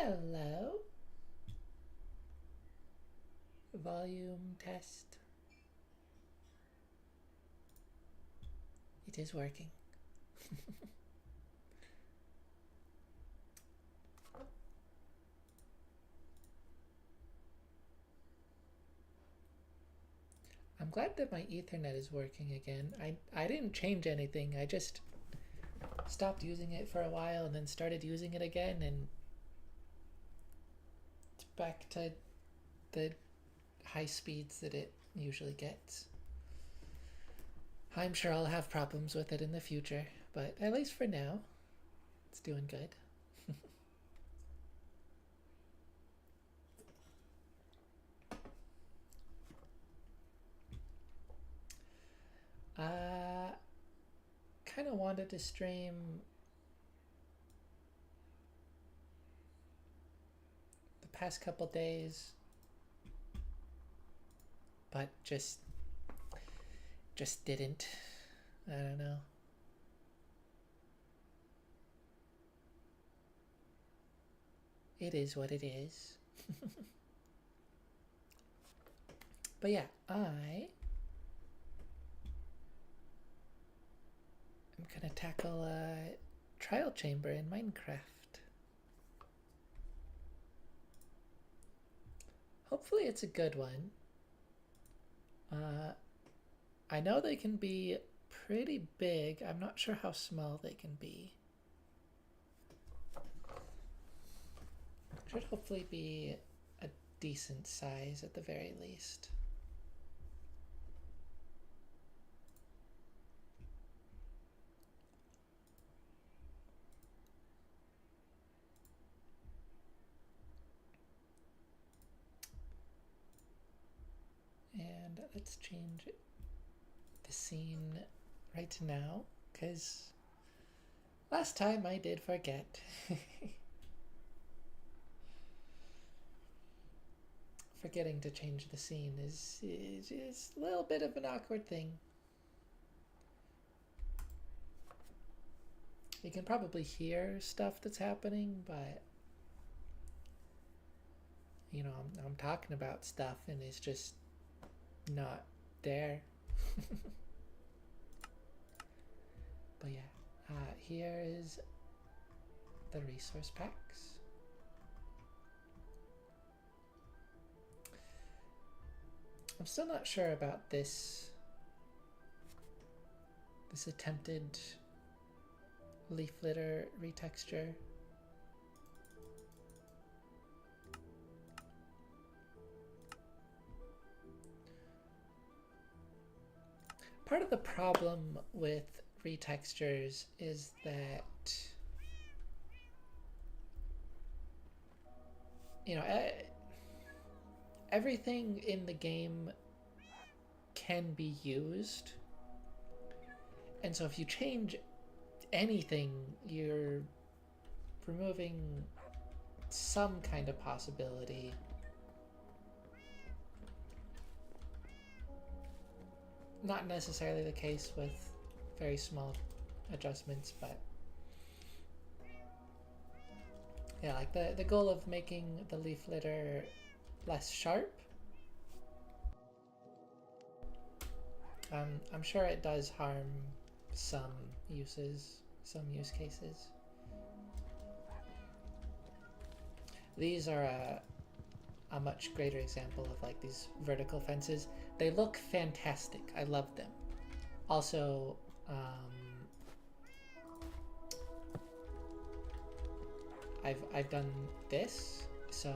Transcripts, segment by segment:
Hello. Volume test. It is working. I'm glad that my Ethernet is working again. I didn't change anything. I just stopped using it for a while and then started using it again, and it's back to the high speeds that it usually gets. I'm sure I'll have problems with it in the future, but at least for now, it's doing good. uh, kind of wanted to stream the past couple days, but just didn't. I don't know. It is what it is. But yeah, I am gonna tackle a trial chamber in Minecraft. Hopefully it's a good one. I know they can be pretty big. I'm not sure how small they can be. Should hopefully be a decent size at the very least. And let's change the scene right now, because last time I did forget. Forgetting to change the scene is a little bit of an awkward thing. You can probably hear stuff that's happening, but you know, I'm talking about stuff and it's just not there. But yeah, here is the resource packs. I'm still not sure about this attempted leaf litter retexture. Part of the problem with retextures is that, you know, everything in the game can be used, and so if you change anything, you're removing some kind of possibility. Not necessarily the case with very small adjustments, but yeah, like the goal of making the leaf litter less sharp, I'm sure it does harm some use cases. These are a much greater example of like these vertical fences. They look fantastic. I love them. Also, I've done this, so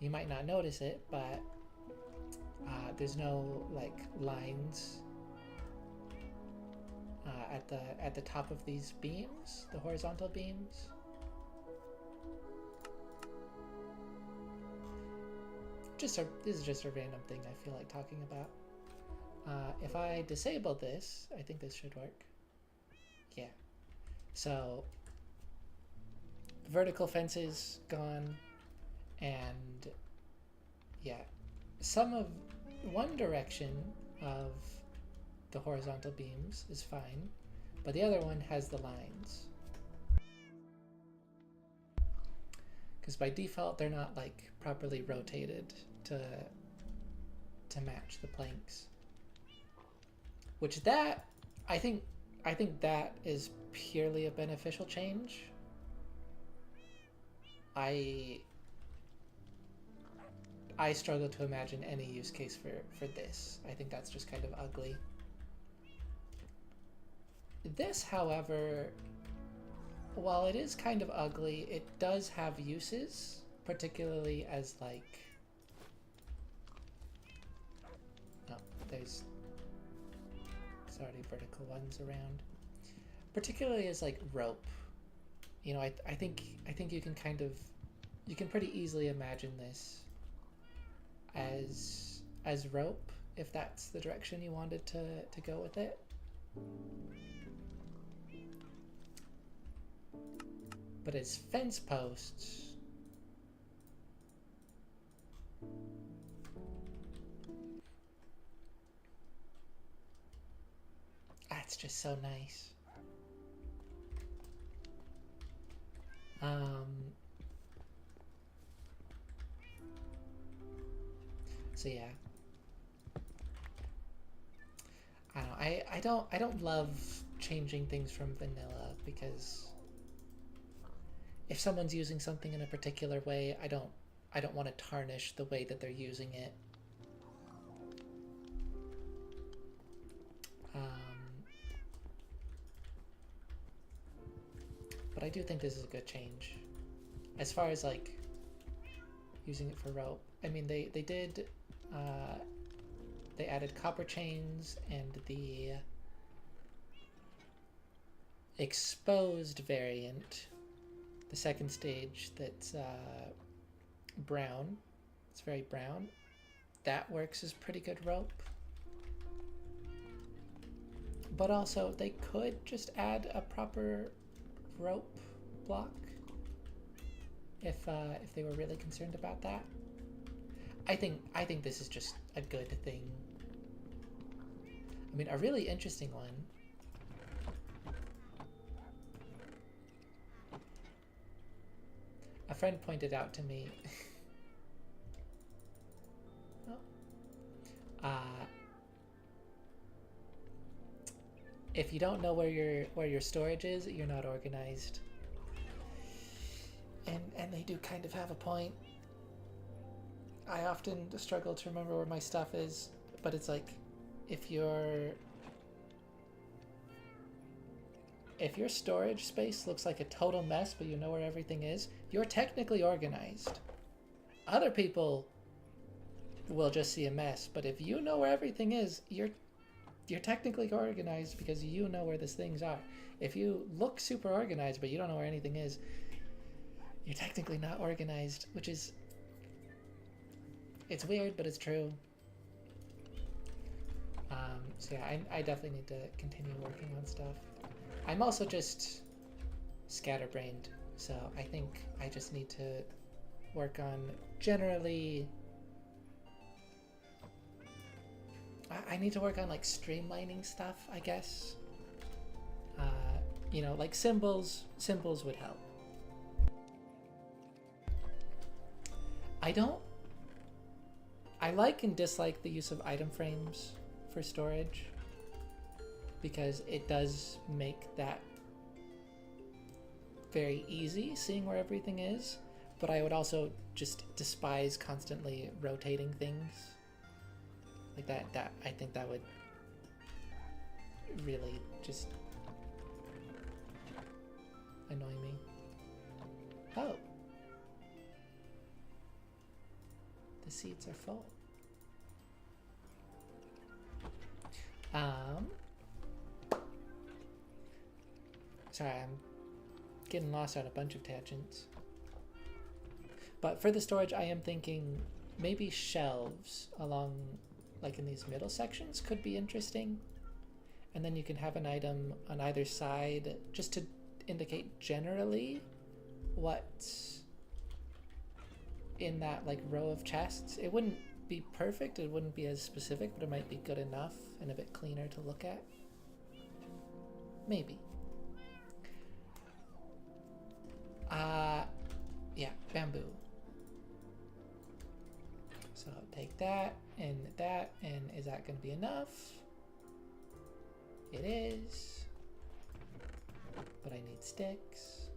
you might not notice it, but there's no like lines at the top of these beams, the horizontal beams. This is just a random thing I feel like talking about. If I disable this, I think this should work. Yeah. So vertical fences gone, and yeah, one direction of the horizontal beams is fine, but the other one has the lines. because by default they're not like properly rotated to match the planks. Which that I think that is purely a beneficial change. I struggle to imagine any use case for this. I think that's just kind of ugly. This, however, while it is kind of ugly, it does have uses, particularly as like... Oh, there's already vertical ones around. Particularly as like rope. You know, I think you can kind of... You can pretty easily imagine this as rope, if that's the direction you wanted to go with it. But as fence posts, that's just so nice. So yeah, I don't know. I don't love changing things from vanilla, because if someone's using something in a particular way, I don't want to tarnish the way that they're using it. But I do think this is a good change. As far as like using it for rope, I mean they did they added copper chains and the exposed variant, the second stage that's brown. It's very brown. That works as pretty good rope. But also they could just add a proper rope block if they were really concerned about that. I think this is just a good thing. I mean, a really interesting one. A friend pointed out to me if you don't know where your storage is, you're not organized. And they do kind of have a point. I often struggle to remember where my stuff is, but it's like if your storage space looks like a total mess, but you know where everything is, you're technically organized. Other people will just see a mess, but if you know where everything is, you're technically organized because you know where these things are. If you look super organized but you don't know where anything is, you're technically not organized, which is... It's weird, but it's true. So yeah, I definitely need to continue working on stuff. I'm also just scatterbrained, so I think I just need to work on generally... I need to work on like streamlining stuff, I guess. You know, like symbols would help. I like and dislike the use of item frames for storage, because it does make that very easy, seeing where everything is, but I would also just despise constantly rotating things. Like that I think that would really just annoy me. Oh. The seats are full. Sorry, I'm getting lost on a bunch of tangents. But for the storage, I am thinking maybe shelves along, like in these middle sections, could be interesting. And then you can have an item on either side just to indicate generally what's in that like row of chests. It wouldn't be perfect, it wouldn't be as specific, but it might be good enough and a bit cleaner to look at. Maybe. Yeah, bamboo. So take that, and is that gonna be enough? It is. But I need sticks.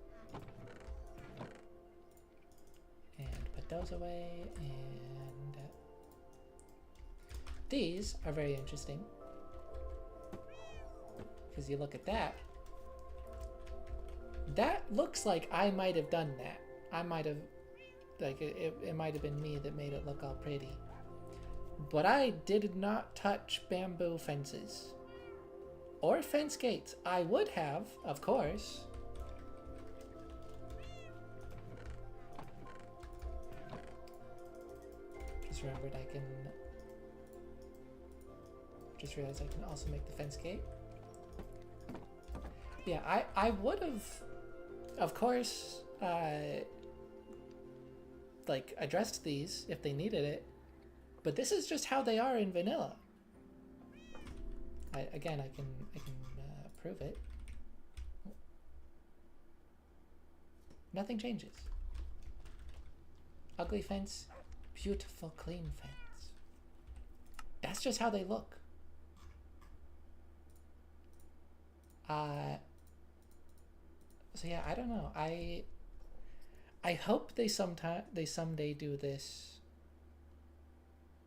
And put those away, and these are very interesting. Because you look at that. That looks like I might have done that. I might have, like, it might have been me that made it look all pretty. But I did not touch bamboo fences. Or fence gates. I would have, of course. Just remembered I can... Just realized I can also make the fence gate. Yeah, I would have, of course, like, addressed these if they needed it. But this is just how they are in vanilla. Again, I can prove it. Nothing changes. Ugly fence, beautiful clean fence. That's just how they look. So yeah, I don't know. I hope they someday do this.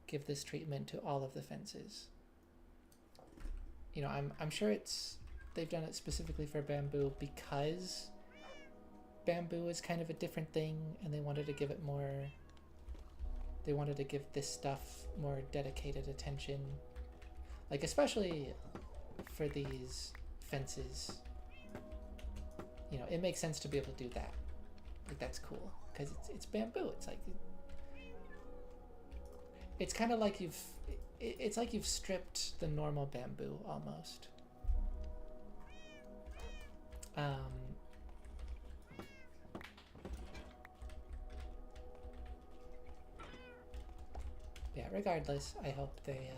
Give this treatment to all of the fences. You know, I'm sure they've done it specifically for bamboo because bamboo is kind of a different thing, and they wanted to give it more. They wanted to give this stuff more dedicated attention, like especially for these fences. You know, it makes sense to be able to do that. Like, that's cool because it's bamboo. It's like it's kind of like it's like you've stripped the normal bamboo almost. Yeah, regardless, I hope they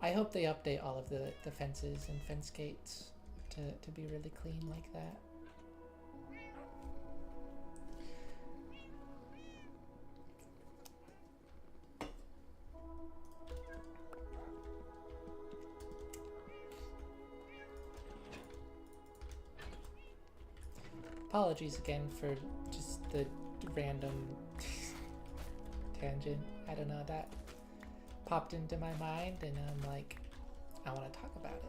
update all of the fences and fence gates to be really clean like that. Apologies again for just the random tangent. I don't know, that popped into my mind and I'm like, I want to talk about it.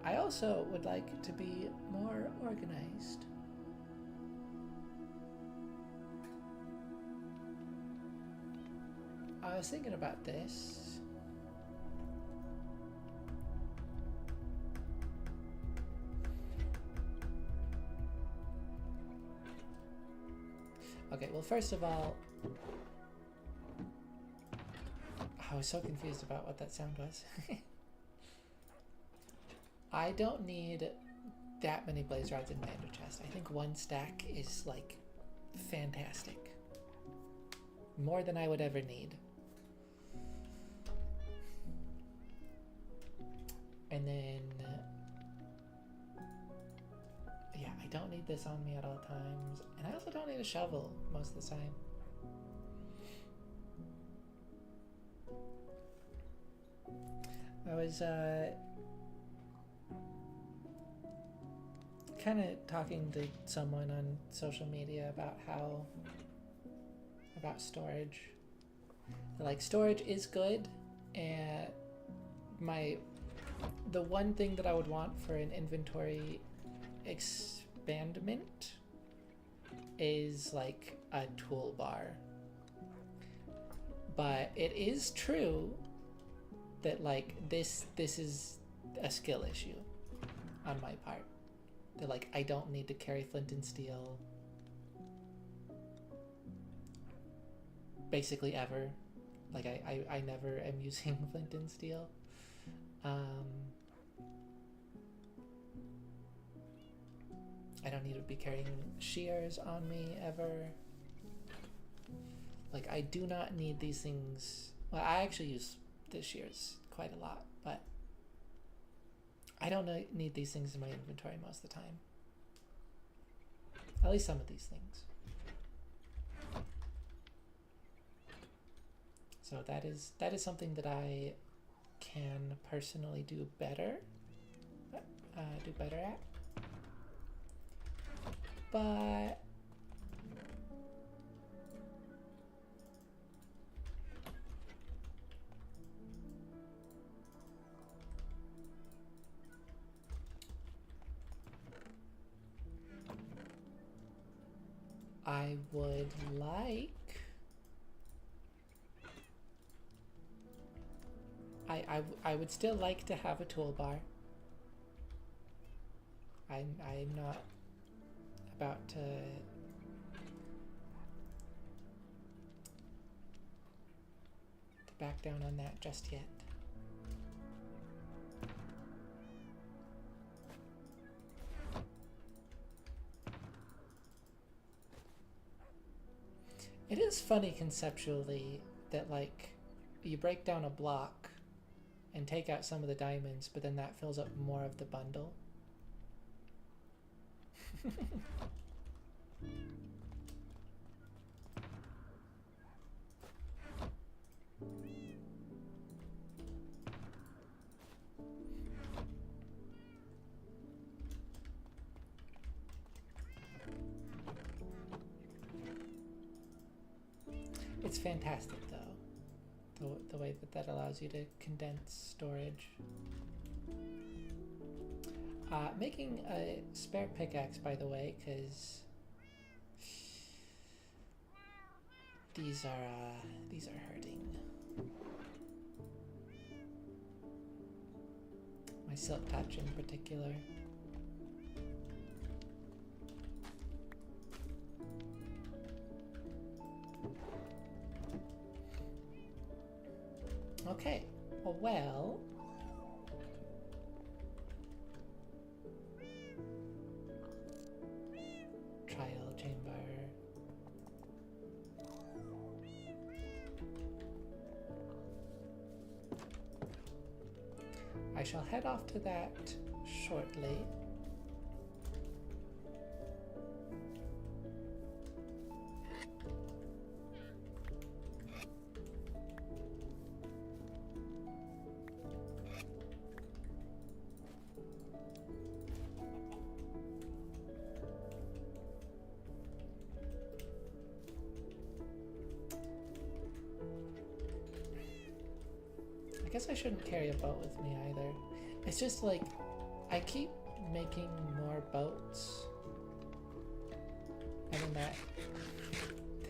I also would like to be more organized. I was thinking about this. Okay, well, first of all, I was so confused about what that sound was. I don't need that many blaze rods in my ender chest. I think one stack is, like, fantastic. More than I would ever need. And then, yeah, I don't need this on me at all times. And I also don't need a shovel most of the time. I was kind of talking to someone on social media about storage. Like, storage is good, and the one thing that I would want for an inventory expandment is like a toolbar. But it is true that, like, this is a skill issue on my part. That, like, I don't need to carry flint and steel basically ever. Like, I never am using flint and steel. I don't need to be carrying shears on me ever. Like, I do not need these things Well, I actually use this year's quite a lot, but I don't need these things in my inventory most of the time. At least some of these things. So that is something that I can personally do better at. But I would like I would still like to have a toolbar. I'm not about to back down on that just yet. It is funny conceptually that, like, you break down a block and take out some of the diamonds, but then that fills up more of the bundle. It's fantastic, though, the way that allows you to condense storage. Making a spare pickaxe, by the way, because these are hurting. My silk touch in particular. Okay, well, trial chamber. I shall head off to that shortly. I guess I shouldn't carry a boat with me either. It's just like, I keep making more boats, and then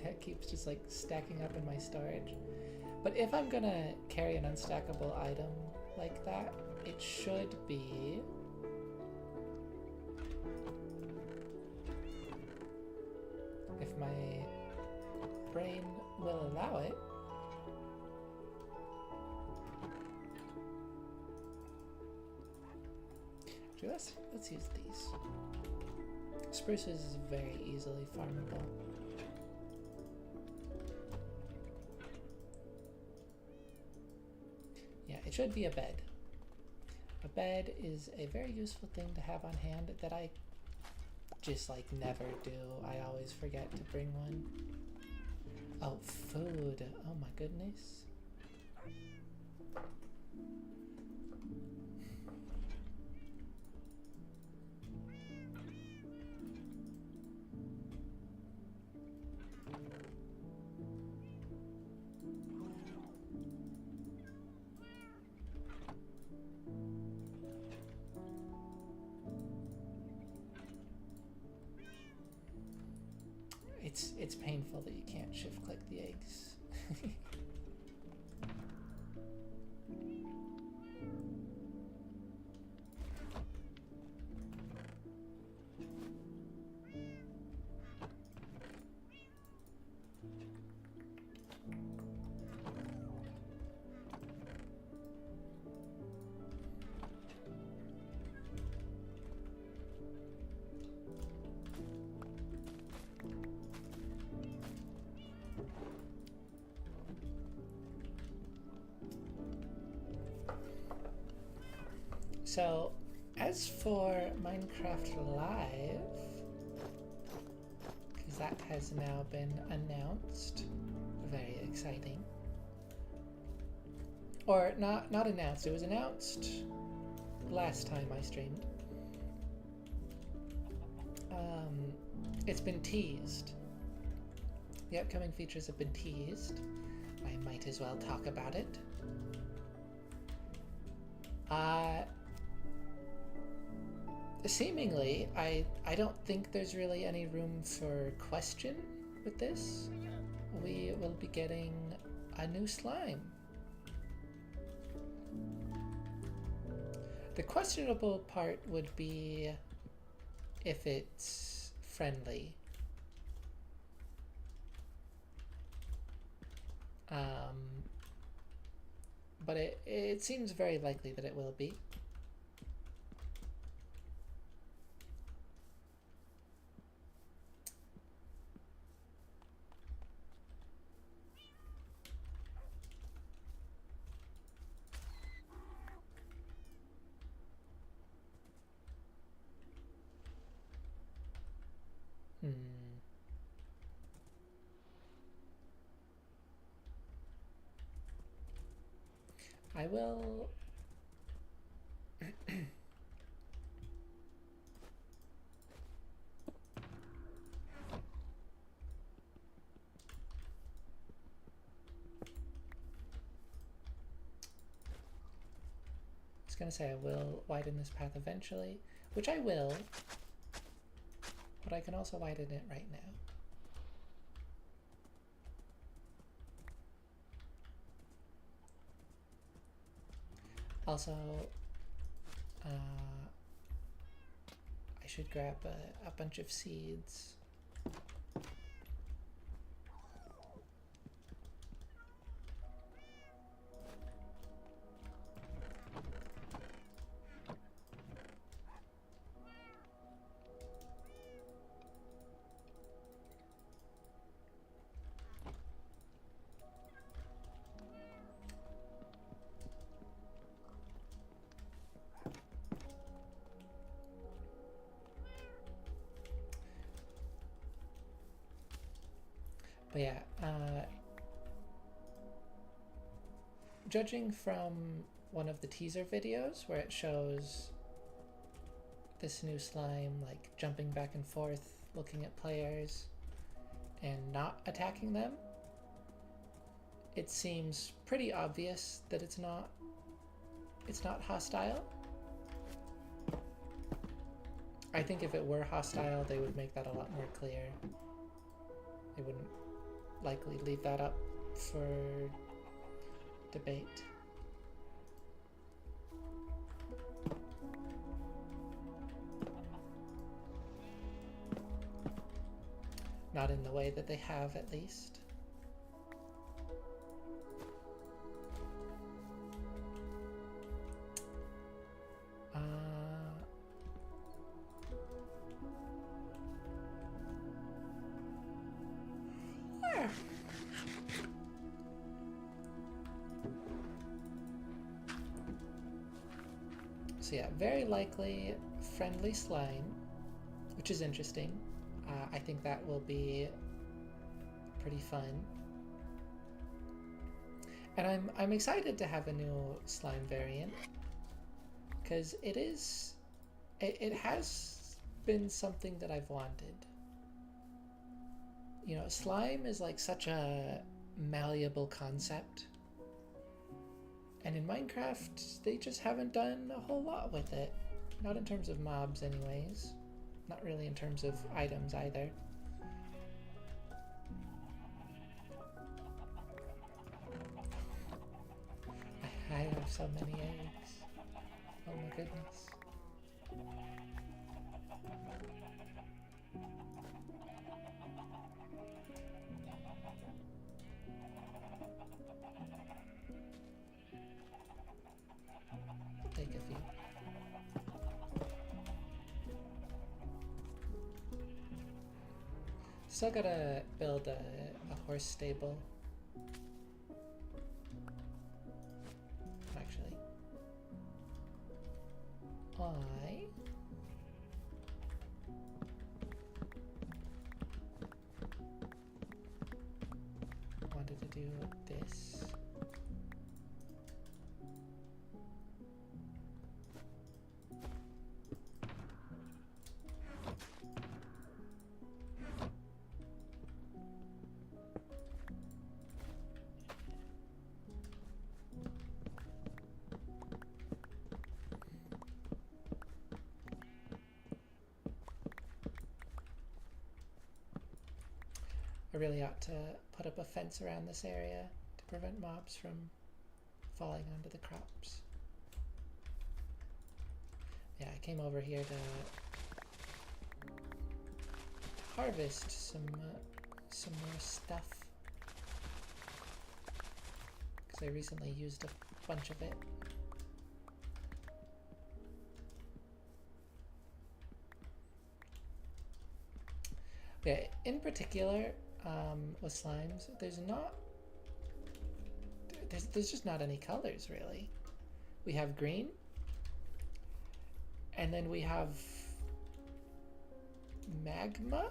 that keeps just like stacking up in my storage. But if I'm gonna carry an unstackable item like that, it should be if my brain will allow it. Let's use these. Spruce is very easily farmable. Yeah, it should be a bed. A bed is a very useful thing to have on hand that I just like never do. I always forget to bring one. Oh, food. Oh my goodness. It's painful that you can't shift click the eggs. So, as for Minecraft Live, because that has now been announced, very exciting. Or not announced, it was announced last time I streamed. It's been teased. The upcoming features have been teased. I might as well talk about it. Seemingly, I don't think there's really any room for question with this. We will be getting a new slime. The questionable part would be if it's friendly. But it seems very likely that it will be. I will... I was gonna say I will widen this path eventually, which I will, but I can also widen it right now. Also, I should grab a bunch of seeds. But yeah, judging from one of the teaser videos where it shows this new slime like jumping back and forth, looking at players and not attacking them, it seems pretty obvious that it's not hostile. I think if it were hostile, they would make that a lot more clear. They wouldn't likely leave that up for debate. Not in the way that they have, at least. So yeah, very likely friendly slime, which is interesting. I think that will be pretty fun. And I'm excited to have a new slime variant, because it has been something that I've wanted. You know, slime is like such a malleable concept. And in Minecraft, they just haven't done a whole lot with it. Not in terms of mobs anyways. Not really in terms of items either. I have so many eggs. Oh my goodness. Take a few. Still gotta build a horse stable. Actually. I wanted to do this. I really ought to put up a fence around this area to prevent mobs from falling onto the crops. Yeah, I came over here to harvest some more stuff because I recently used a bunch of it. Yeah, in particular, with slimes, there's just not any colors really. We have green, and then we have magma.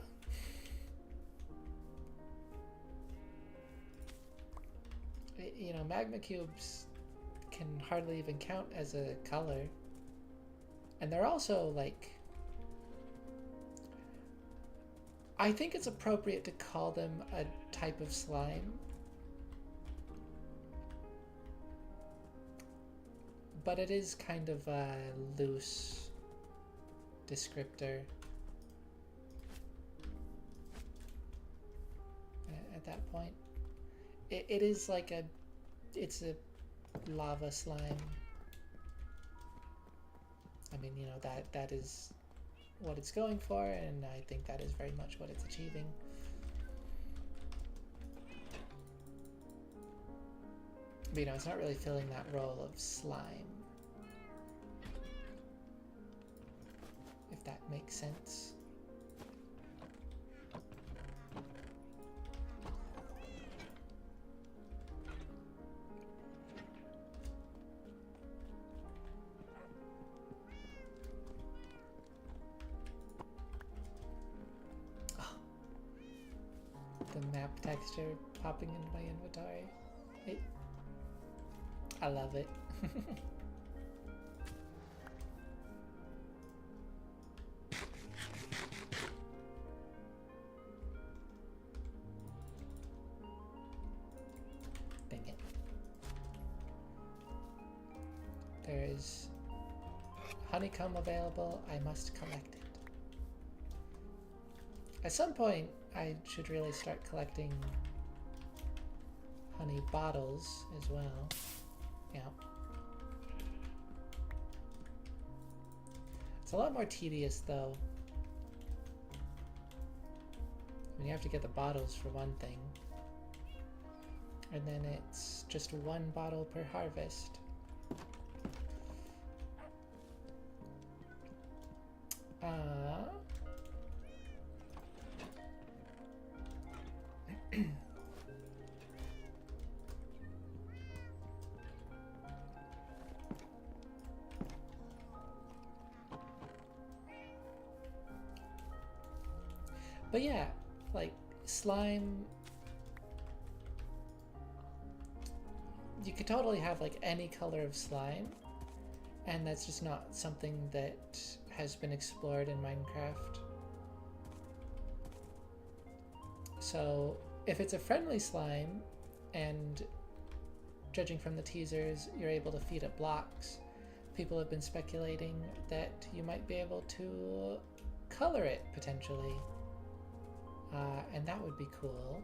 You know, magma cubes can hardly even count as a color, and they're also like, I think it's appropriate to call them a type of slime. But it is kind of a loose descriptor at that point. It is like it's a lava slime. I mean, you know, that is what it's going for, and I think that is very much what it's achieving. But, you know, it's not really filling that role of slime, if that makes sense. The map texture popping into my inventory. I love it. Dang it. There is honeycomb available. I must collect it. At some point, I should really start collecting honey bottles as well. Yeah. It's a lot more tedious though. I mean, you have to get the bottles for one thing. And then it's just one bottle per harvest. But yeah, like slime, you could totally have like any color of slime, and that's just not something that has been explored in Minecraft. So if it's a friendly slime, and judging from the teasers, you're able to feed it blocks, people have been speculating that you might be able to color it potentially. And that would be cool.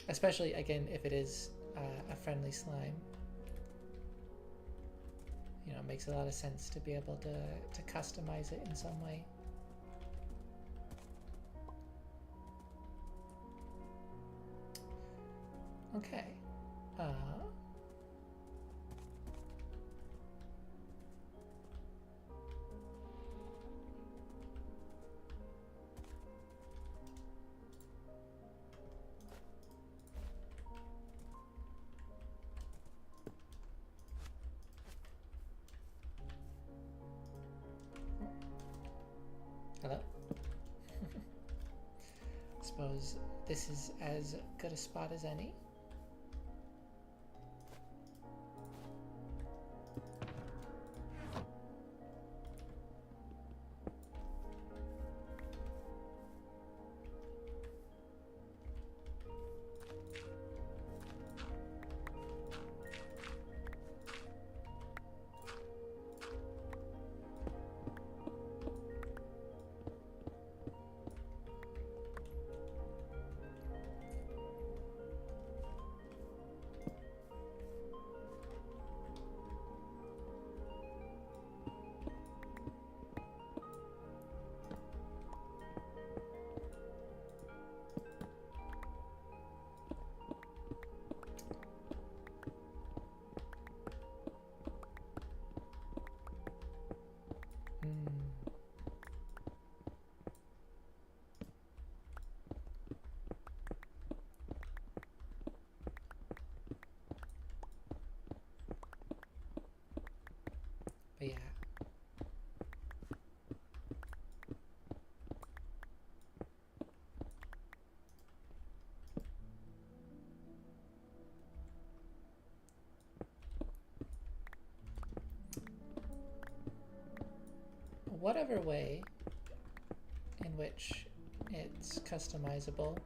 Especially, again, if it is a friendly slime. You know, it makes a lot of sense to be able to customize it in some way. Okay. Hello? Suppose this is as good a spot as any. But yeah. Whatever way in which it's customizable,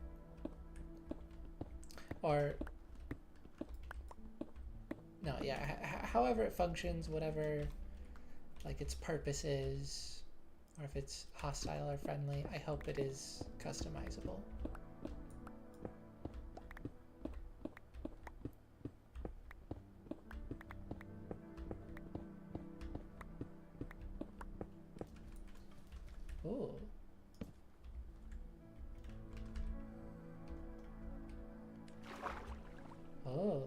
or no, yeah, however it functions, whatever like its purpose is, or if it's hostile or friendly, I hope it is customizable. Ooh. Oh.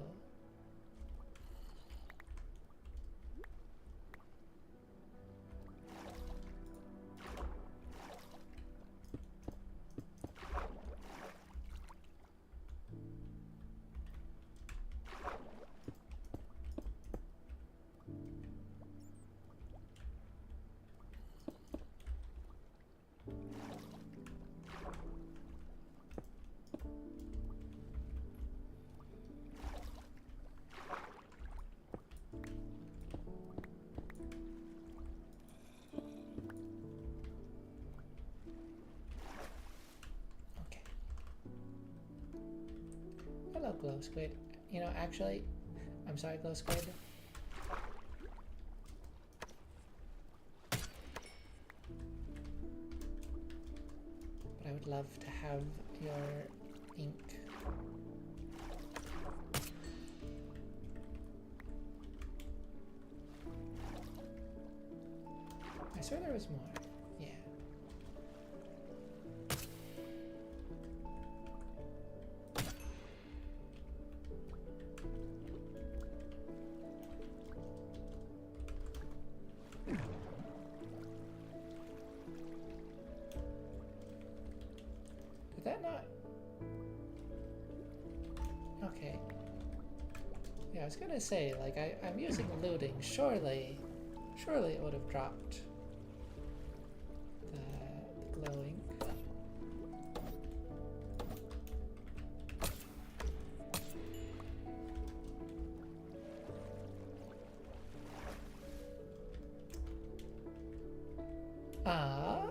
Hello, Glow Squid. You know, actually, I'm sorry, Glow Squid. But I would love to have your ink. I swear there was more. Yeah. Did that not? Okay. Yeah, I was gonna say, like, I'm using looting. Surely it would have dropped the glowing. Ah.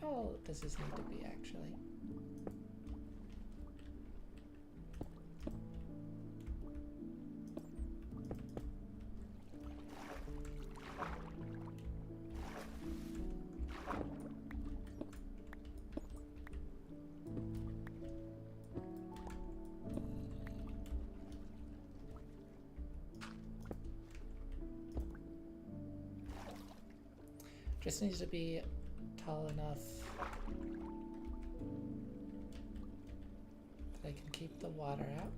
tall does this need to be, actually? Just needs to be tall enough that I can keep the water out.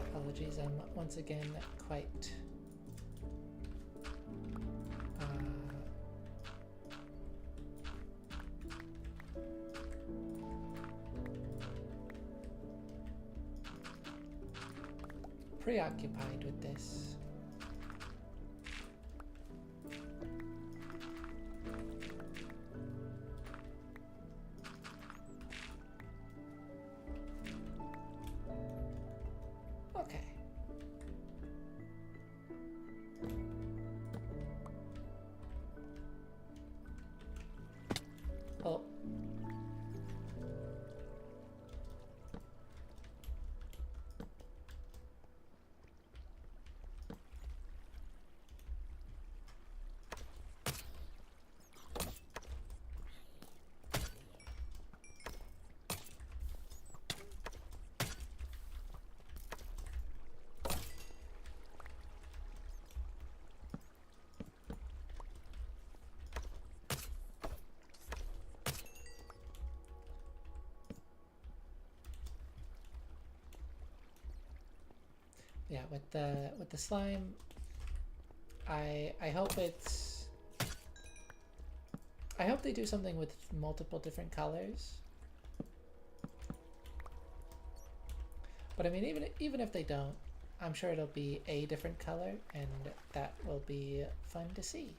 Apologies, I'm once again quite preoccupied with this. Okay. Oh. Yeah, with the slime, I hope I hope they do something with multiple different colors. But I mean, even if they don't, I'm sure it'll be a different color, and that will be fun to see.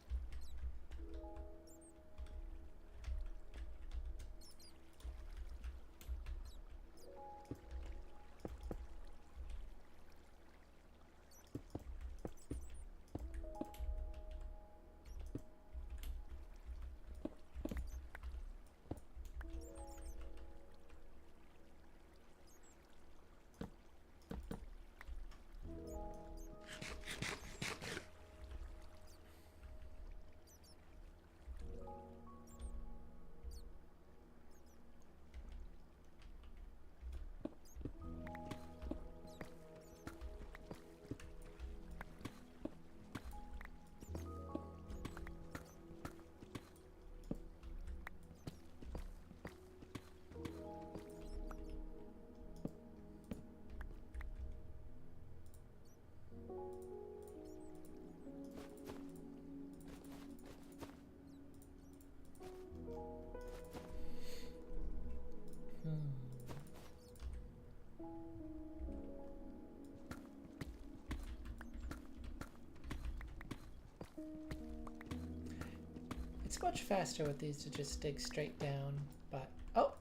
It's much faster with these to just dig straight down, but oh.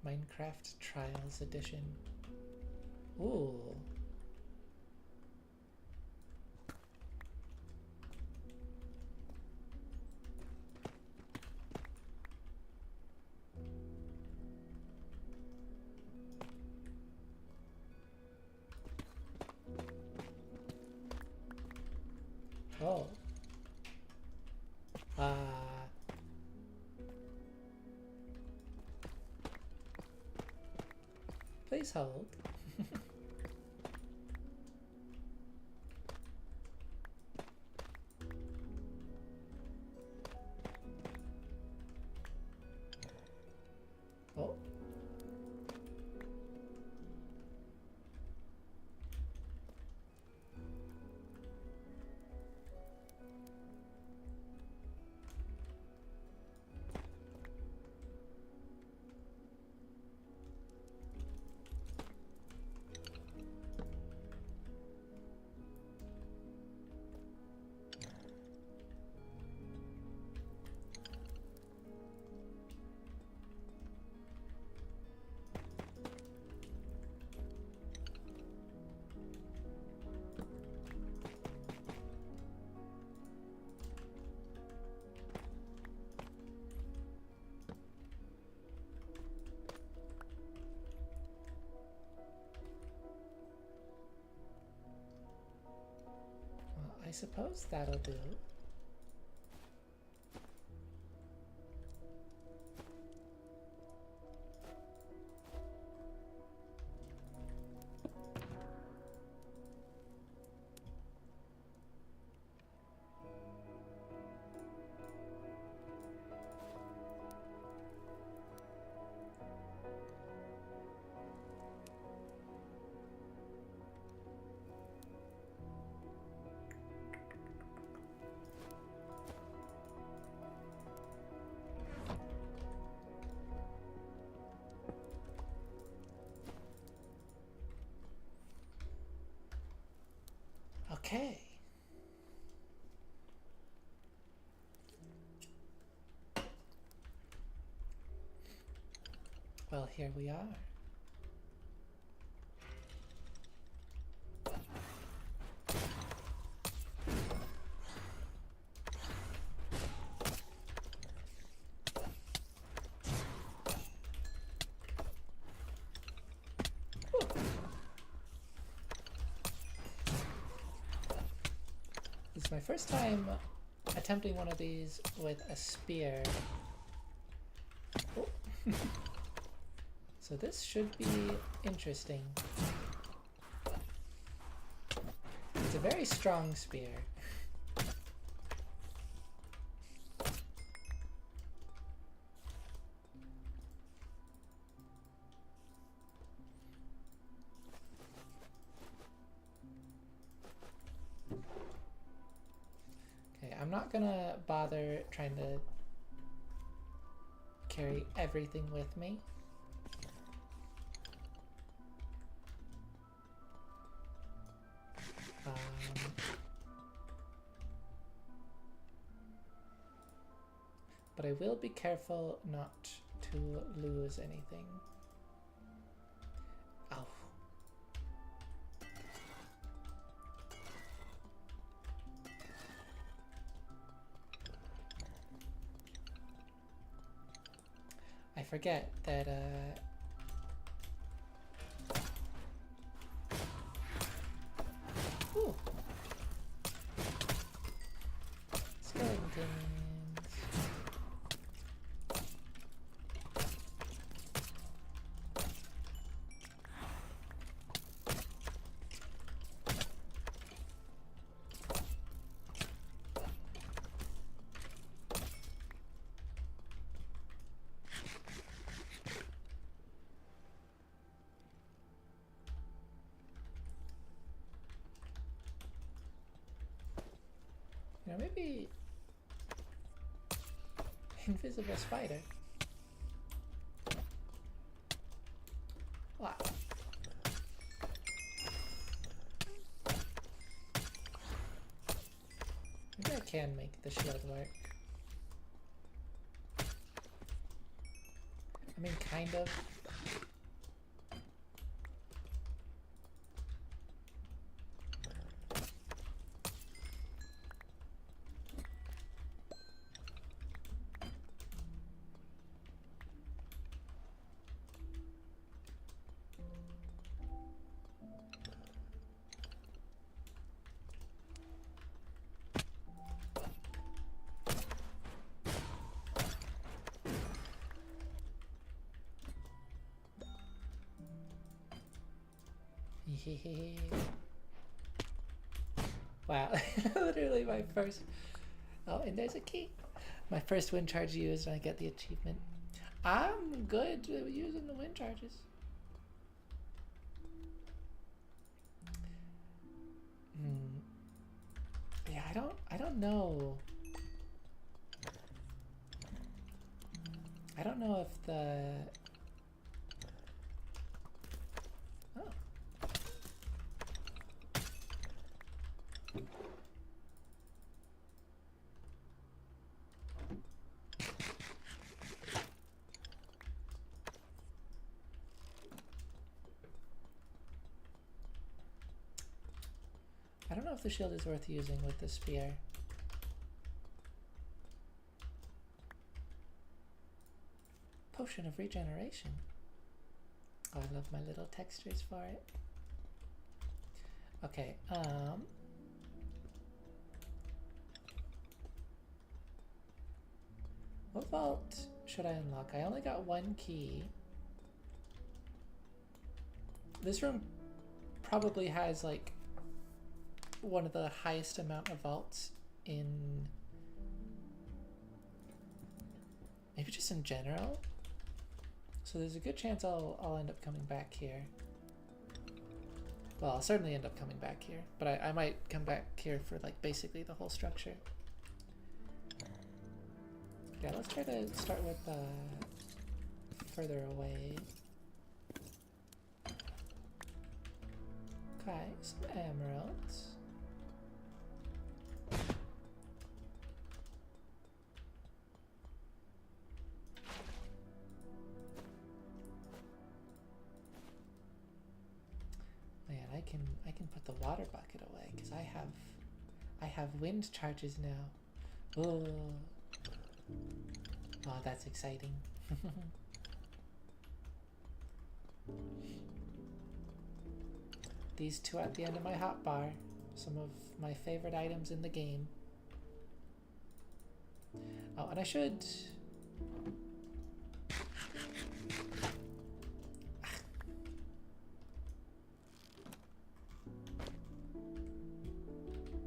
Minecraft Trials Edition. Ooh. Oh. Please hold. Oh. suppose that'll do. Okay. Well, here we are. This is my first time attempting one of these with a spear. Oh. So this should be interesting. It's a very strong spear. Okay, I'm not gonna bother trying to carry everything with me. But I will be careful not to lose anything. Ow. I forget that ooh. Skeletons. You know, maybe invisible spider. Wow. Maybe I can make the shield work. I mean, kind of. Wow, literally my first. Oh, and there's a key. My first wind charge used, and I get the achievement. I'm good using the wind charges. Yeah, I don't know. I don't know if the. Oh. I don't know if the shield is worth using with the spear. Potion of regeneration. Oh, I love my little textures for it. Okay, What vault should I unlock? I only got one key. This room probably has like one of the highest amount of vaults in, maybe just in general. So there's a good chance I'll end up coming back here. Well, I'll certainly end up coming back here, but I might come back here for like basically the whole structure. Yeah, let's try to start with further away. Okay, some emeralds. Man, I can put the water bucket away because I have wind charges now. Oh, oh, that's exciting. These two at the end of my hotbar, some of my favorite items in the game. Oh, and I should...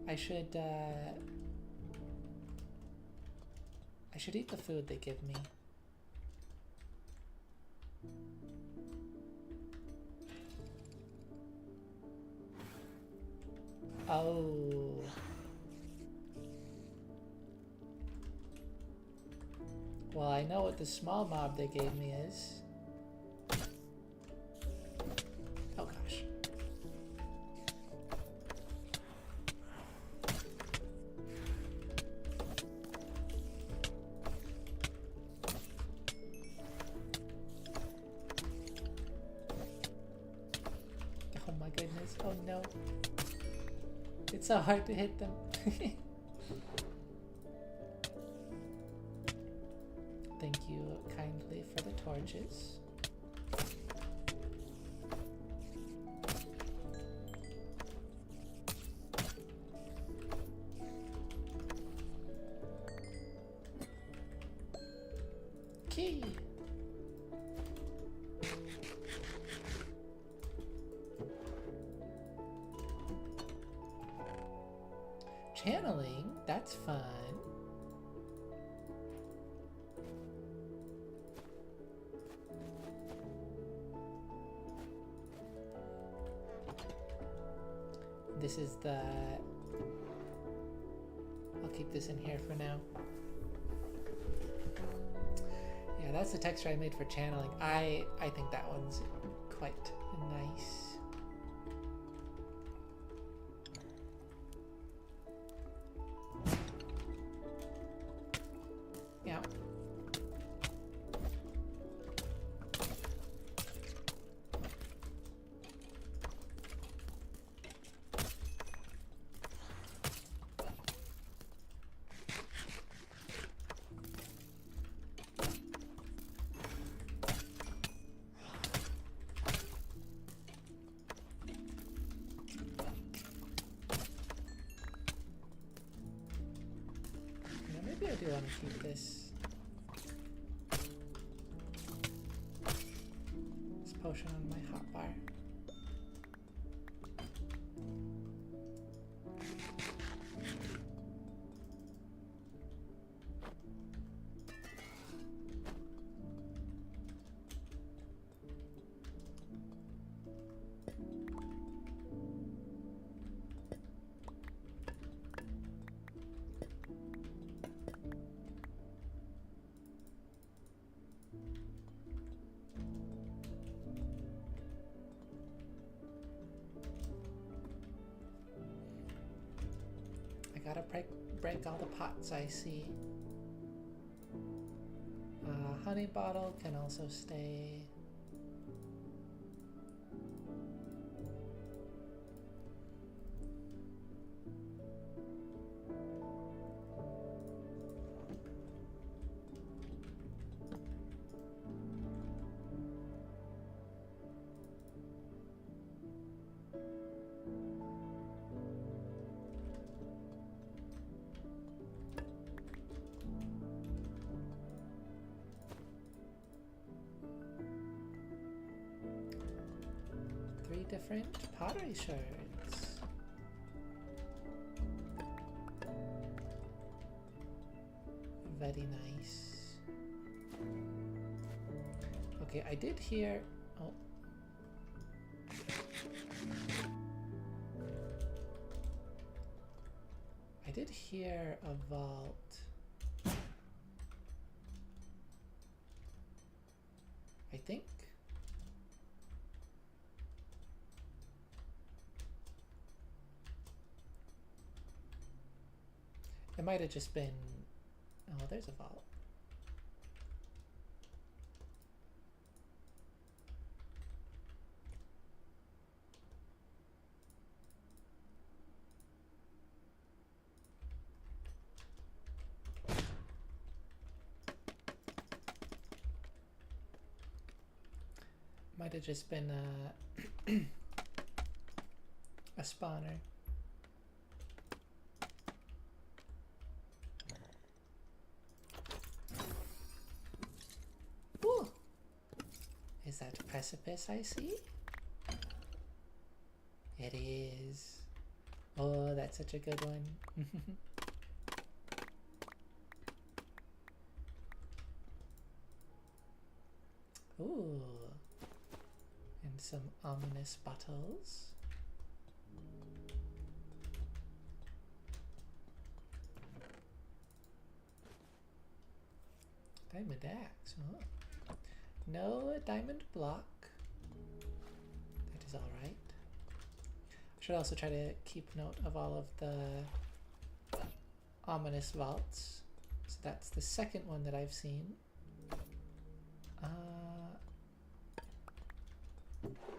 I should eat the food they give me. Oh. Well, I know what the small mob they gave me is. Oh gosh. Oh my goodness. Oh no. It's so hard to hit them. Thank you kindly for the torches. Key! Channeling, that's fun. This is the... I'll keep this in here for now. Yeah, that's the texture I made for channeling. I think that one's quite nice. Yeah. Maybe I do want to keep this potion on my hotbar. Gotta break all the pots I see. Honey bottle can also stay. different pottery shards. Very nice. Okay, I did hear... Oh. I did hear a vault. I think. It might have just been... Oh, there's a vault. Might have just been a spawner. Ooh. Is that a precipice I see? It is. Oh, that's such a good one. Ooh. And some ominous bottles. Diamond axe, huh? No diamond block. That is alright. I should also try to keep note of all of the ominous vaults. So that's the second one that I've seen.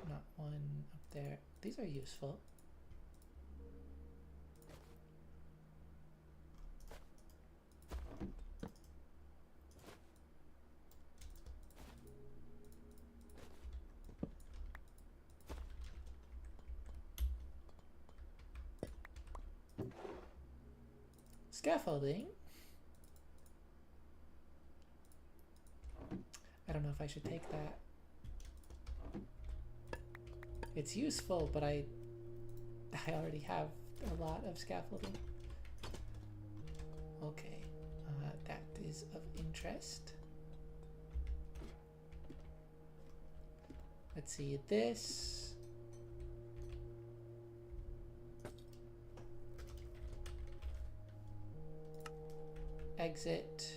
Not one up there. These are useful. Scaffolding. I don't know if I should take that. It's useful, but I already have a lot of scaffolding. Okay, that is of interest. Let's see, this. Exit.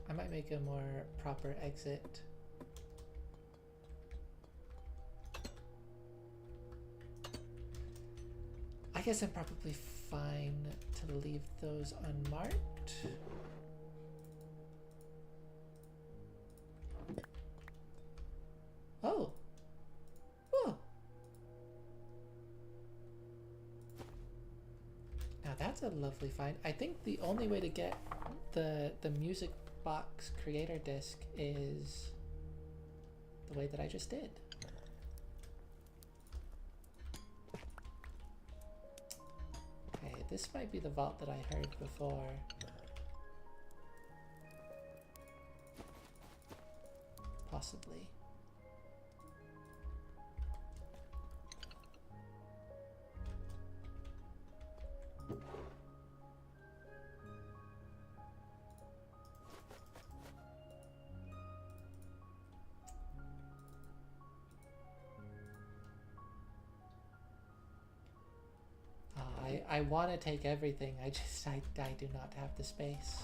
I might make a more proper exit. I guess I'm probably fine to leave those unmarked. Oh. Oh. Now that's a lovely find. I think the only way to get the music box creator disc is the way that I just did. Okay, this might be the vault that I heard before. Possibly. I want to take everything, I do not have the space.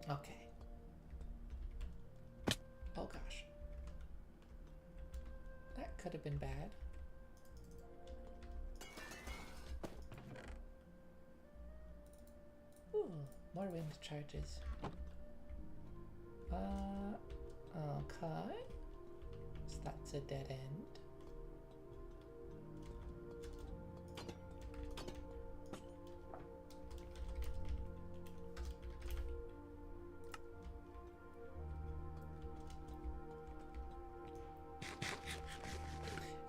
Okay. Oh gosh. That could have been bad. Ooh. More wind charges. Okay. So that's a dead end.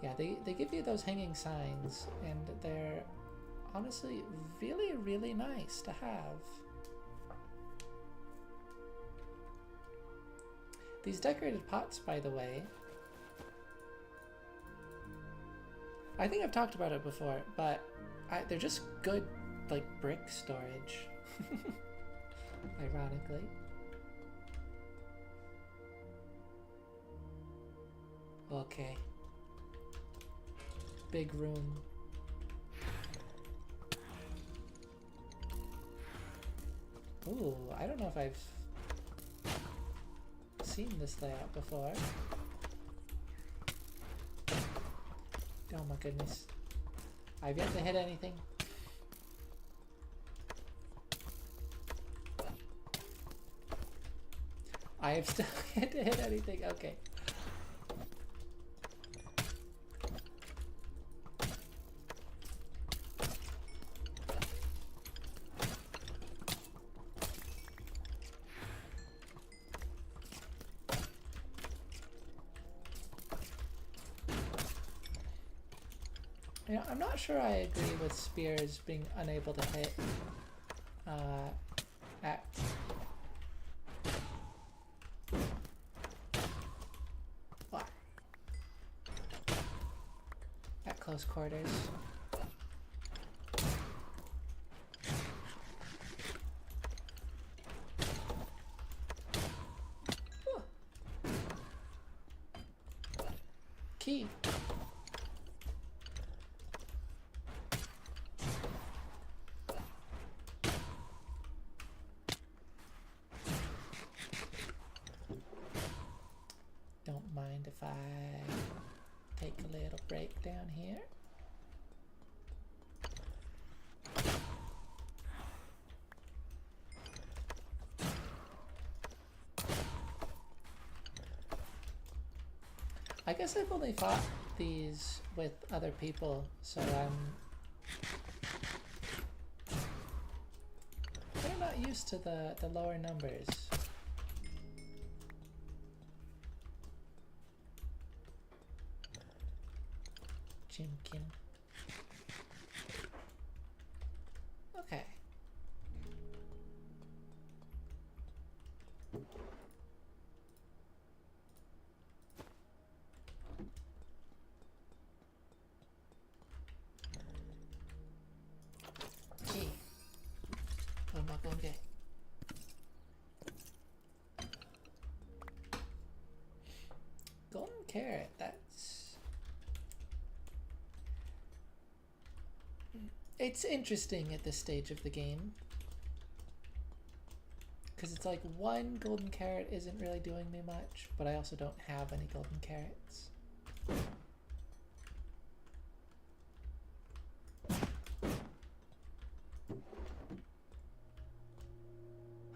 Yeah, they give you those hanging signs, and they're honestly really, really nice to have. These decorated pots, by the way, I think I've talked about it before, but they're just good, like, brick storage. Ironically. Okay. Big room. Ooh, I don't know if I've seen this layout before. Oh my goodness. I've yet to hit anything. I have still yet to hit anything. Okay. You know, I'm not sure I agree with spears being unable to hit at what? At close quarters. Ooh. Key. Don't mind if I take a little break down here. I guess I've only fought these with other people, so I'm not used to the lower numbers. Jimkin. Okay. Gee. What am I gonna get? Golden carrot, that's... It's interesting at this stage of the game. Because it's like one golden carrot isn't really doing me much, but I also don't have any golden carrots.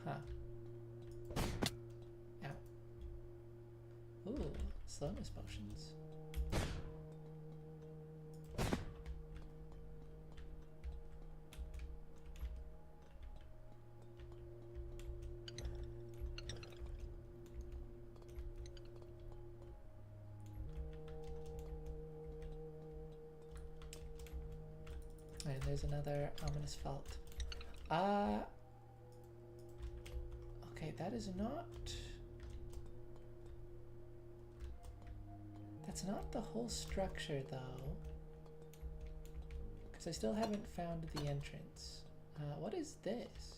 Huh. Ow. Ooh, slowness potions. And there's another ominous fault. Okay, that is not... That's not the whole structure, though. Because I still haven't found the entrance. What is this?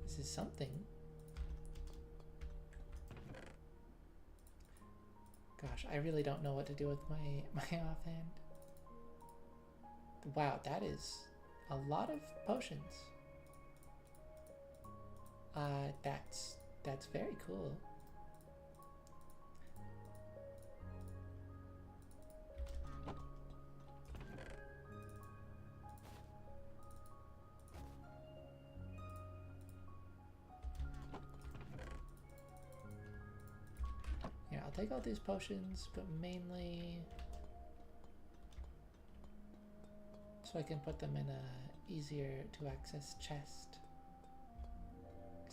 This is something. Gosh, I really don't know what to do with my offhand. Wow, that is a lot of potions. That's very cool. Yeah, I'll take all these potions, but mainly so I can put them in a easier to access chest.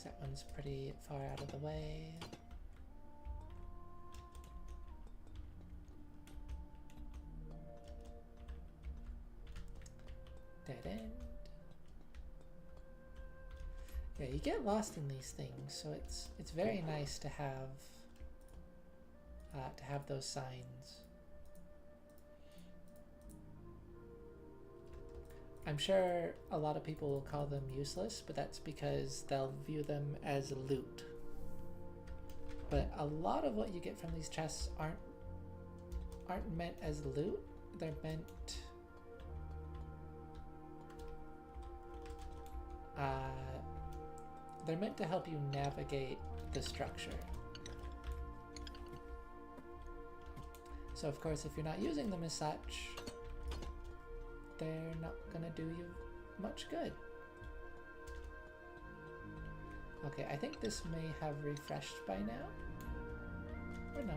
that one's pretty far out of the way. Dead end. Yeah, you get lost in these things, so it's very nice to have those signs. I'm sure a lot of people will call them useless, but that's because they'll view them as loot. But a lot of what you get from these chests aren't meant as loot. They're meant to help you navigate the structure. So of course, if you're not using them as such, they're not gonna do you much good. Okay, I think this may have refreshed by now, or no?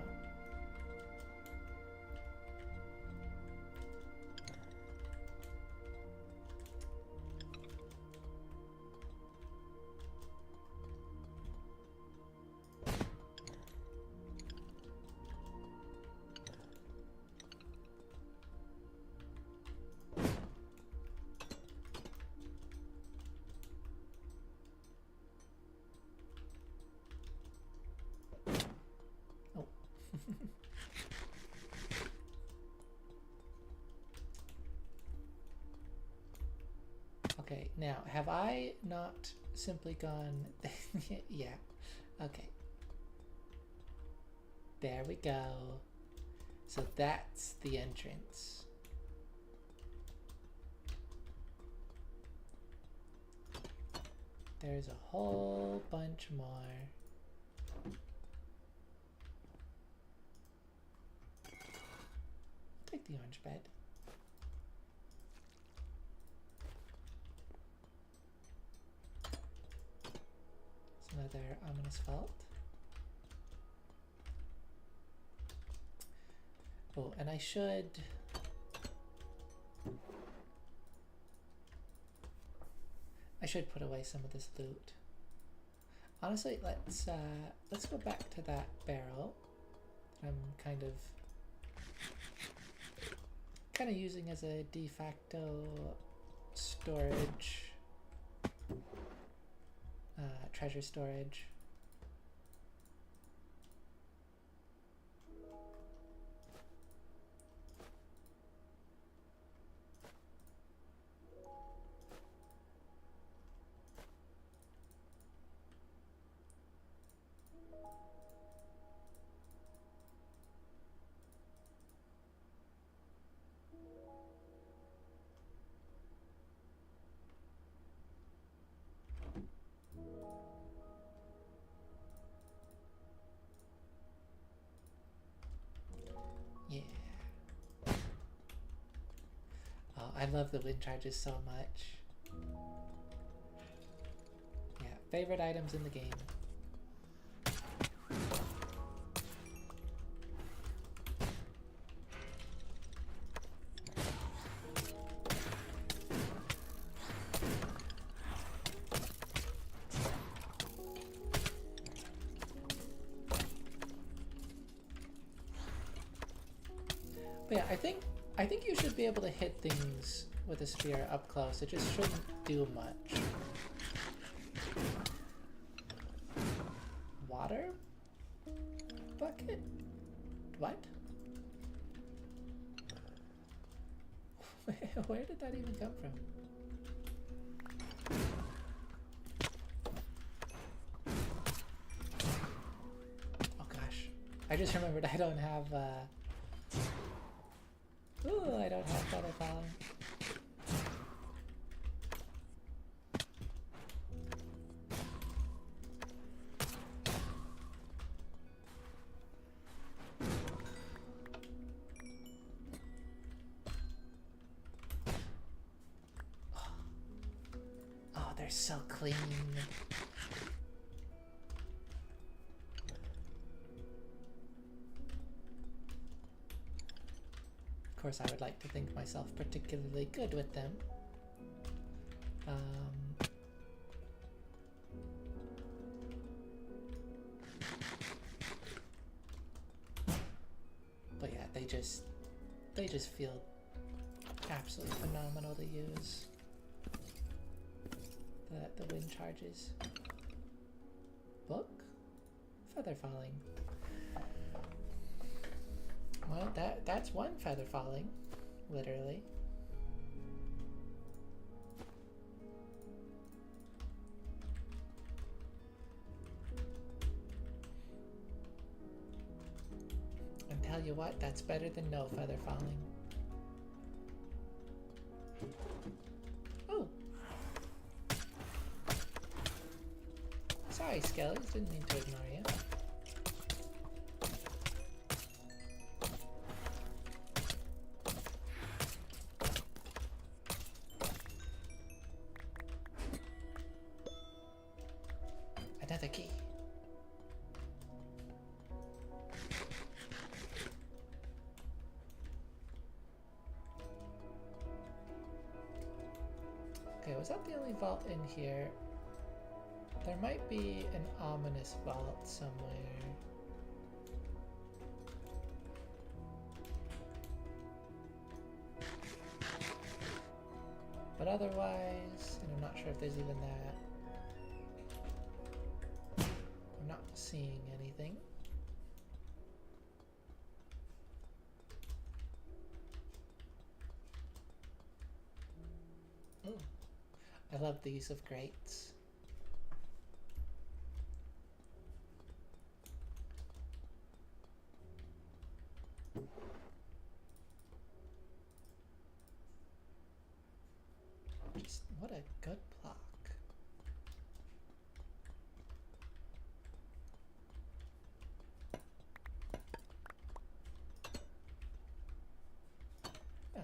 Okay, now, have I not simply gone... Yeah, okay. There we go. So that's the entrance. There's a whole bunch more. Take the orange bed. Another ominous vault. Oh, and I should put away some of this loot. Honestly, let's go back to that barrel that I'm kind of using as a de facto storage. Treasure storage. Yeah. Oh, I love the wind charges so much. Yeah, favorite items in the game. But yeah, I think you should be able to hit things with a spear up close. It just shouldn't do much. Water bucket? What? Where did that even come from? Oh gosh. I just remembered I don't have ooh, I don't have feather falling. Oh, they're so clean. Of course, I would like to think myself particularly good with them. they just feel absolutely phenomenal to use. The wind charges. Book? Feather falling. Well, that's one feather falling, literally. And tell you what, that's better than no feather falling. Oh! Sorry, Skellies, didn't mean to ignore you. Another key. Okay, was that the only vault in here? There might be an ominous vault somewhere. But otherwise, and I'm not sure if there's even that. I'm not seeing anything. Oh, I love the use of grates. Just what a good block. Oh.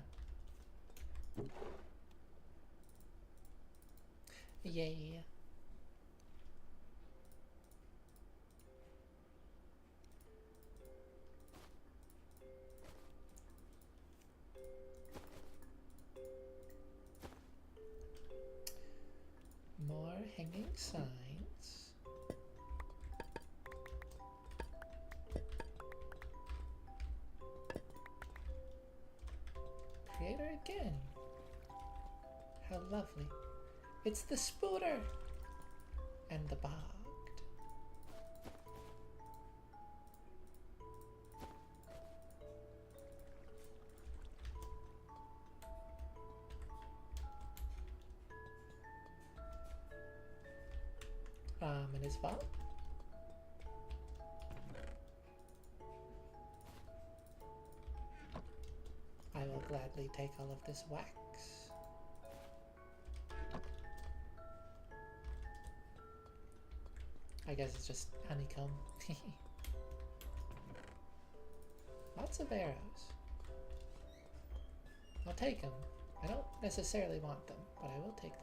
Yay. More hanging signs. Creator again. How lovely. It's the Spooter and the Bogged. In his vault. I will gladly take all of this wax. I guess it's just honeycomb. Lots of arrows. I'll take them. I don't necessarily want them, but I will take them.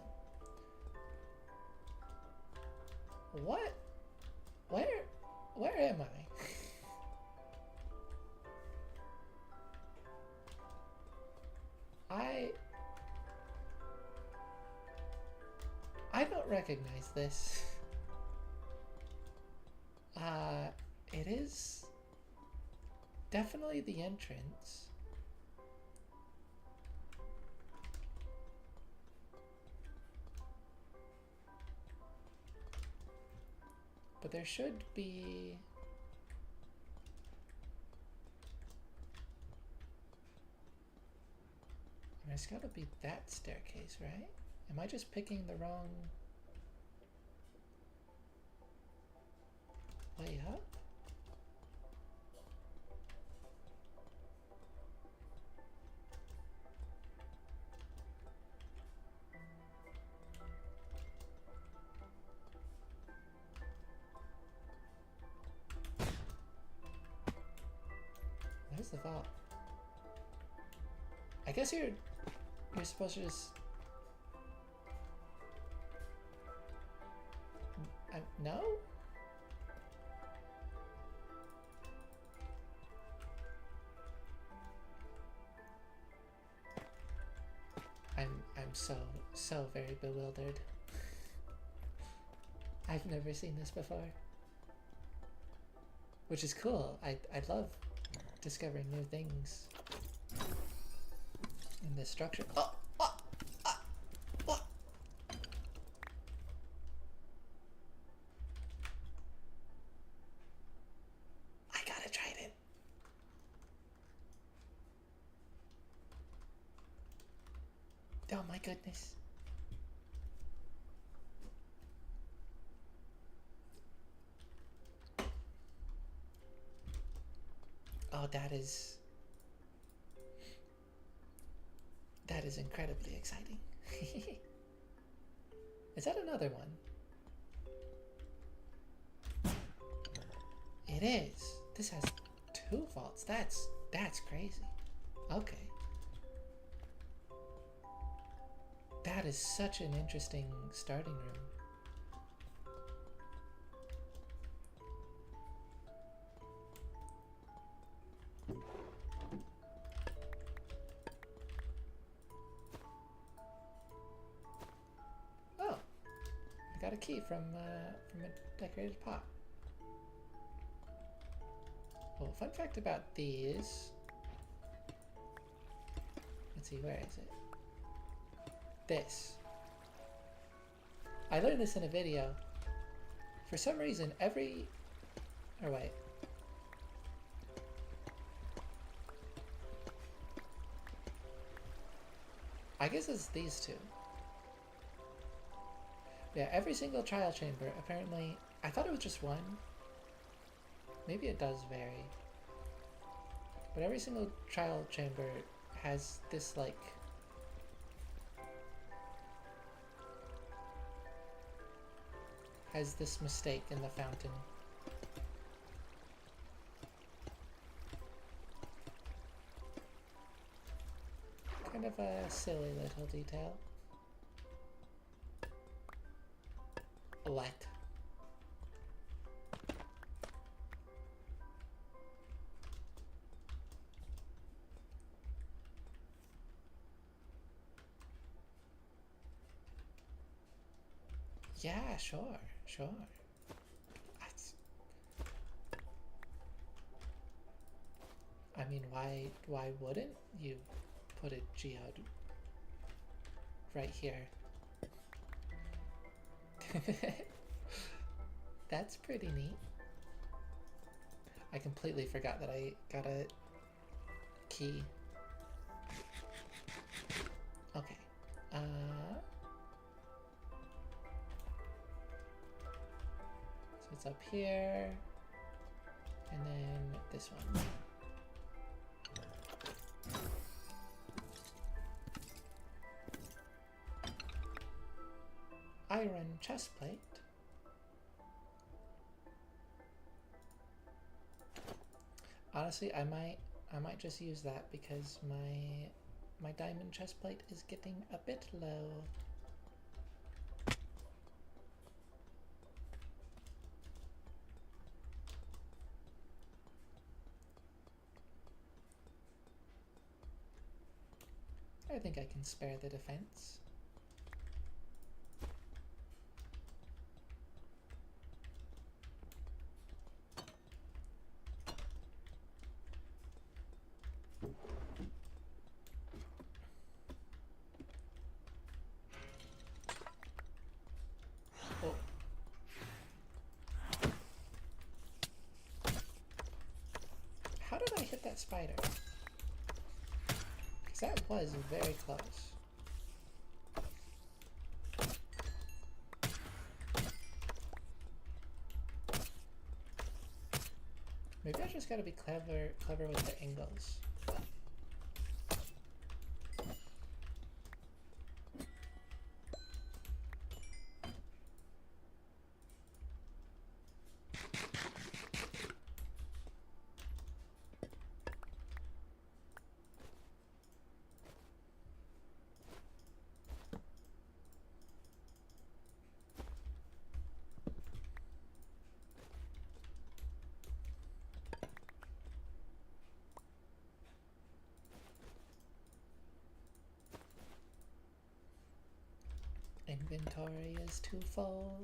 What? Where am I? I don't recognize this. It is definitely the entrance. But there should be... There's gotta be that staircase, right? Am I just picking the wrong way up? There's the vault. I guess you're supposed to just... no? I'm so very bewildered. I've never seen this before. Which is cool. I love discovering new things in this structure. Oh! Oh! Oh! Oh! I got a trident. Oh my goodness. Oh, that is incredibly exciting. Is that another one? It is. This has 2 vaults. That's crazy. Okay. That is such an interesting starting room. Oh, I got a key from a decorated pot. Well, fun fact about these. Let's see, where is it? This. I learned this in a video. For some reason, or wait. I guess it's these 2. Yeah, every single trial chamber, apparently, I thought it was just 1. Maybe it does vary. But every single trial chamber has this, like, has this mistake in the fountain. Kind of a silly little detail. What? Yeah, sure. I mean, why wouldn't you put a geode right here? That's pretty neat. I completely forgot that I got a key. Okay. So it's up here, and then this one. Iron chestplate. Honestly, I might just use that because my diamond chestplate is getting a bit low. I think I can spare the defense. Oh. How did I hit that spider? Because that was very close. Maybe I just gotta be clever with the angles. Inventory is too full.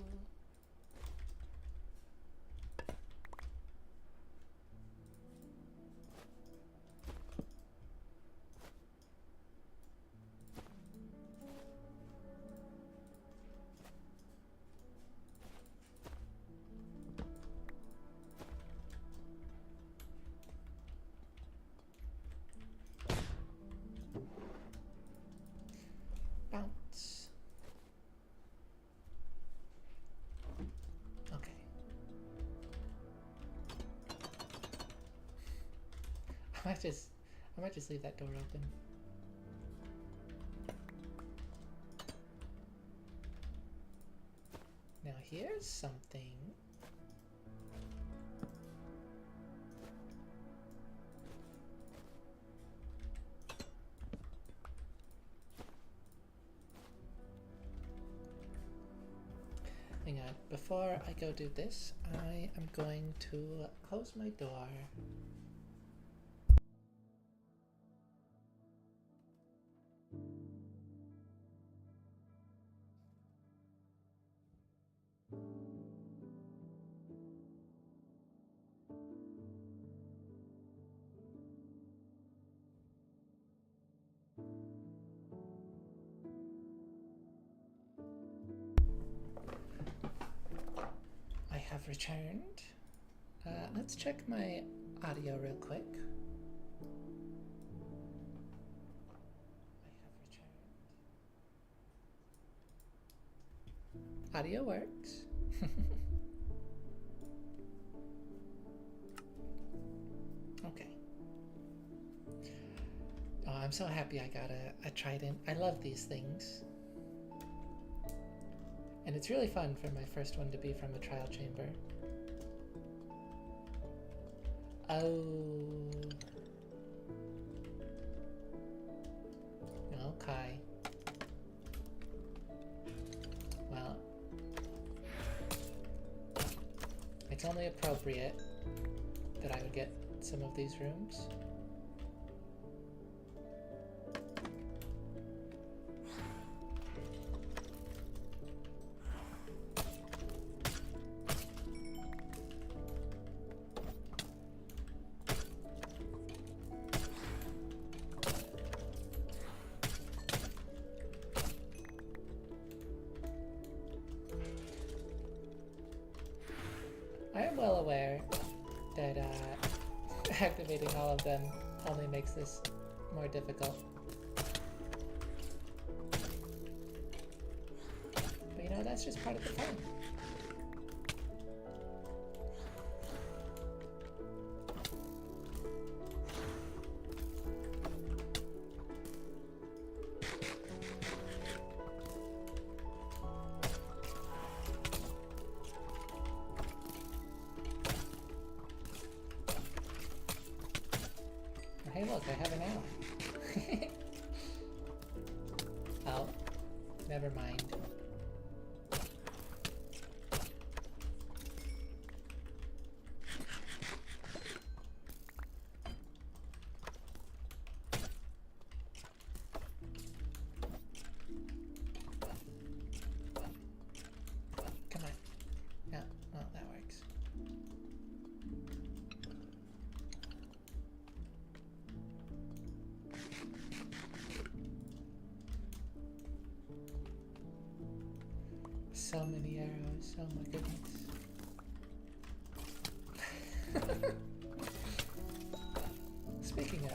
I might just leave that door open. Now here's something. Hang on, before I go do this, I am going to close my door. I have returned. Let's check my audio real quick. I have returned. Audio works. Okay. Oh, I'm so happy I got a trident. I love these things. And it's really fun for my first one to be from a trial chamber. Oh. Okay. Well. It's only appropriate that I would get some of these rooms. I am well aware that activating all of them only makes this more difficult. But you know, that's just part of the fun. Hey look, I have an ally. Oh, never mind. Come on. Yeah, well, that works. So many arrows, oh my goodness. Speaking of,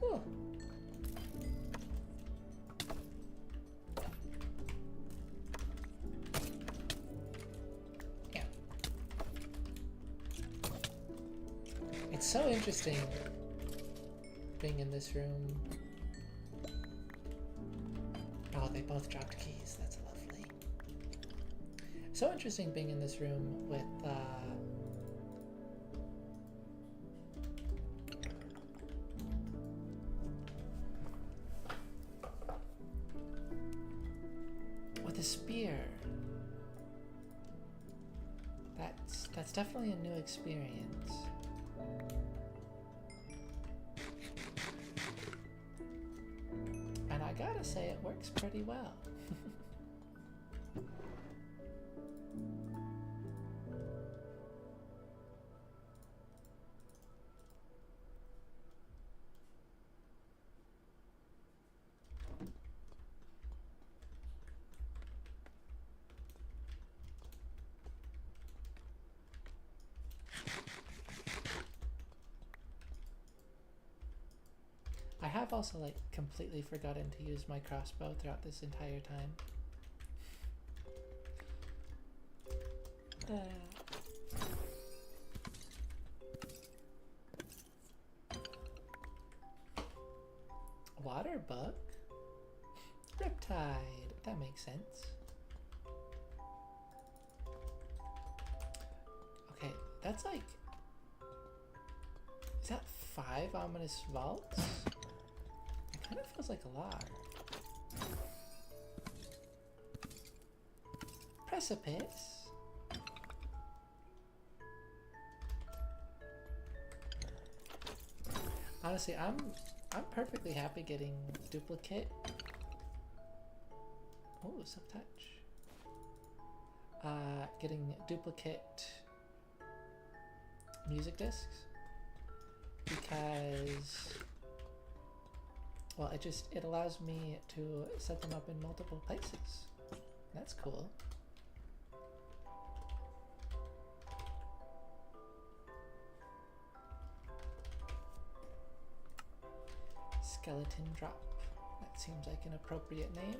oh. Yeah. It's so interesting being in this room. Oh, they both dropped keys. That's lovely. So interesting being in this room with a spear. That's definitely a new experience. And I gotta say, it works pretty well. I have also like completely forgotten to use my crossbow throughout this entire time. Water bug? Riptide. That makes sense. Okay, that's like... Is that 5 ominous vaults? It kind of feels like a lot. Precipice? Honestly, I'm perfectly happy getting duplicate. Oh, soft touch. Getting duplicate music discs because, well, it allows me to set them up in multiple places. That's cool. Skeleton drop. That seems like an appropriate name.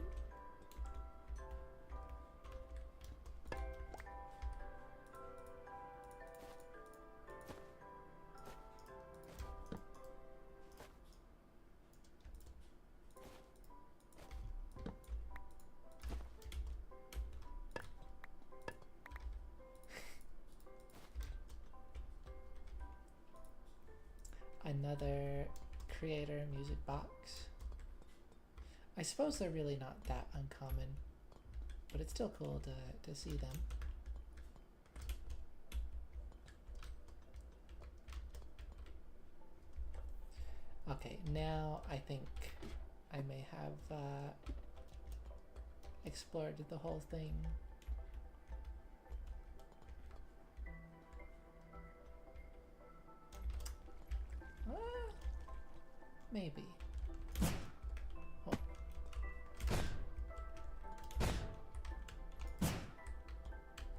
Another creator music box. I suppose they're really not that uncommon, but it's still cool to see them. Okay, now I think I may have explored the whole thing. Maybe. Oh.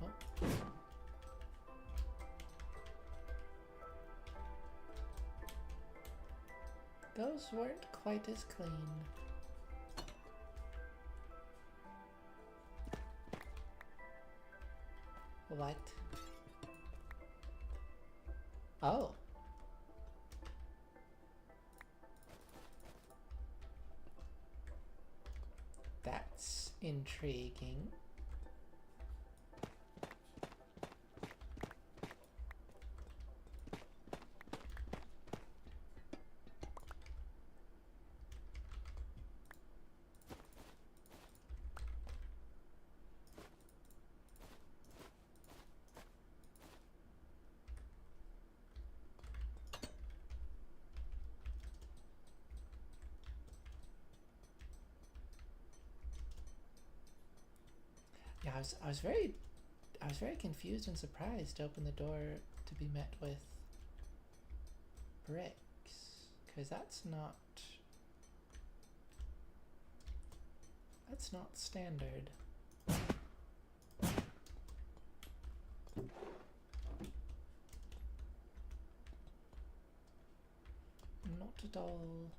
Oh. Those weren't quite as clean. What? Oh. That's intriguing. Yeah, I was very confused and surprised to open the door to be met with bricks, because that's not standard. Not at all.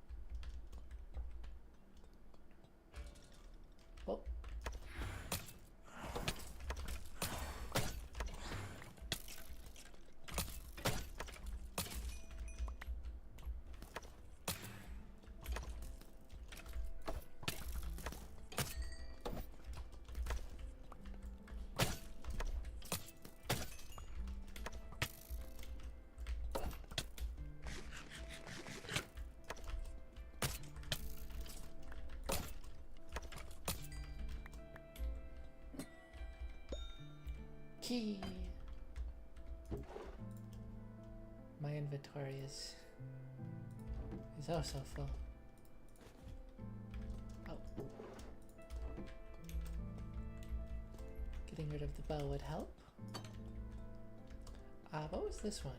Oh. Key. My inventory is oh so full. Oh. Getting rid of the bow would help. What was this one?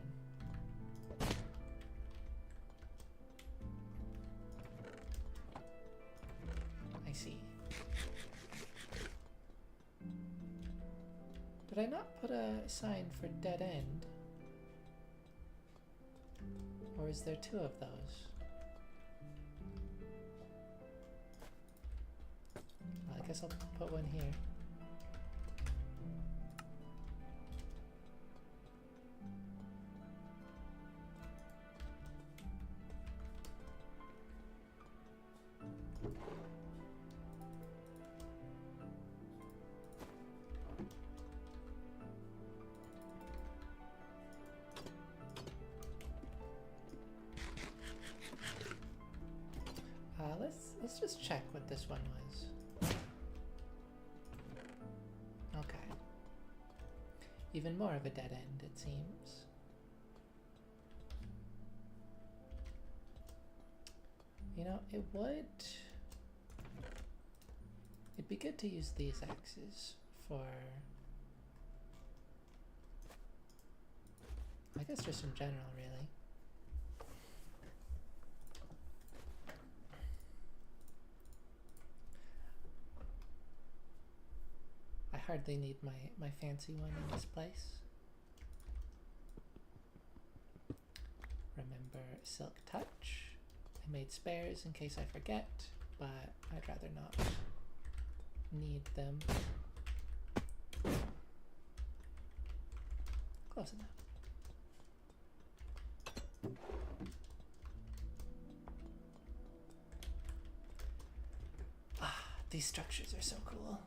I see. Did I not put a sign for dead end? Or is there 2 of those? guess I'll put one here. Let's just check what this one was. Okay. Even more of a dead end, it seems. You know, it'd be good to use these axes for, I guess just in general, really. I hardly need my fancy one in this place. Remember Silk Touch. I made spares in case I forget, but I'd rather not need them. Close enough. Ah, these structures are so cool.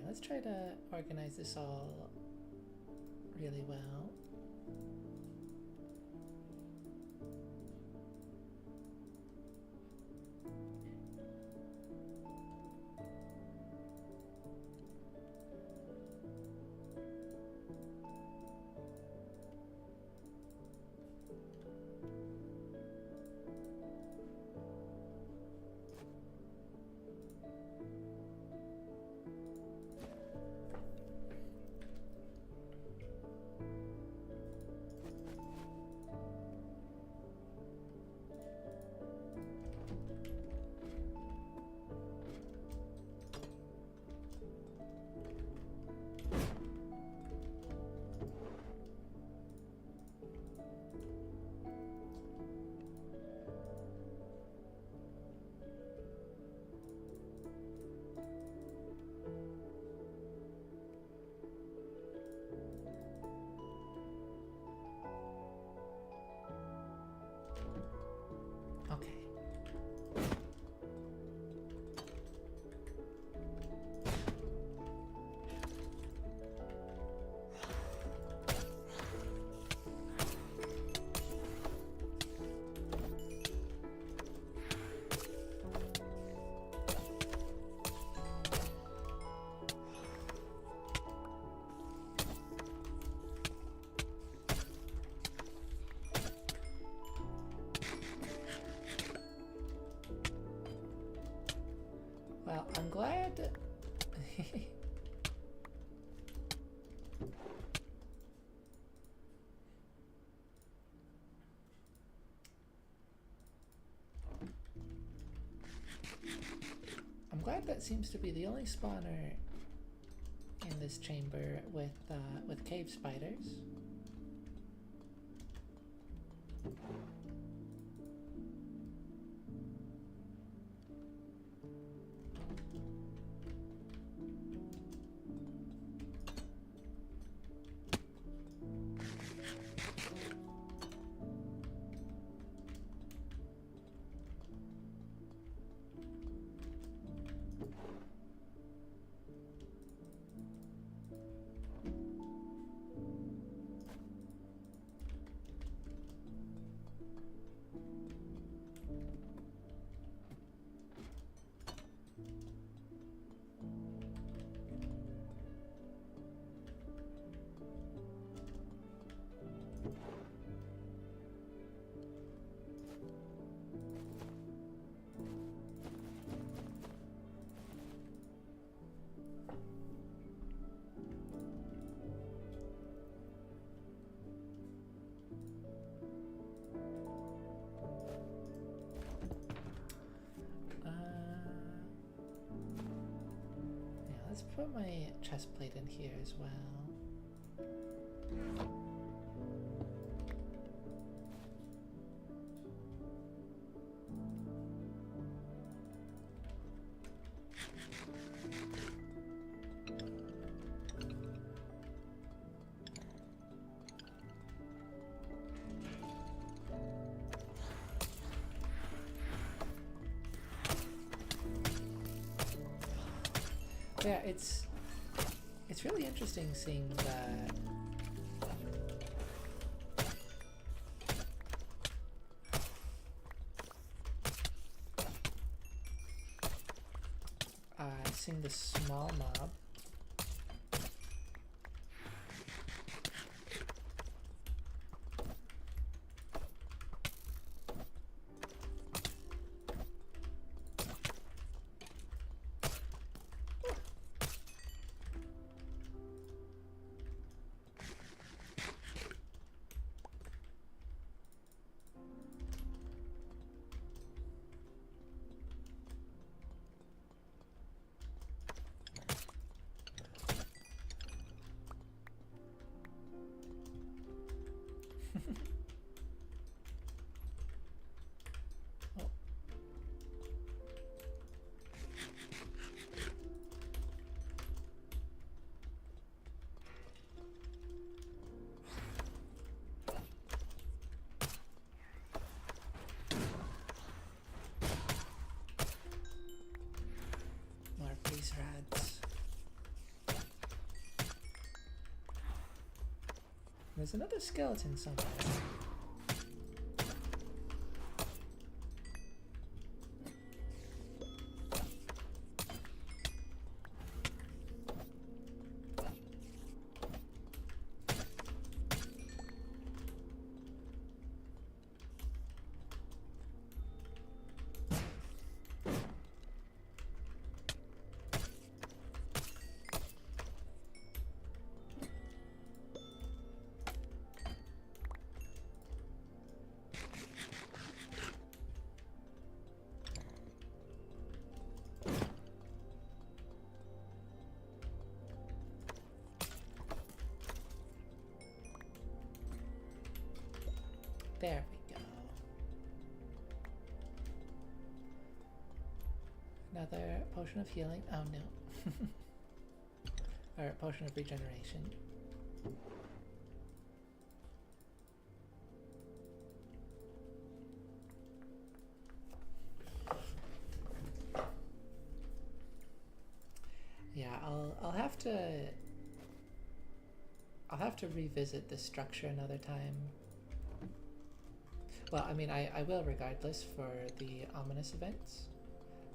Let's try to organize this all really well. fact, that seems to be the only spawner in this chamber with cave spiders. Let's put my chest plate in here as well. Yeah, it's really interesting seeing that seeing the small mob these rads. There's another skeleton somewhere. There we go. Another potion of healing. Oh no. Or potion of regeneration. Yeah, I'll have to revisit this structure another time. Well, I mean, I will regardless for the ominous events,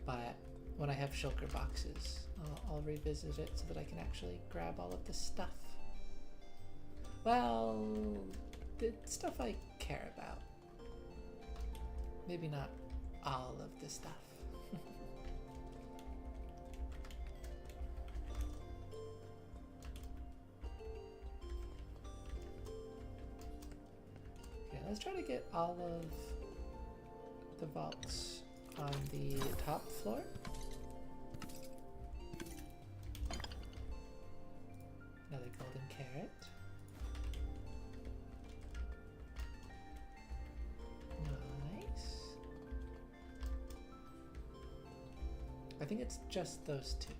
but when I have shulker boxes, I'll revisit it so that I can actually grab all of the stuff. Well, the stuff I care about. Maybe not all of the stuff. Let's try to get all of the vaults on the top floor. another golden carrot. Nice. I think it's just those two.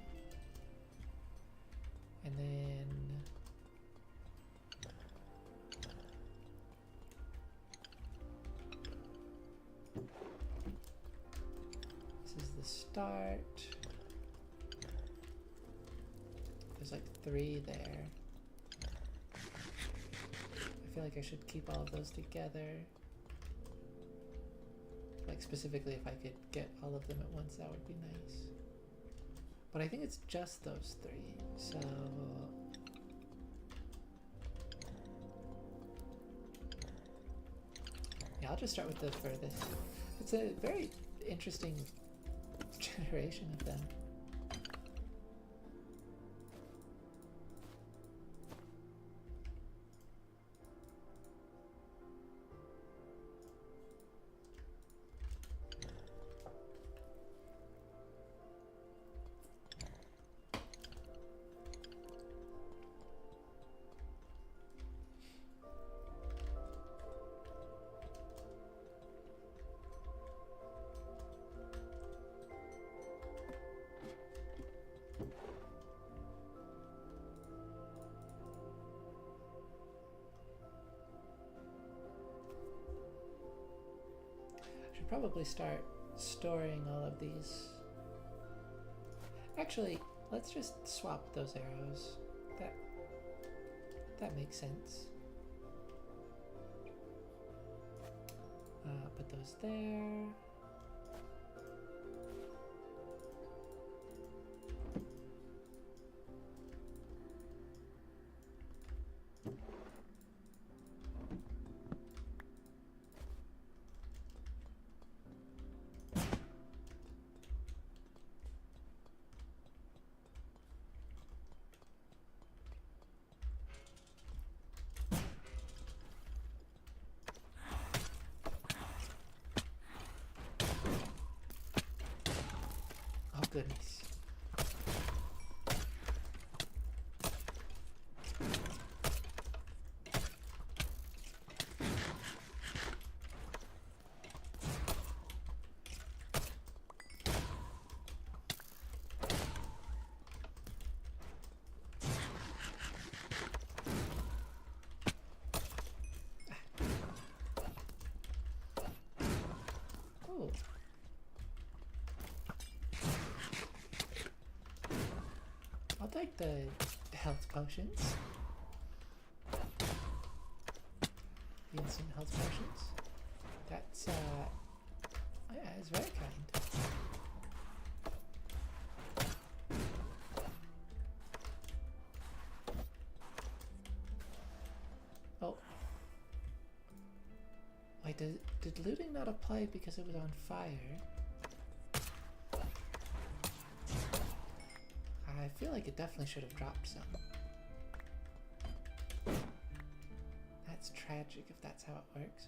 And then this is the start. There's like 3 there. I feel like I should keep all of those together. Like specifically if I could get all of them at once, that would be nice. But I think it's just those 3, so... yeah, I'll just start with the furthest. It's a very interesting generation of them. Probably start storing all of these. Actually, let's just swap those arrows. That makes sense. Put those there. Goodness. Oh. I'll take the health potions. The instant health potions. That's, yeah, it's very kind. Oh. Wait, did looting not apply because it was on fire? I feel like it definitely should have dropped some. That's tragic if that's how it works.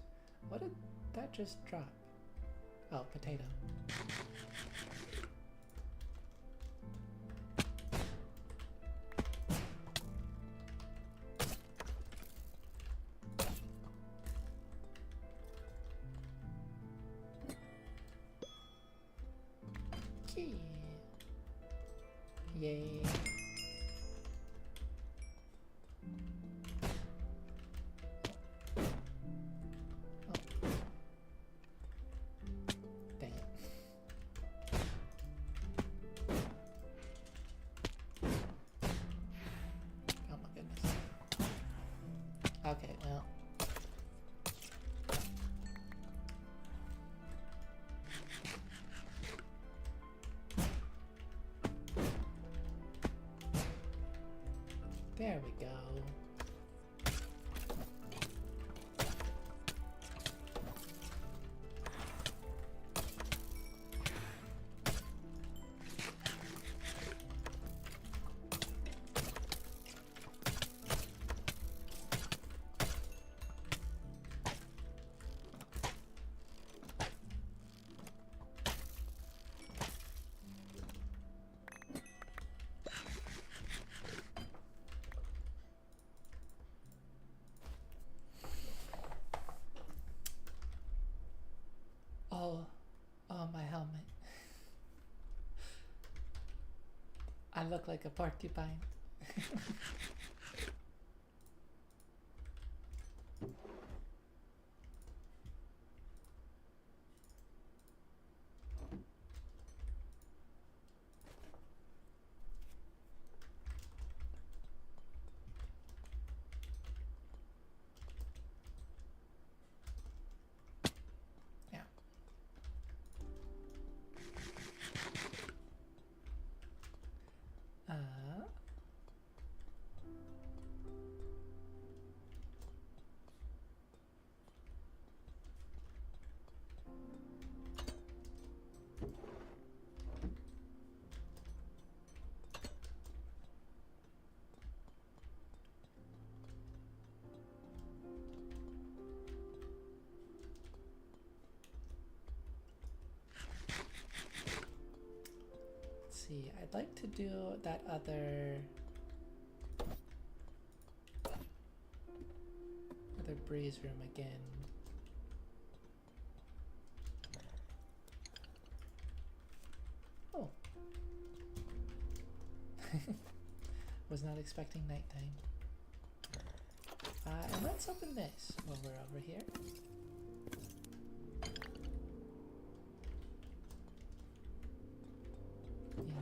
What did that just drop? Oh, potato. Key. Yay. Dang it. Oh my goodness. Okay, well. There we go. look like a porcupine. Yeah. See, I'd like to do that other breeze room again. Oh. Was not expecting nighttime. And let's open this while we're over here.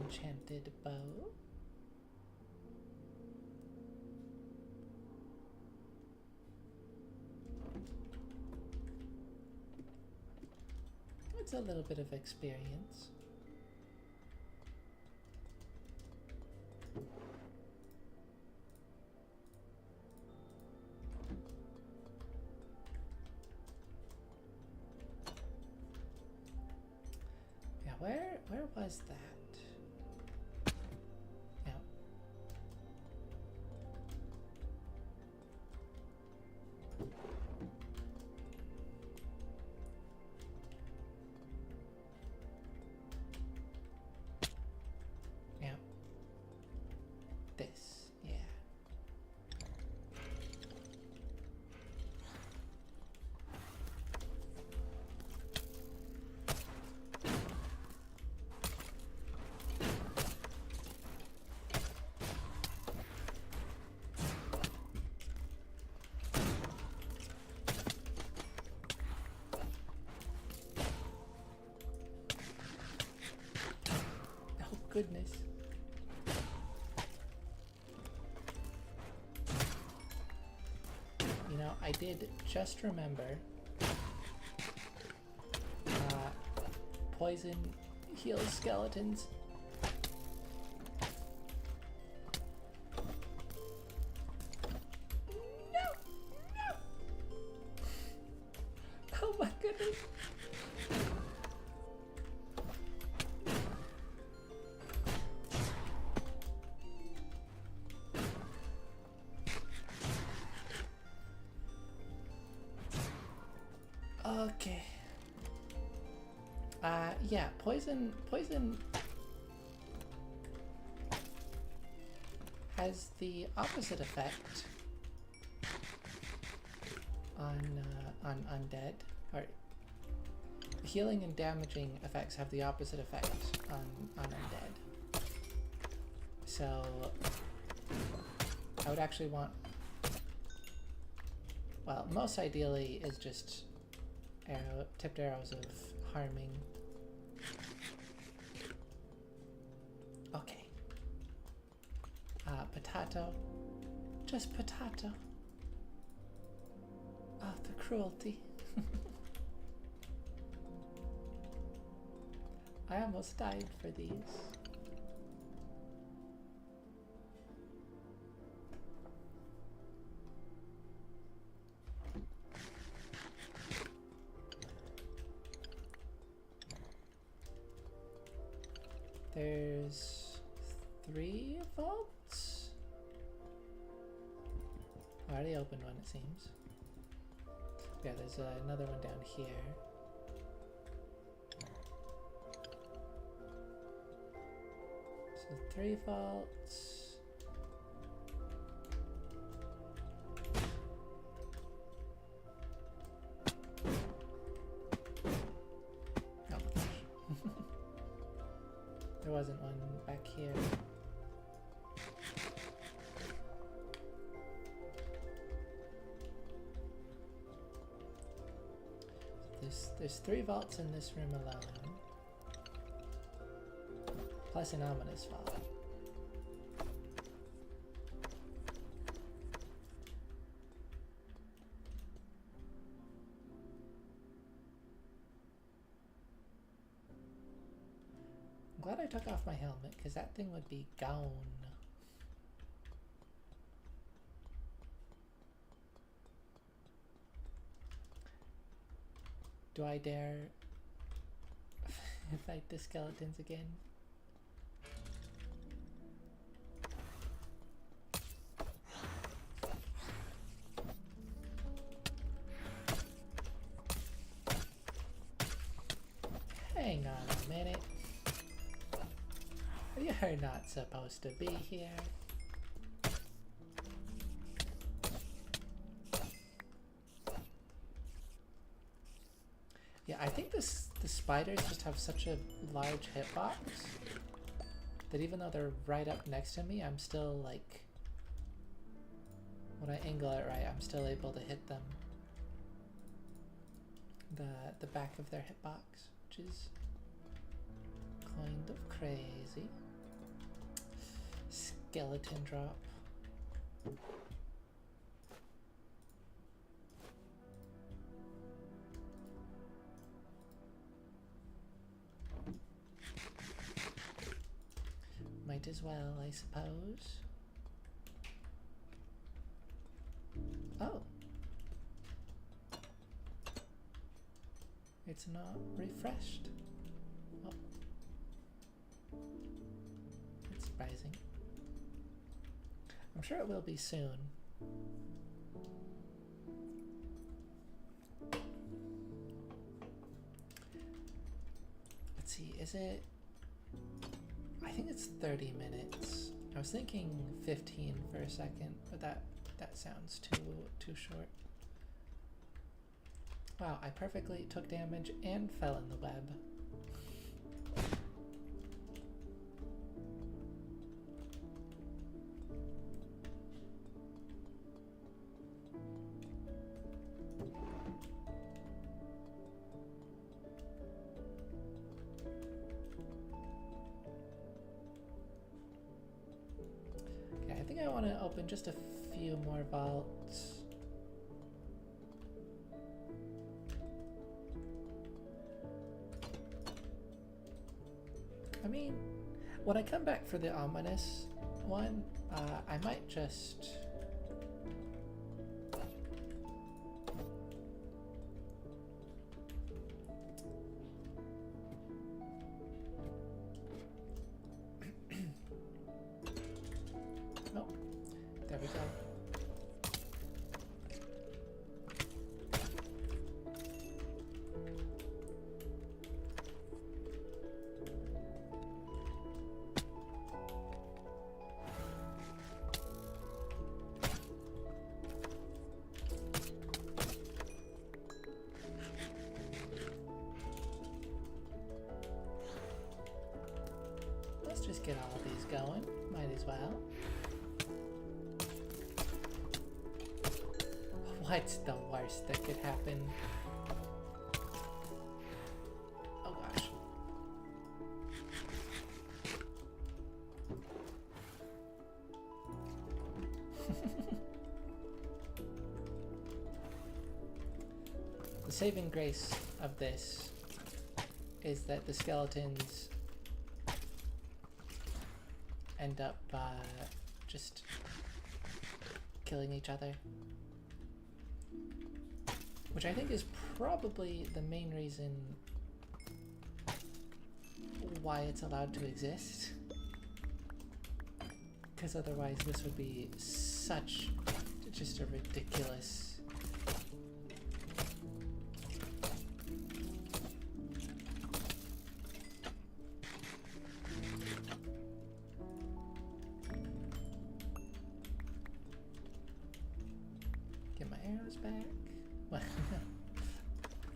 Enchanted bow. It's a little bit of experience. Yeah, where was that? This, yeah. Oh goodness. You know, I did just remember poison heals skeletons. No! No! Oh my goodness. Okay. Yeah, poison has the opposite effect on undead. Or healing and damaging effects have the opposite effect on undead. So I would actually want, well, most ideally is just tipped arrows of harming. Okay. Potato. Just potato. Oh, the cruelty. I almost died for these. There's 3 vaults? I already opened one, it seems. Yeah, there's another one down here. So 3 vaults. Oh my gosh. There wasn't one back here. there's 3 vaults in this room alone. Plus an ominous vault. I'm glad I took off my helmet, because that thing would be gone. Do I dare fight the skeletons again? Hang on a minute. You're not supposed to be here. Yeah, I think the spiders just have such a large hitbox that even though they're right up next to me, I'm still like, when I angle it right, I'm still able to hit them. The back of their hitbox, which is kind of crazy. Skeleton drop. Might as well, I suppose. Oh. It's not refreshed. Oh. That's surprising. I'm sure it will be soon. Let's see, is it... I think it's 30 minutes. I was thinking 15 for a second, but that sounds too short. Wow, I perfectly took damage and fell in the web. Okay, I think I want to open just a few more vaults. I mean, when I come back for the ominous one, I might just... Oh, there we go. Let's just get all of these going. Might as well. What's the worst that could happen? Oh gosh. The saving grace of this is that the skeletons end up just killing each other. Which I think is probably the main reason why it's allowed to exist. Because otherwise this would be such just a ridiculous... Get my arrows back. Well,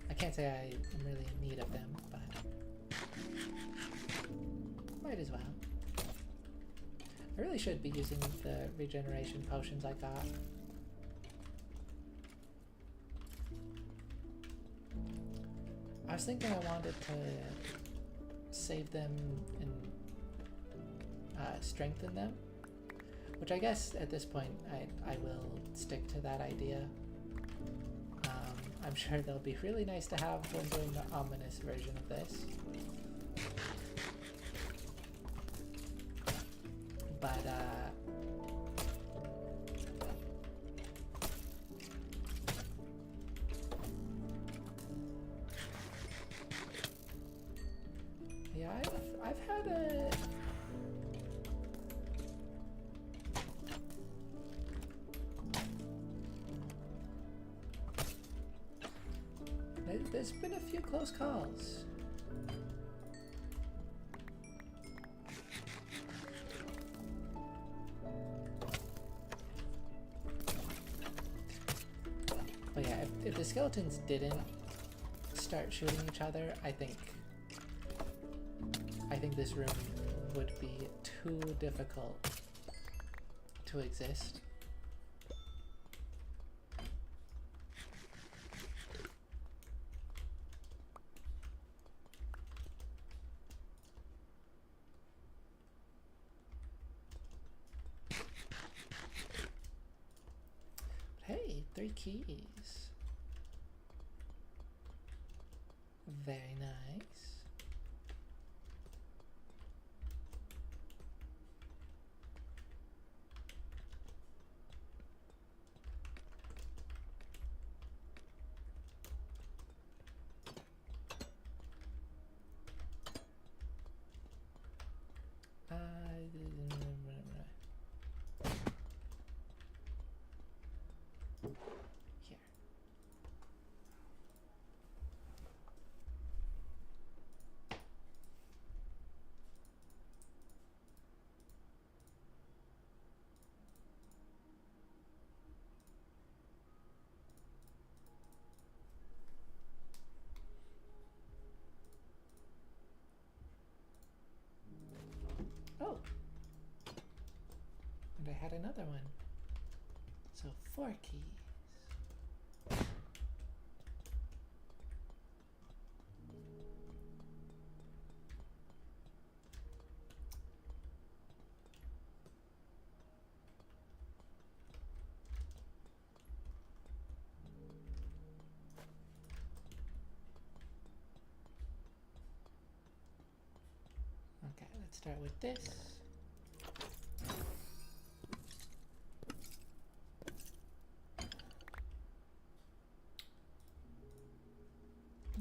I can't say I am really in need of them, but might as well. I really should be using the regeneration potions I got. I was thinking I wanted to save them and strengthen them, which I guess at this point I will stick to that idea. I'm sure they'll be really nice to have when doing the ominous version of this. But yeah, I've had a there's been a few close calls. But yeah, if the skeletons didn't start shooting each other, I think this room would be too difficult to exist. Hey, 3 keys. Very nice. Here. Oh! And I had another one. So 4 keys. Okay, let's start with this.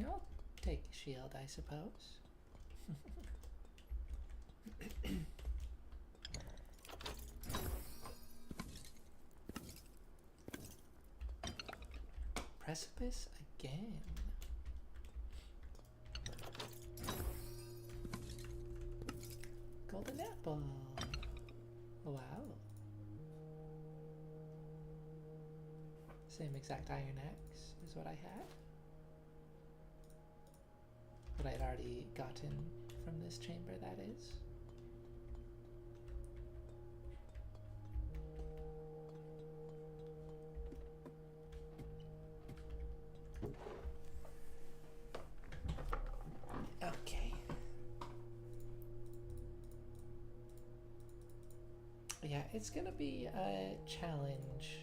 I'll take a shield, I suppose. Precipice again. Golden apple. Wow. Same exact iron axe is what I had. What I'd already gotten from this chamber, that is. Okay. Yeah, it's gonna be a challenge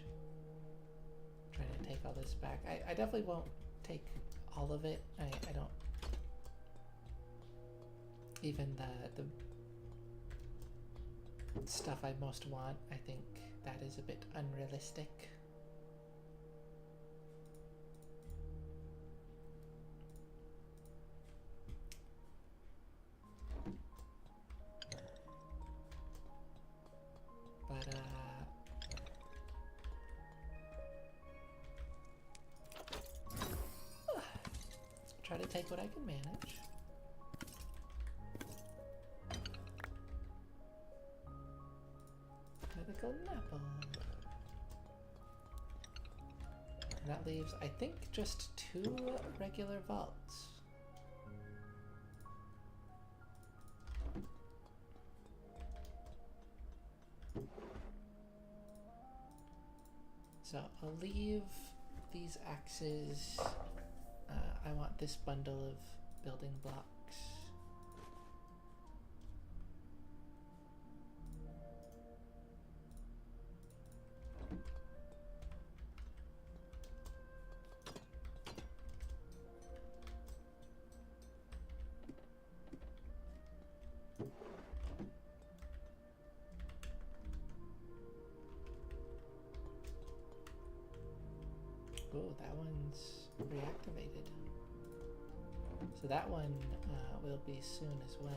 trying to take all this back. I definitely won't take all of it. I don't. Even the stuff I most want, I think that is a bit unrealistic. But try to take what I can manage. The golden apple. And that leaves, I think, just 2 regular vaults. So I'll leave these axes. I want this bundle of building blocks. Oh, that one's reactivated. So that one will be soon as well.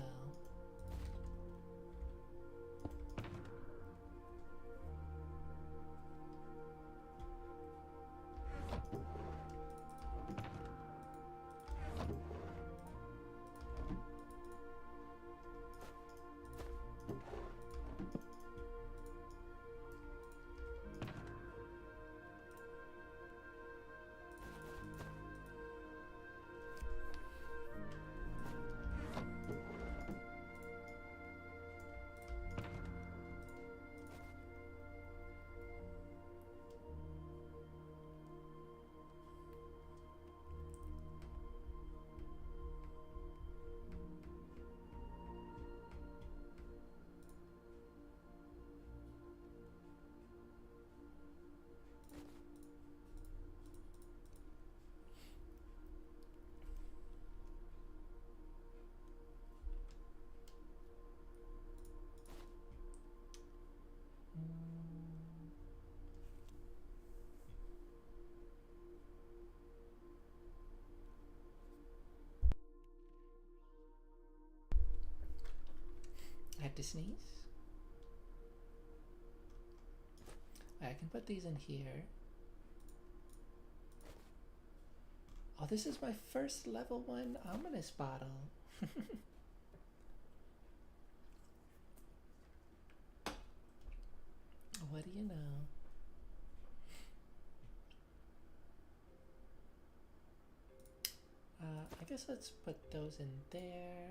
I had to sneeze. I can put these in here. Oh, this is my first level 1 ominous bottle. What do you know? I guess let's put those in there.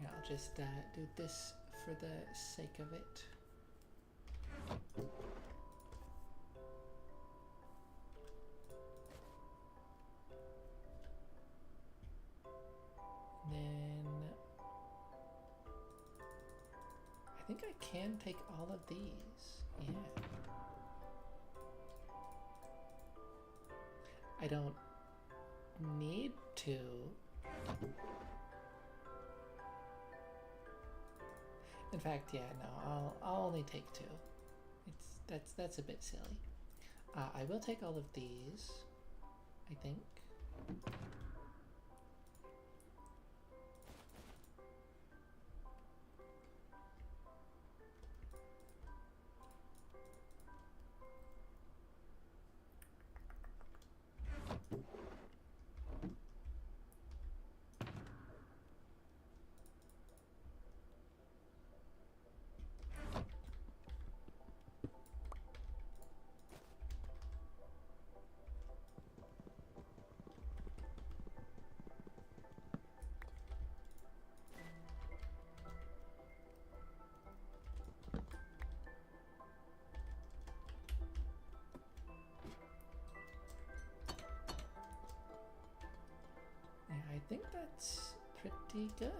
Yeah, I'll just do this for the sake of it. And then I think I can take all of these. Yeah. I don't need to. In fact, yeah, no, I'll only take 2. That's a bit silly. I will take all of these, I think. I think that's pretty good.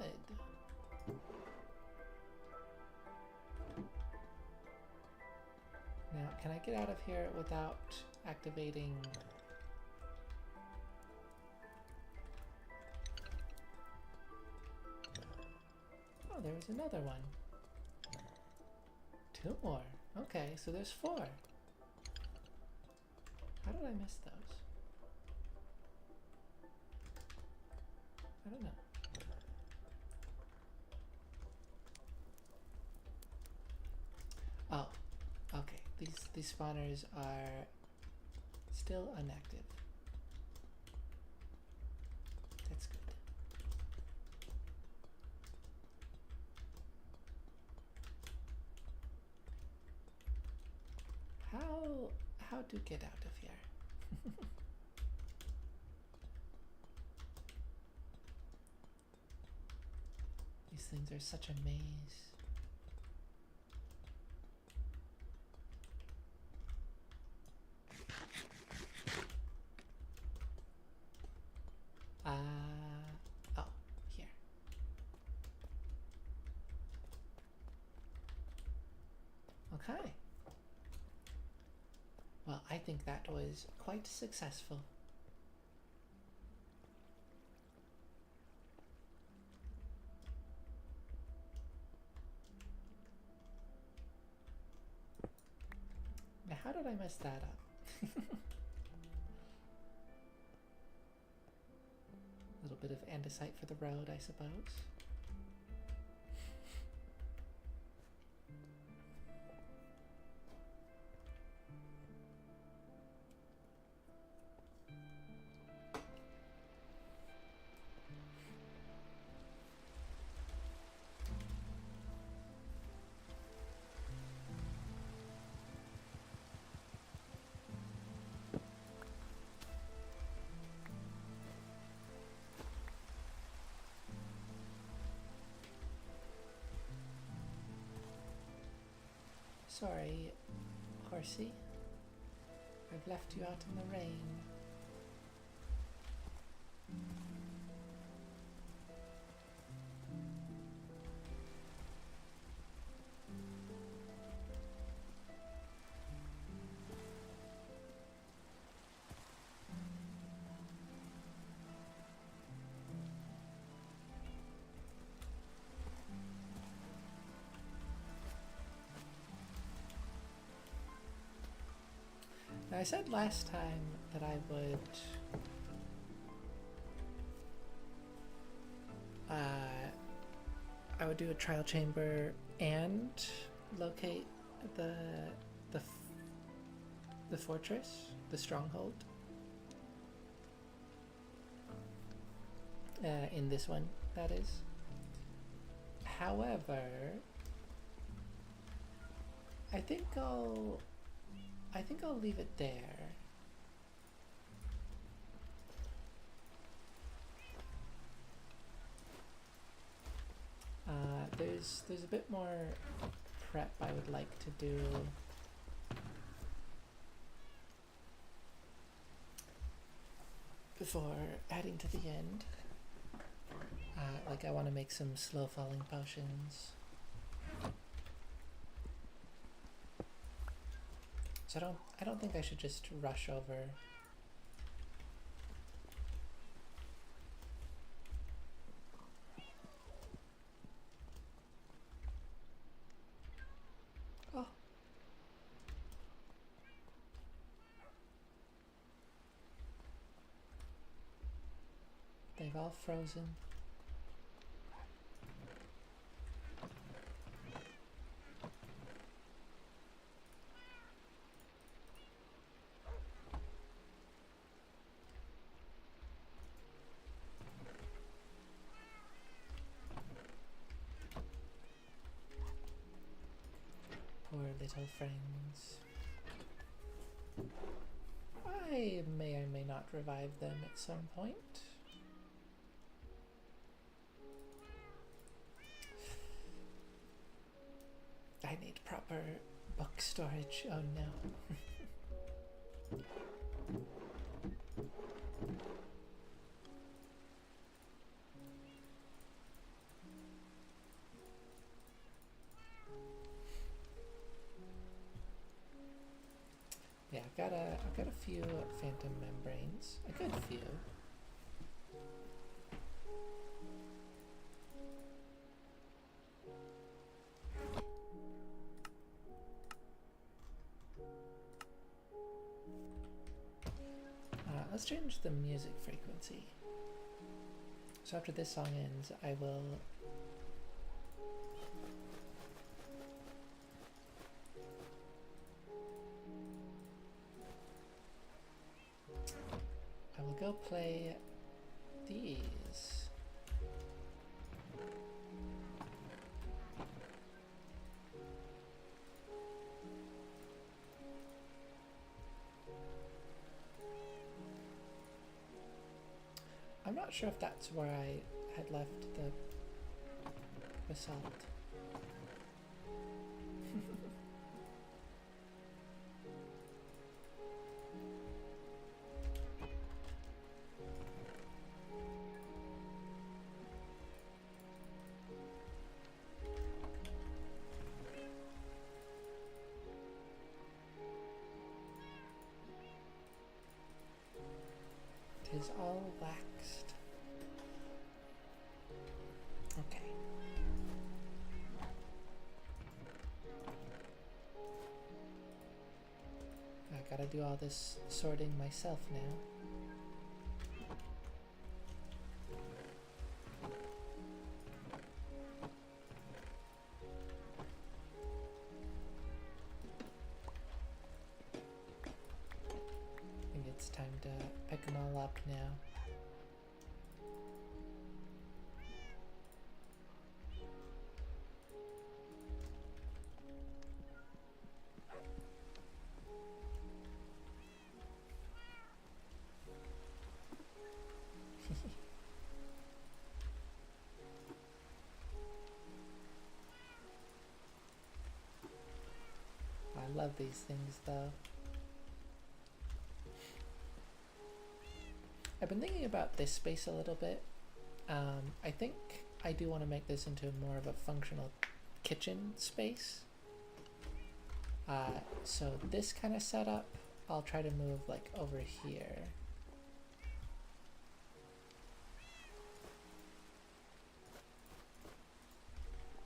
Now, can I get out of here without activating... Oh, there was another one. 2 more. Okay, so there's 4. How did I miss those? I don't know. Oh, okay. These spawners are still inactive. That's good. How to get out of here? These things are such a maze. Oh, here. Okay. Well, I think that was quite successful. Now, how did I mess that up? A little bit of andesite for the road, I suppose. Sorry, horsey. I've left you out in the rain. Now, I said last time that I would do a trial chamber and locate the fortress, the stronghold. In this one, that is. However, I think I'll leave it there. There's a bit more prep I would like to do. Before heading to the end. Like I want to make some slow falling potions. So I don't think I should just rush over. Oh. They've all frozen. Poor little friends. I may or may not revive them at some point. I need proper book storage. Oh no. Yeah, I've got a few phantom membranes. A good few. Let's change the music frequency. So after this song ends, I will go play these. I'm not sure if that's where I had left the basalt. Is all waxed. Okay. I gotta do all this sorting myself now. I think it's time to pick them all up now. I love these things though. I've been thinking about this space a little bit. I think I do want to make this into more of a functional kitchen space. So this kind of setup, I'll try to move like over here.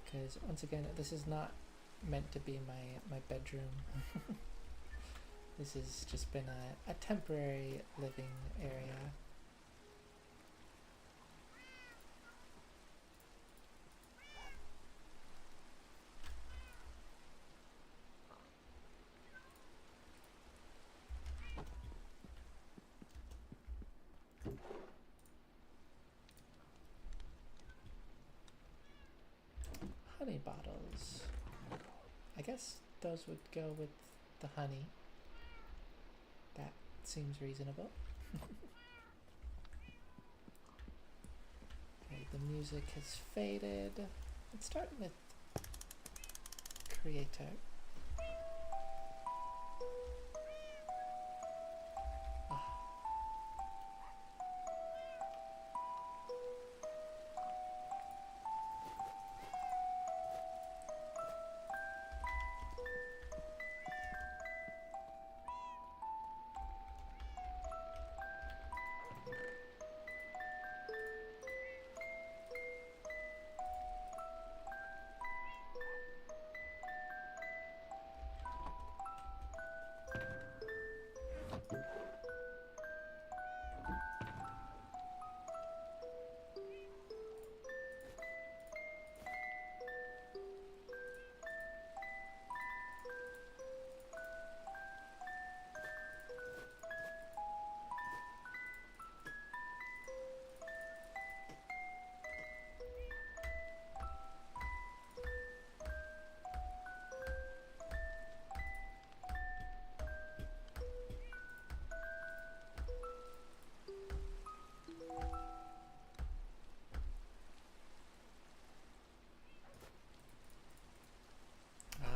Because once again, this is not meant to be my bedroom. This has just been a temporary living area. Honey bottles. I guess those would go with the honey. That seems reasonable. Okay, the music has faded. Let's start with Creator.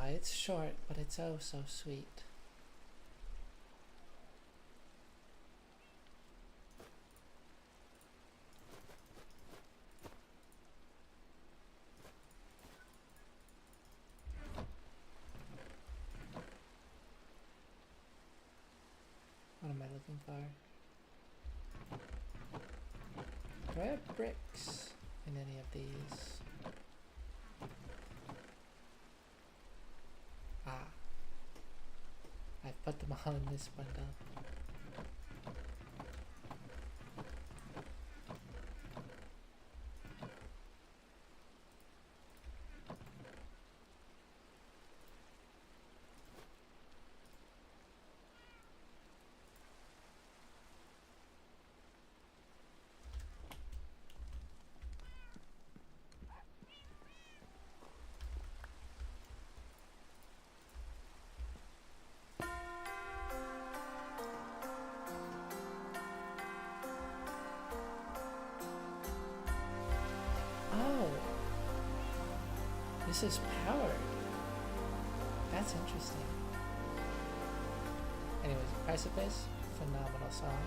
It's short, but it's oh so sweet. What am I looking for? Do I have bricks in any of these? I've put them all in this bundle. This is powered. That's interesting. Anyways, Precipice, phenomenal song.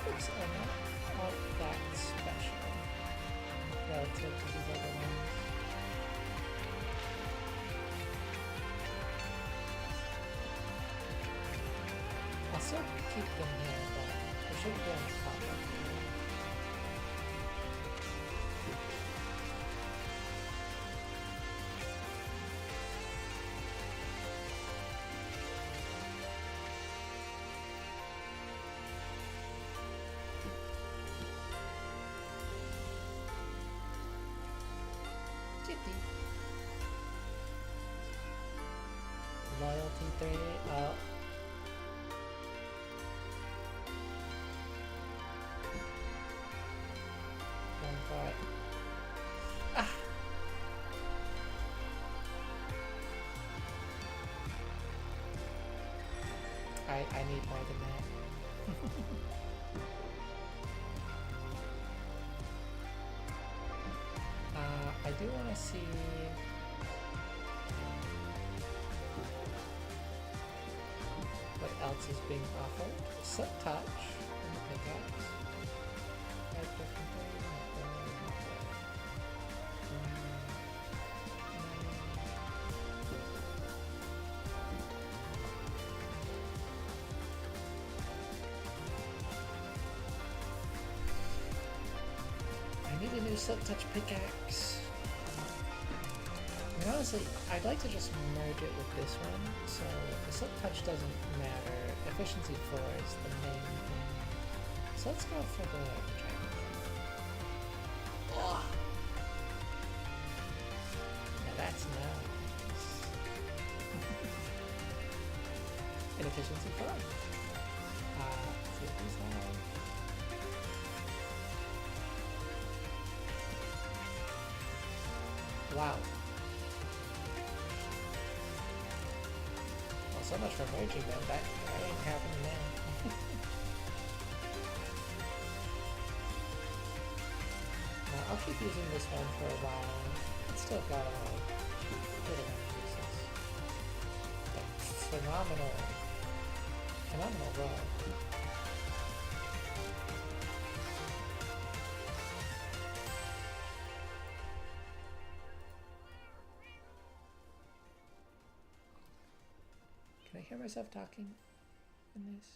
Books are not all that special relative to these other ones. I'll still keep them here, but they should go on top of here. Loyalty 3, oh. Going for it. Ah! I need more than that. I do want to see what else is being offered. Silk Touch and the pickaxe. I need a new Silk Touch pickaxe. I mean, honestly, I'd like to just merge it with this one, so the Silk Touch doesn't matter. Efficiency 4 is the main thing. So let's go for the Dragon Claw. Oh! Now that's nice. And efficiency 4. Let's see what these have. Wow. Well, so much for merging them. That ain't happening now. I'll keep using this one for a while. It's still got a good amount of uses. But phenomenal roll. Can I hear myself talking in this?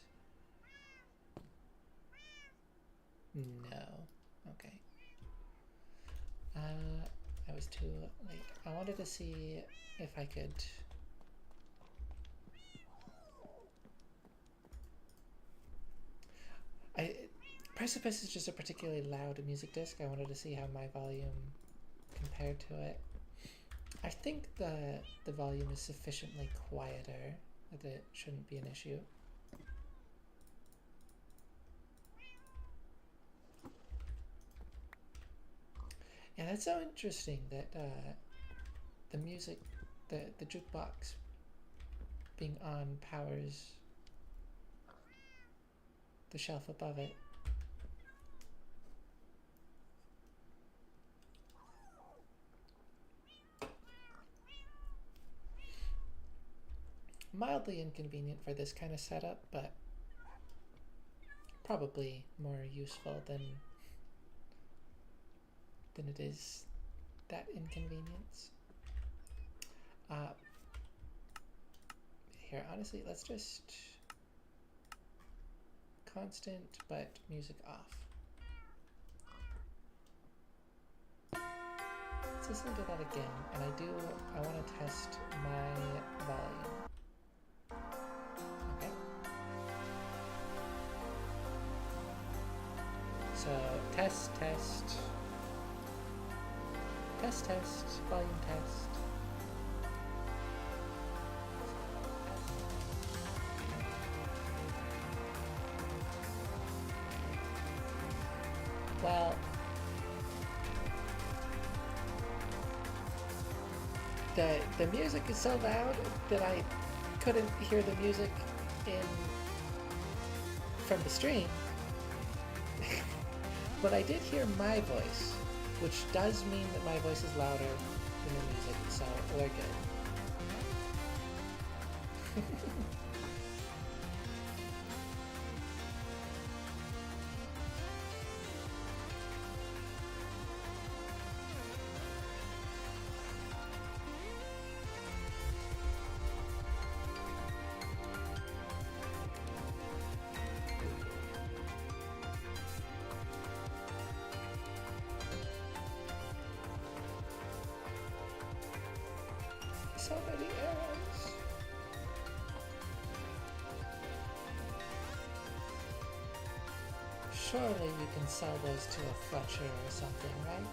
No. Okay. I was too late. I wanted to see if I could Precipice is just a particularly loud music disc. I wanted to see how my volume compared to it. I think the volume is sufficiently quieter that it shouldn't be an issue. Yeah, that's so interesting that the music, the jukebox being on powers the shelf above it. Mildly inconvenient for this kind of setup, but probably more useful than it is that inconvenience. Here, honestly, let's just constant, but music off. Let's listen to that again, and I want to test my volume. Okay. So, test, volume test. Well, the music is so loud that I couldn't hear the music from the stream. But I did hear my voice, which does mean that my voice is louder than the music, so we're good. So many arrows. Surely you can sell those to a Fletcher or something, right?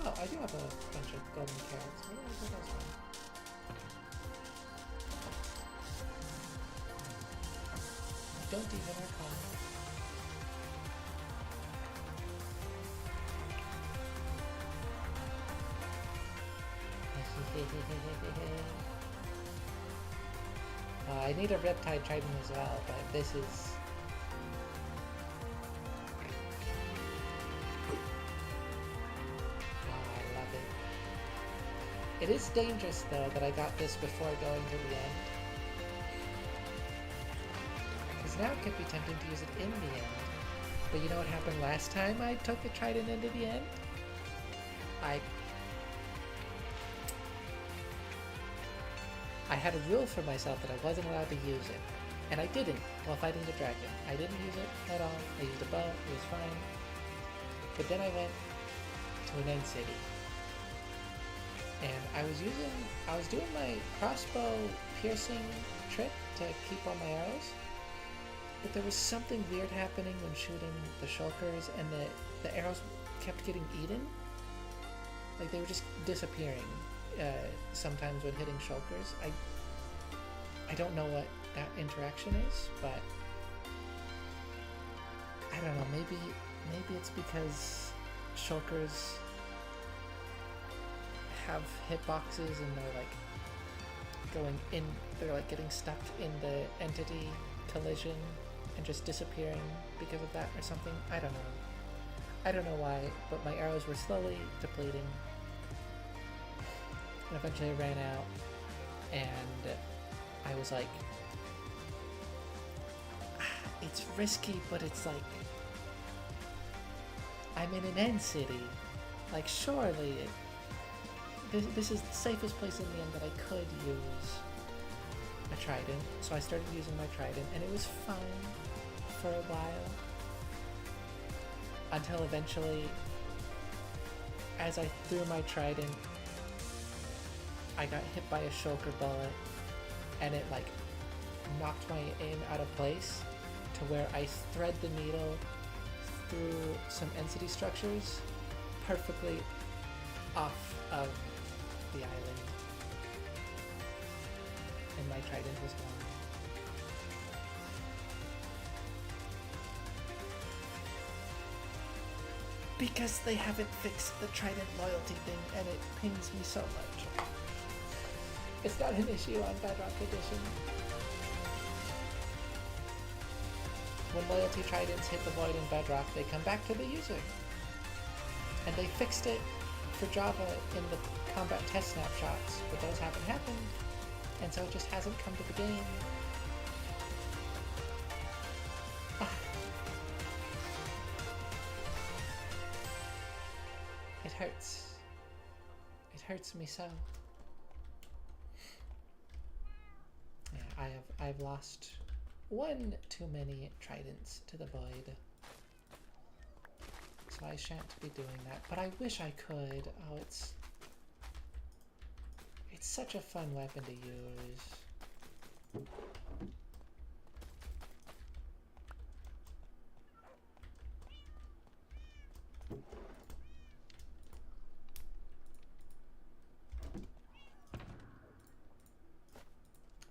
Oh, I do have a bunch of golden carrots. Where did I put those from? I don't even recall. I need a Riptide Trident as well, but this is... I love it. It is dangerous though that I got this before going to the end. Because now it could be tempting to use it in the end. But you know what happened last time I took the Trident into the end? I had a rule for myself that I wasn't allowed to use it, and I didn't while fighting the dragon. I didn't use it at all. I used a bow, it was fine. But then I went to an end city, and I was doing my crossbow piercing trick to keep all my arrows, but there was something weird happening when shooting the shulkers, and the arrows kept getting eaten. Like they were just disappearing. Sometimes when hitting shulkers. I don't know what that interaction is, but I don't know, maybe it's because shulkers have hitboxes and they're like going in, they're like getting stuck in the entity collision and just disappearing because of that or something. I don't know why, but my arrows were slowly depleting. And eventually I ran out, and I was like, it's risky, but it's like, I'm in an end city. Like, surely this is the safest place in the end that I could use a trident. So I started using my trident, and it was fine for a while. Until eventually, as I threw my trident, I got hit by a shulker bullet and it like knocked my aim out of place to where I thread the needle through some entity structures perfectly off of the island. And my trident was gone. Because they haven't fixed the trident loyalty thing and it pains me so much. It's not an issue on Bedrock Edition. When loyalty tridents hit the void in Bedrock, they come back to the user. And they fixed it for Java in the combat test snapshots, but those haven't happened. And so it just hasn't come to the game. It hurts. It hurts me so. Yeah, I've lost one too many tridents to the void. So I shan't be doing that. But I wish I could. Oh, it's such a fun weapon to use.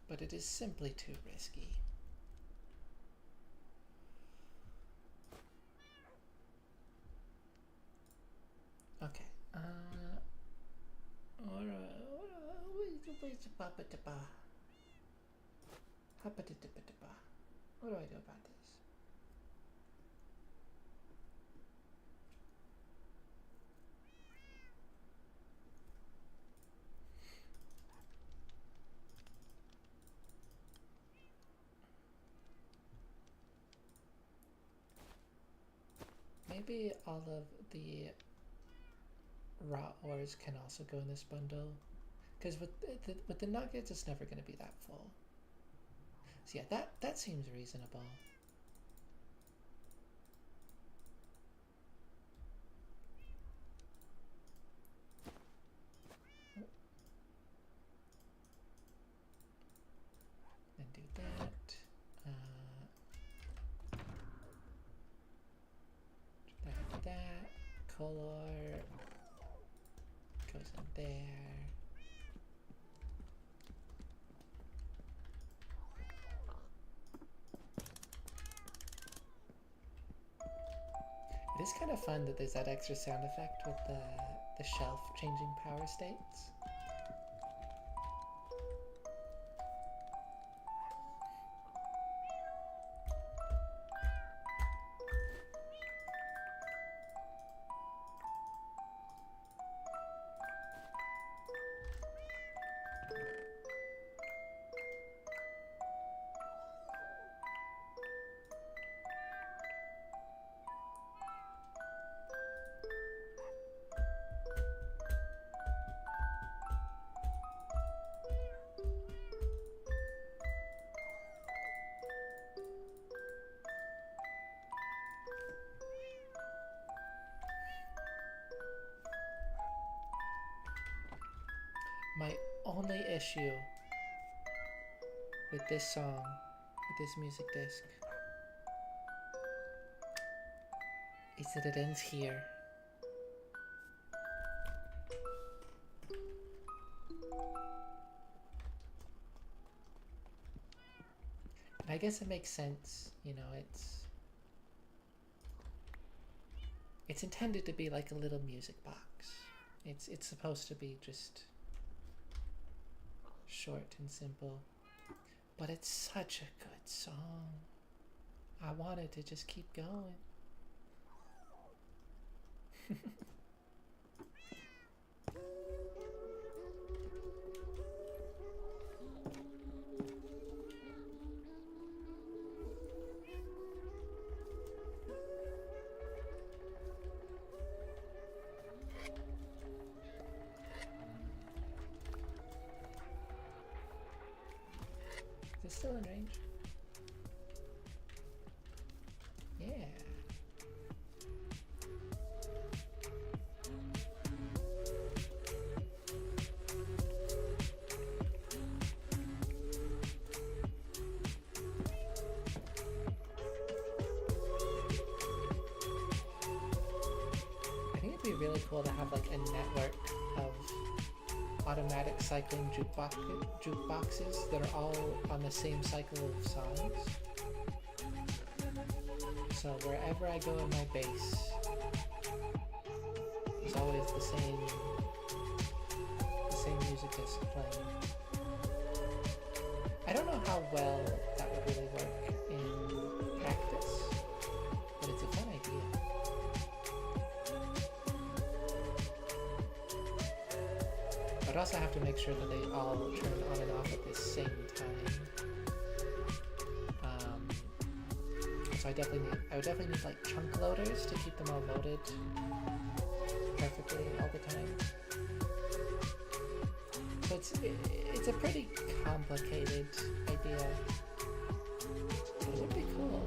But it is simply too risky. Okay. What do I do about this? Maybe all of the raw ores can also go in this bundle, because with the nuggets, it's never going to be that full. So yeah, that seems reasonable. And do that. That color goes in there. It is kind of fun that there's that extra sound effect with the shelf changing power states. My only issue with this song, with this music disc, is that it ends here. And I guess it makes sense, you know, it's intended to be like a little music box. It's supposed to be just short and simple, but it's such a good song. I wanted to just keep going. Is it still in range? Yeah. really cool to have like a network of automatic cycling jukeboxes that are all on the same cycle of songs. So wherever I go in my base, there's always the same music disc playing. I don't know how well that would really work in practice, but it's a fun idea. I'd also have to make sure that they all turn on and off at the same time. So I would definitely need like chunk loaders to keep them all loaded perfectly all the time. So it's a pretty complicated idea, but it would be cool.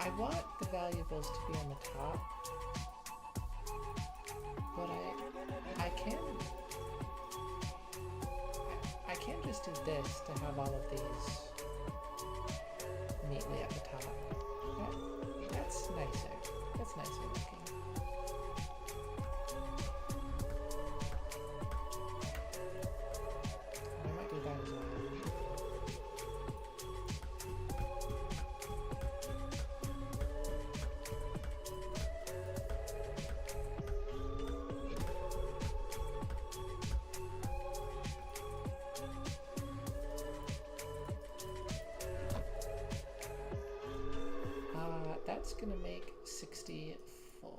I want the valuables to be on the top, but I can just do this to have all of these neatly at the top. That's nicer. That's nicer looking. I might do that as well. That's gonna make 64.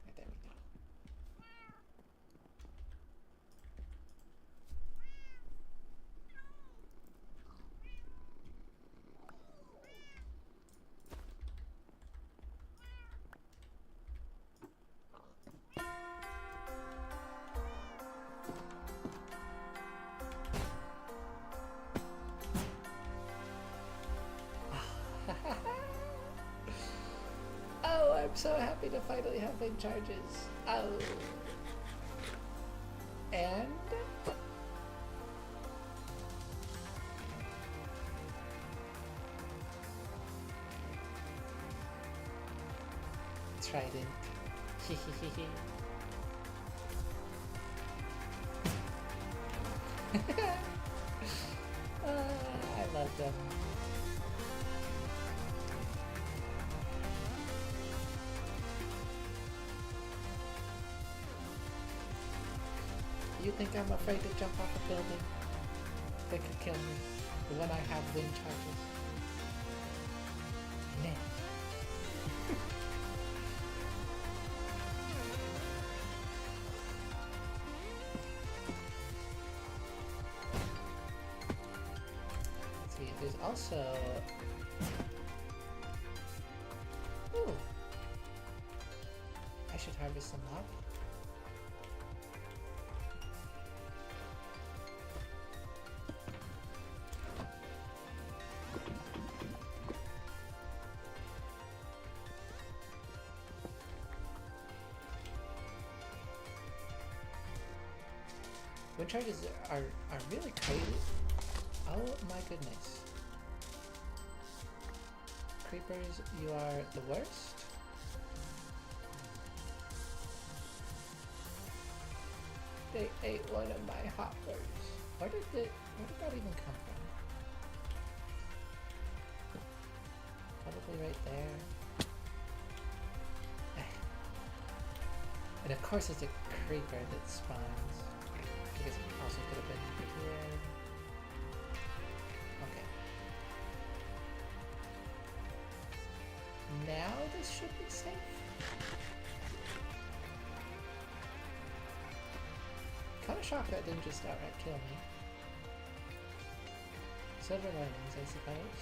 Right, there we go. Oh, I'm so happy to finally have big charges. Oh. And Trident. I love them. You think I'm afraid to jump off a building? They could kill me when I have wind charges. Nah. Let's see, there's also... Ooh. I should harvest some lava. Wind charges are really crazy. Oh my goodness. Creepers, you are the worst. They ate one of my hoppers. Where did that even come from? Probably right there. And of course it's a creeper that spawns. I guess it also could have been over here. Okay. Now this should be safe. Kinda shocked that didn't just outright kill me. Silver linings, I suppose.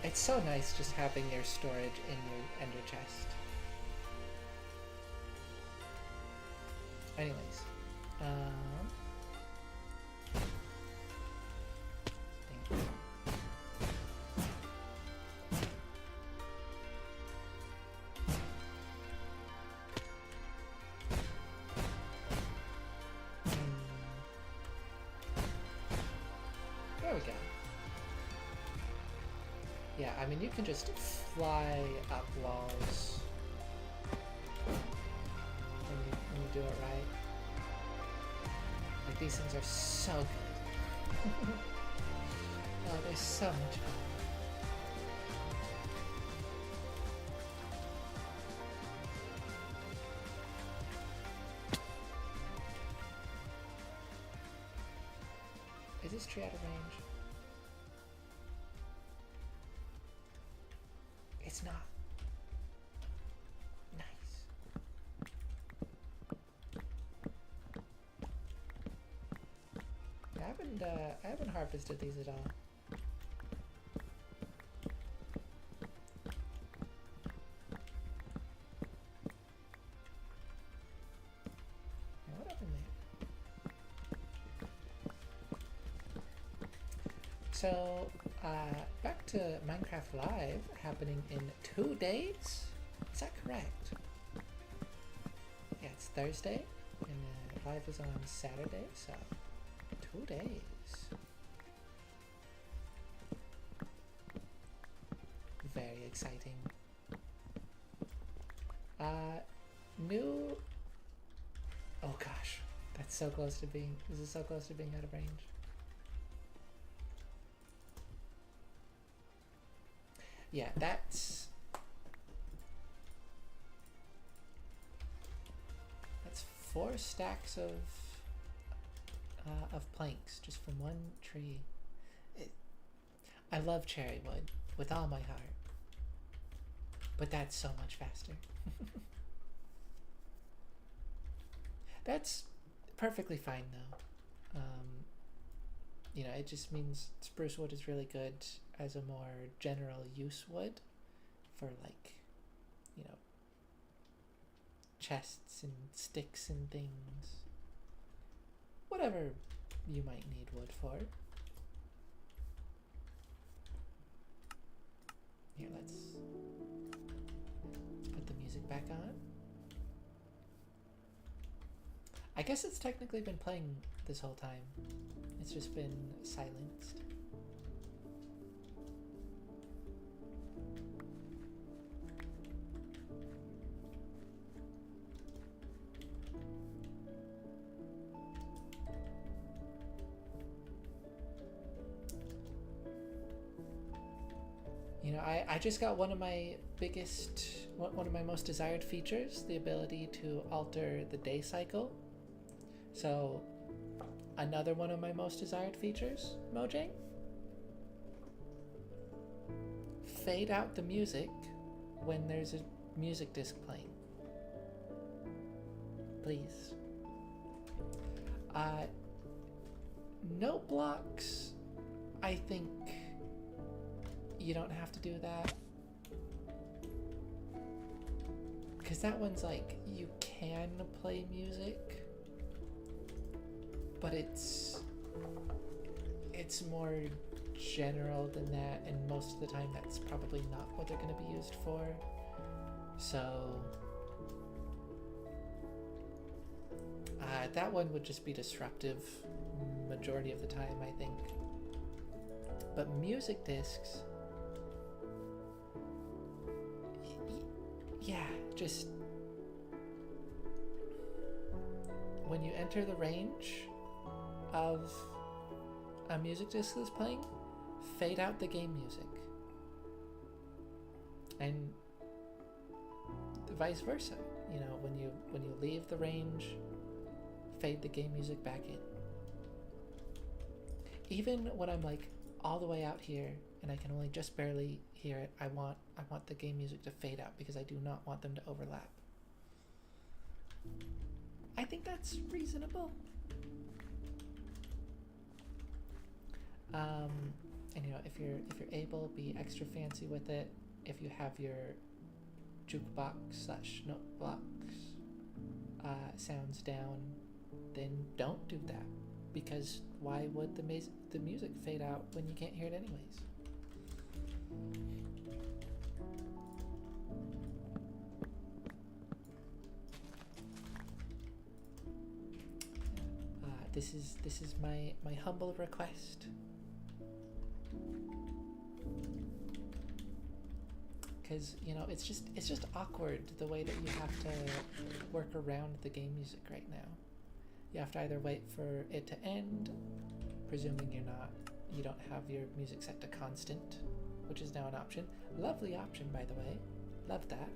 It's so nice just having your storage in your ender chest. Anyways, dang. There we go. Yeah, I mean, you can just fly up walls when you do it right. Like, these things are so good. Oh, they're so much fun. Is this tree out of range? It's not. Nice. I haven't harvested these at all. What up in there? So, back to Minecraft Live happening in 2 days? Is that correct? Yeah, it's Thursday, and Live is on Saturday, so 2 days. Very exciting. New... Oh gosh, that's so close to being... This is so close to being out of range. Yeah, that's 4 stacks of planks just from one tree. I love cherry wood with all my heart, but that's so much faster. That's perfectly fine though. You know, it just means spruce wood is really good as a more general use wood for, like, you know, chests and sticks and things. Whatever you might need wood for. Here, let's put the music back on. I guess it's technically been playing this whole time. It's just been silenced. You know, I just got one of my most desired features, the ability to alter the day cycle. So, another one of my most desired features, Mojang, fade out the music when there's a music disc playing. Please. Note blocks, I think you don't have to do that. Because that one's like, you can play music, but it's more general than that, and most of the time that's probably not what they're going to be used for. So that one would just be disruptive majority of the time, I think. But music discs, yeah, just when you enter the range of a music disc that's playing, fade out the game music, and vice versa. You know, when you leave the range, fade the game music back in. Even when I'm like all the way out here and I can only just barely hear it, I want the game music to fade out because I do not want them to overlap. I think that's reasonable. And if you're able, be extra fancy with it. If you have your jukebox slash notebox sounds down, then don't do that, because why would the music fade out when you can't hear it anyways? This is my humble request. Because it's just awkward the way that you have to work around the game music right now. You have to either wait for it to end, presuming you don't have your music set to constant, which is now an option. Lovely option, by the way. Love that.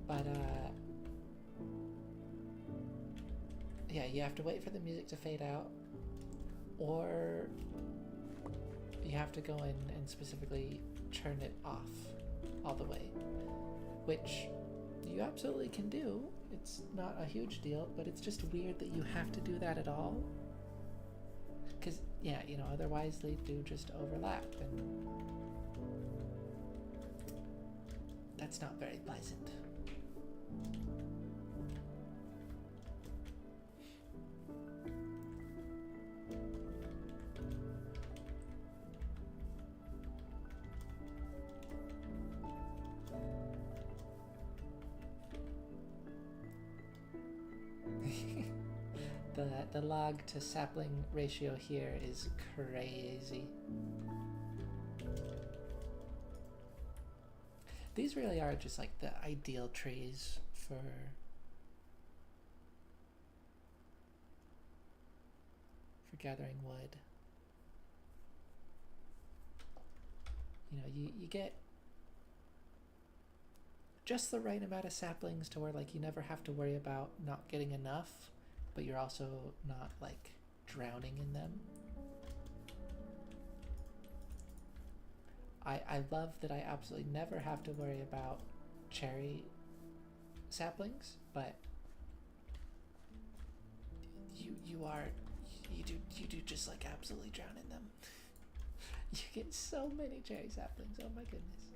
But yeah, you have to wait for the music to fade out, or you have to go in and specifically turn it off all the way, which you absolutely can do. It's not a huge deal, but it's just weird that you have to do that at all, because otherwise they do just overlap, and that's not very pleasant. The log to sapling ratio here is crazy. These really are just like the ideal trees for gathering wood. You get just the right amount of saplings to where like you never have to worry about not getting enough, but you're also not like drowning in them. I love that I absolutely never have to worry about cherry saplings, but you do just like absolutely drown in them. You get so many cherry saplings, oh my goodness.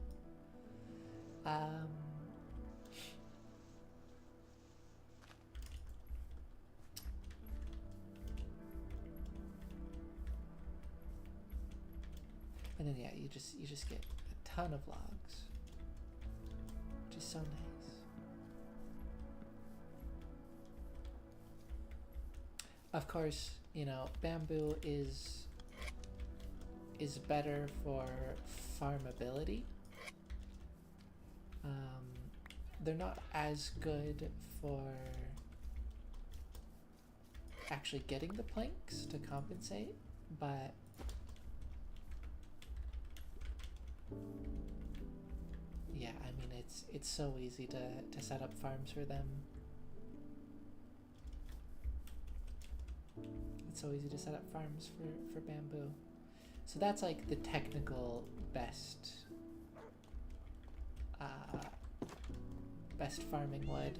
And then you just get a ton of logs, which is so nice. Of course, bamboo is better for farmability. They're not as good for actually getting the planks to compensate, but yeah, I mean it's so easy to set up farms for them. It's so easy to set up farms for bamboo. So that's like the technical best farming wood.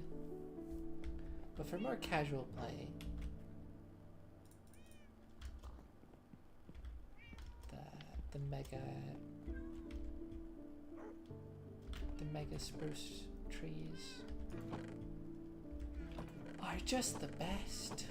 But for more casual play, the mega spruce trees are just the best.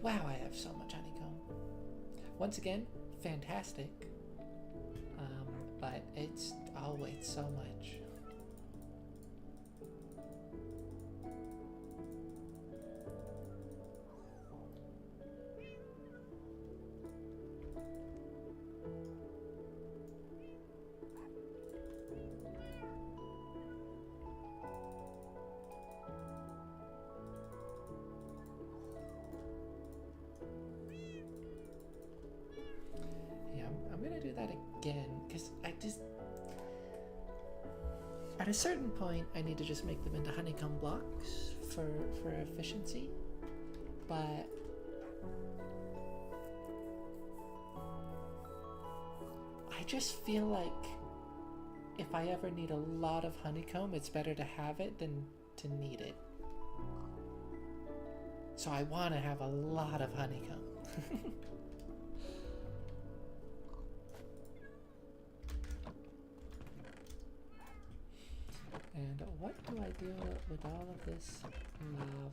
Wow, I have so much honeycomb. Once again, fantastic. But it's so much. again, because I just... At a certain point, I need to just make them into honeycomb blocks for efficiency, but I just feel like if I ever need a lot of honeycomb, it's better to have it than to need it. So I want to have a lot of honeycomb. And what do I do with all of this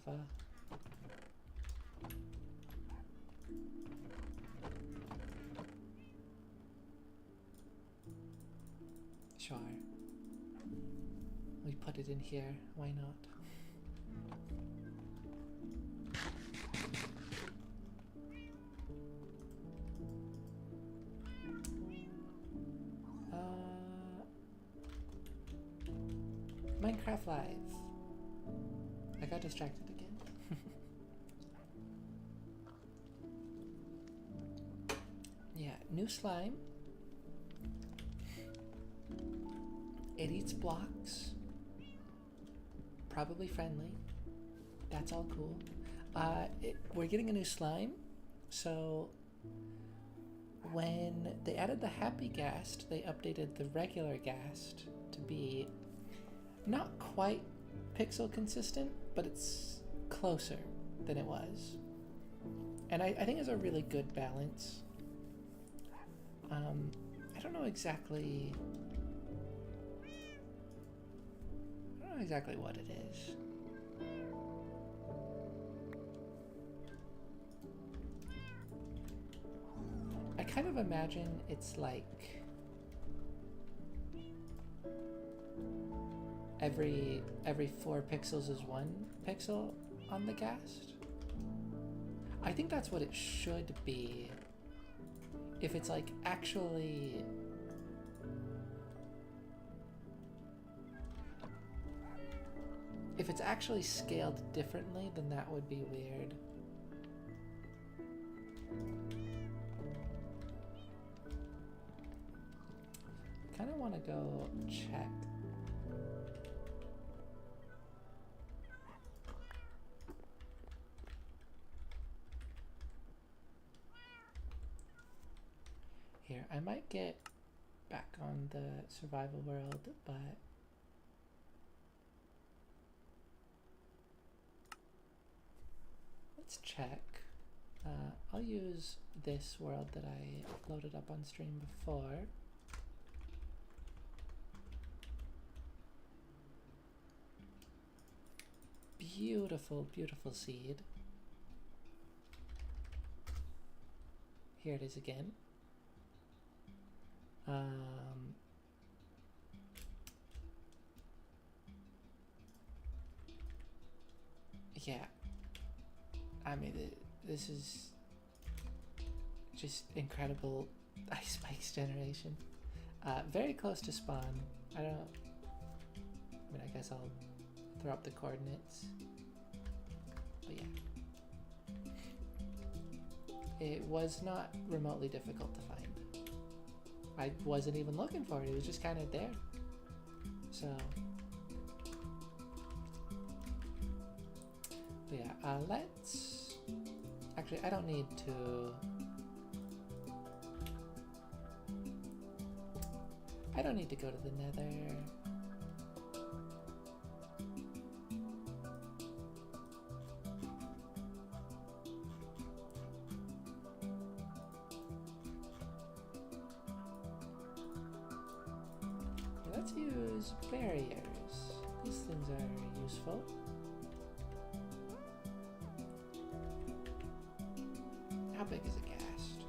lava? Sure. We put it in here, why not? Minecraft Live. I got distracted again. Yeah, new slime. It eats blocks. Probably friendly. That's all cool. We're getting a new slime, so when they added the happy ghast, they updated the regular ghast to be not quite pixel consistent, but it's closer than it was. And I think it's a really good balance. I don't know exactly what it is. I kind of imagine it's like every 4 pixels is 1 pixel on the ghast. I think that's what it should be. If it's like actually scaled differently, then that would be weird. Kind of want to go check. Here, I might get back on the survival world, but let's check. I'll use this world that I loaded up on stream before. Beautiful, beautiful seed. Here it is again. Yeah, I mean, this is just incredible ice spikes generation. Very close to spawn. I mean, I guess I'll throw up the coordinates. But yeah. It was not remotely difficult to find. I wasn't even looking for it, it was just kind of there. So, but yeah, let's, actually I don't need to, go to the nether. Let's use barriers. These things are useful. How big is a ghast?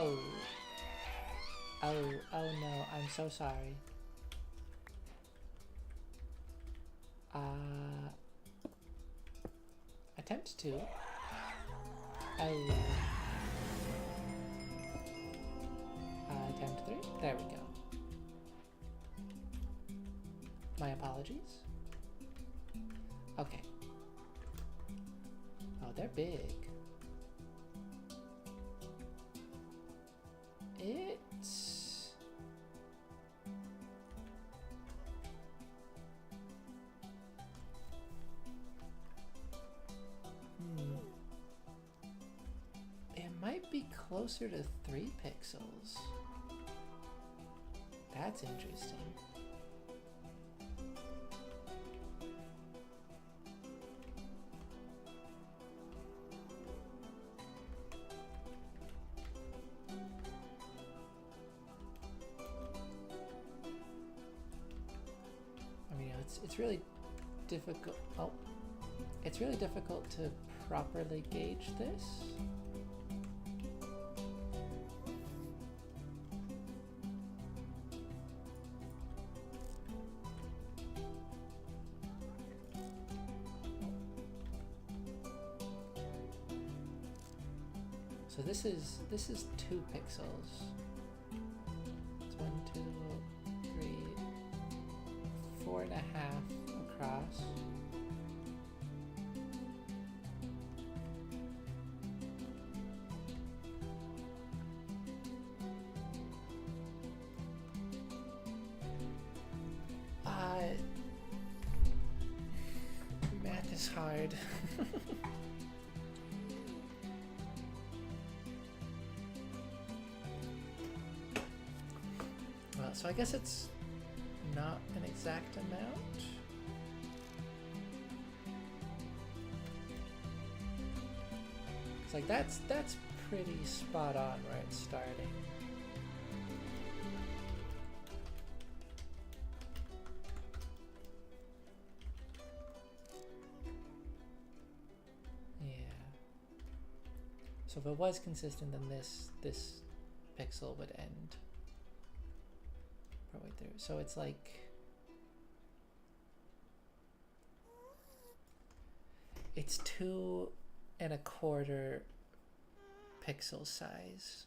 Oh. Oh, oh no, I'm so sorry. Attempt 2. Oh. Attempt 3. There we go. My apologies. Okay. Oh, they're big. It's... It might be closer to 3 pixels. That's interesting. I mean, it's really difficult. Oh, it's really difficult to properly gauge this. So this is 2 pixels. It's 1, 2, 3, 4.5 across. Math is hard. So I guess it's not an exact amount. It's like that's pretty spot on where it's starting. Yeah. So if it was consistent, then this pixel would end partway through. So it's like it's 2.25 pixel size.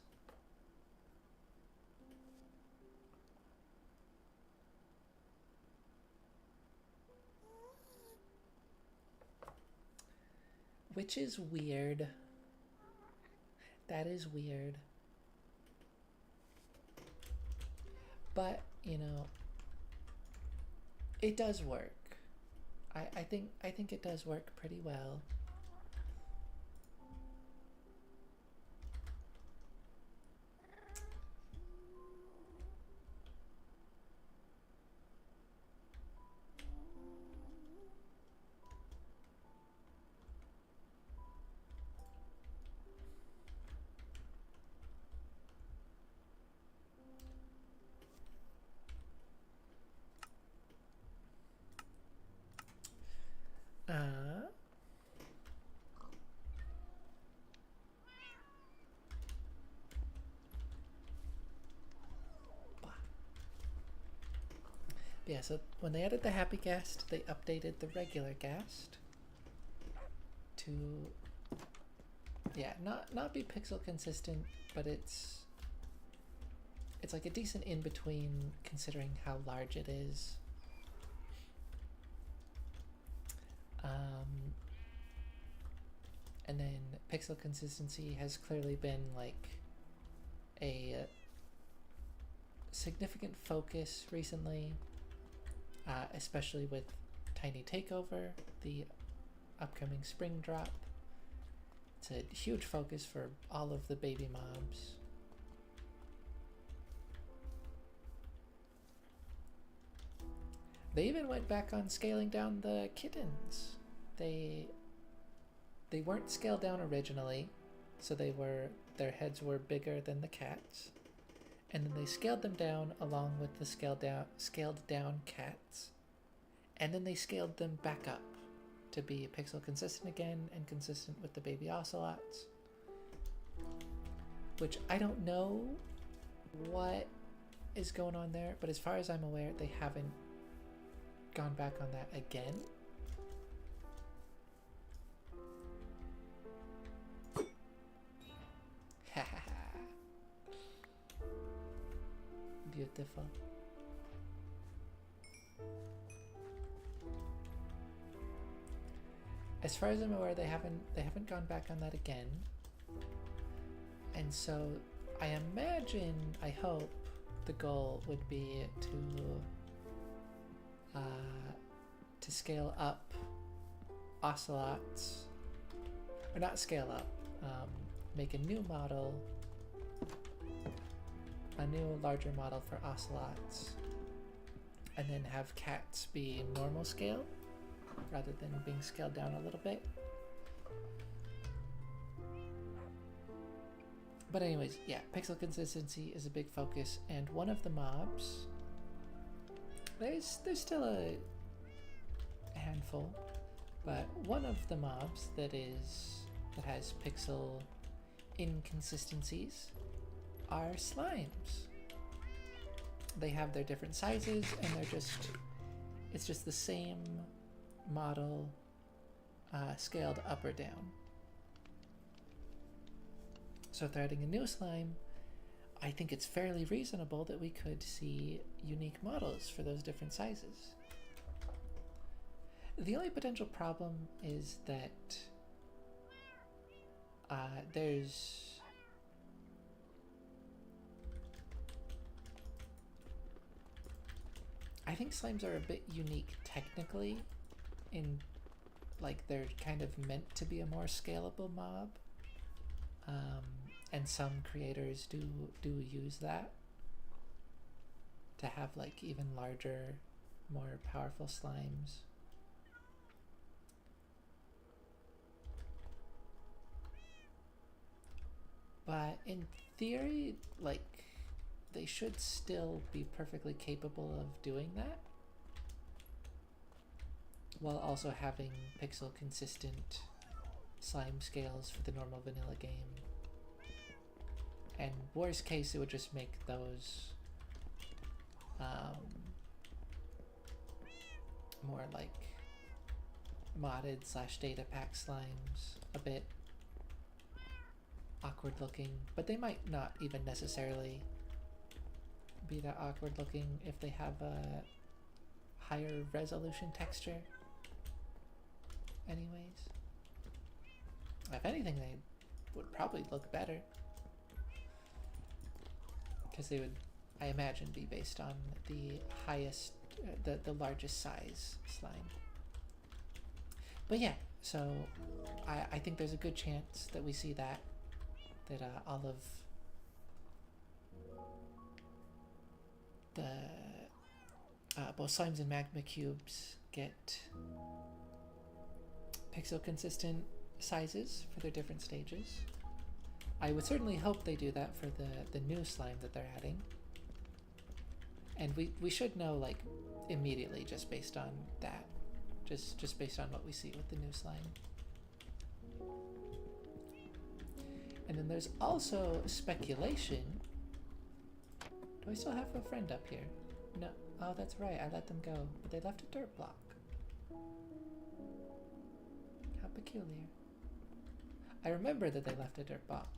Which is weird. That is weird. But, you know, it does work. I think it does work pretty well. Yeah, so when they added the Happy Ghast, they updated the regular Ghast to, yeah, not be pixel consistent, but it's like a decent in between considering how large it is. And then pixel consistency has clearly been like a significant focus recently. Especially with Tiny Takeover, the upcoming spring drop. It's a huge focus for all of the baby mobs. They even went back on scaling down the kittens. They weren't scaled down originally, so their heads were bigger than the cats. And then they scaled them down along with the scaled down cats. And then they scaled them back up to be pixel consistent again and consistent with the baby ocelots. which I don't know what is going on there, but as far as I'm aware, they haven't gone back on that again. Beautiful. As far as I'm aware, they haven't gone back on that again. And so I imagine, I hope, the goal would be to scale up Ocelots, or not scale up, make a new model, a new larger model for Ocelots, and then have cats be normal scale rather than being scaled down a little bit. But anyways, yeah, pixel consistency is a big focus, and one of the mobs, there's still a handful, but one of the mobs that has pixel inconsistencies are slimes. They have their different sizes, and it's just the same model scaled up or down. So if they're adding a new slime, I think it's fairly reasonable that we could see unique models for those different sizes. The only potential problem is that I think slimes are a bit unique technically, in like they're kind of meant to be a more scalable mob. And some creators do use that to have like even larger, more powerful slimes. But in theory, like, they should still be perfectly capable of doing that, while also having pixel consistent slime scales for the normal vanilla game. And worst case, it would just make those more like modded / data pack slimes, a bit awkward looking, but they might not even necessarily be that awkward looking if they have a higher resolution texture anyways. If anything, they would probably look better, because they would, I imagine, be based on the highest, the largest size slime. But yeah, so I think there's a good chance that we see that all of the both slimes and magma cubes get pixel consistent sizes for their different stages. I would certainly hope they do that for the new slime that they're adding. And we should know like immediately just based on that. Just based on what we see with the new slime. And then there's also speculation. Do I still have a friend up here? No. Oh, that's right. I let them go. But they left a dirt block. How peculiar. I remember that they left a dirt block,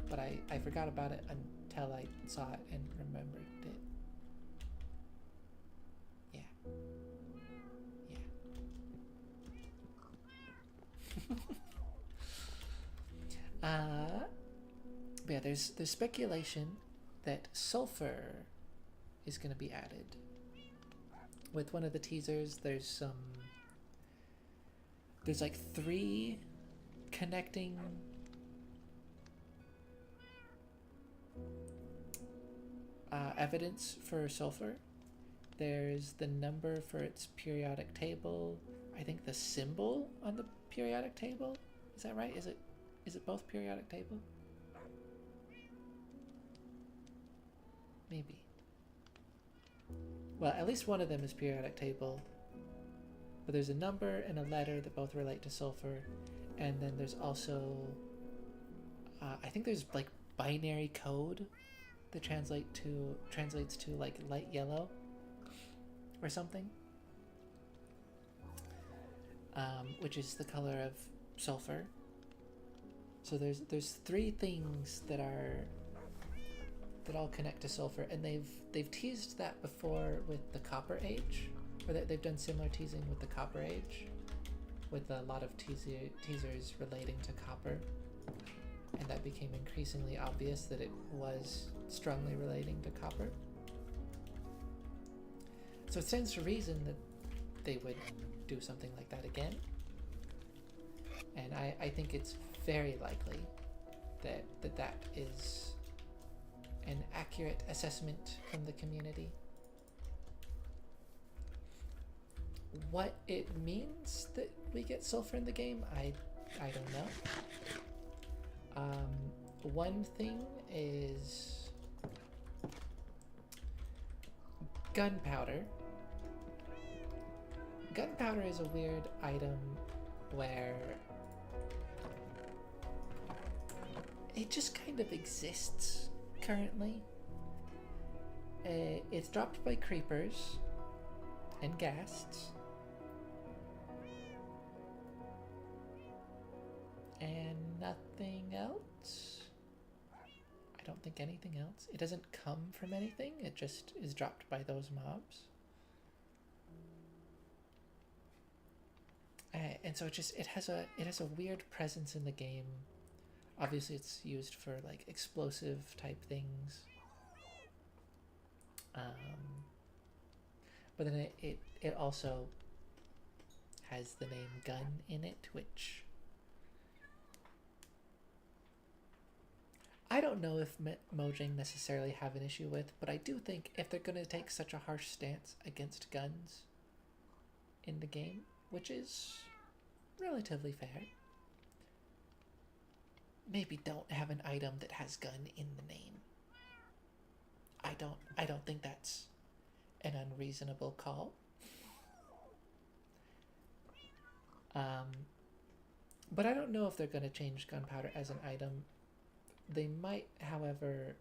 but I forgot about it until I saw it and remembered it. Yeah. But yeah, there's speculation that sulfur is going to be added. With one of the teasers, there's like 3 connecting evidence for sulfur. There's the number for its periodic table. I think the symbol on the periodic table. Is that right? Is it both periodic table? Maybe. Well, at least one of them is periodic table. But there's a number and a letter that both relate to sulfur. And then there's also, I think there's like binary code that translates to like light yellow or something, which is the color of sulfur. So there's three things that all connect to sulfur, and they've teased that before with the Copper Age, or that they've done similar teasing with the Copper Age, with a lot of teasers relating to copper, and that became increasingly obvious that it was strongly relating to copper. So it stands to reason that they would do something like that again, and I think it's very likely that is an accurate assessment from the community. What it means that we get sulfur in the game, I don't know. One thing is gunpowder. Gunpowder is a weird item where it just kind of exists currently. It's dropped by creepers and ghasts, and nothing else. I don't think anything else. It doesn't come from anything, it just is dropped by those mobs. And so it has a weird presence in the game. Obviously it's used for like explosive type things. But then it also has the name gun in it, which I don't know if Mojang necessarily have an issue with, but I do think if they're going to take such a harsh stance against guns in the game, which is relatively fair, maybe don't have an item that has gun in the name. I don't think that's an unreasonable call. But I don't know if they're going to change gunpowder as an item. They might, however,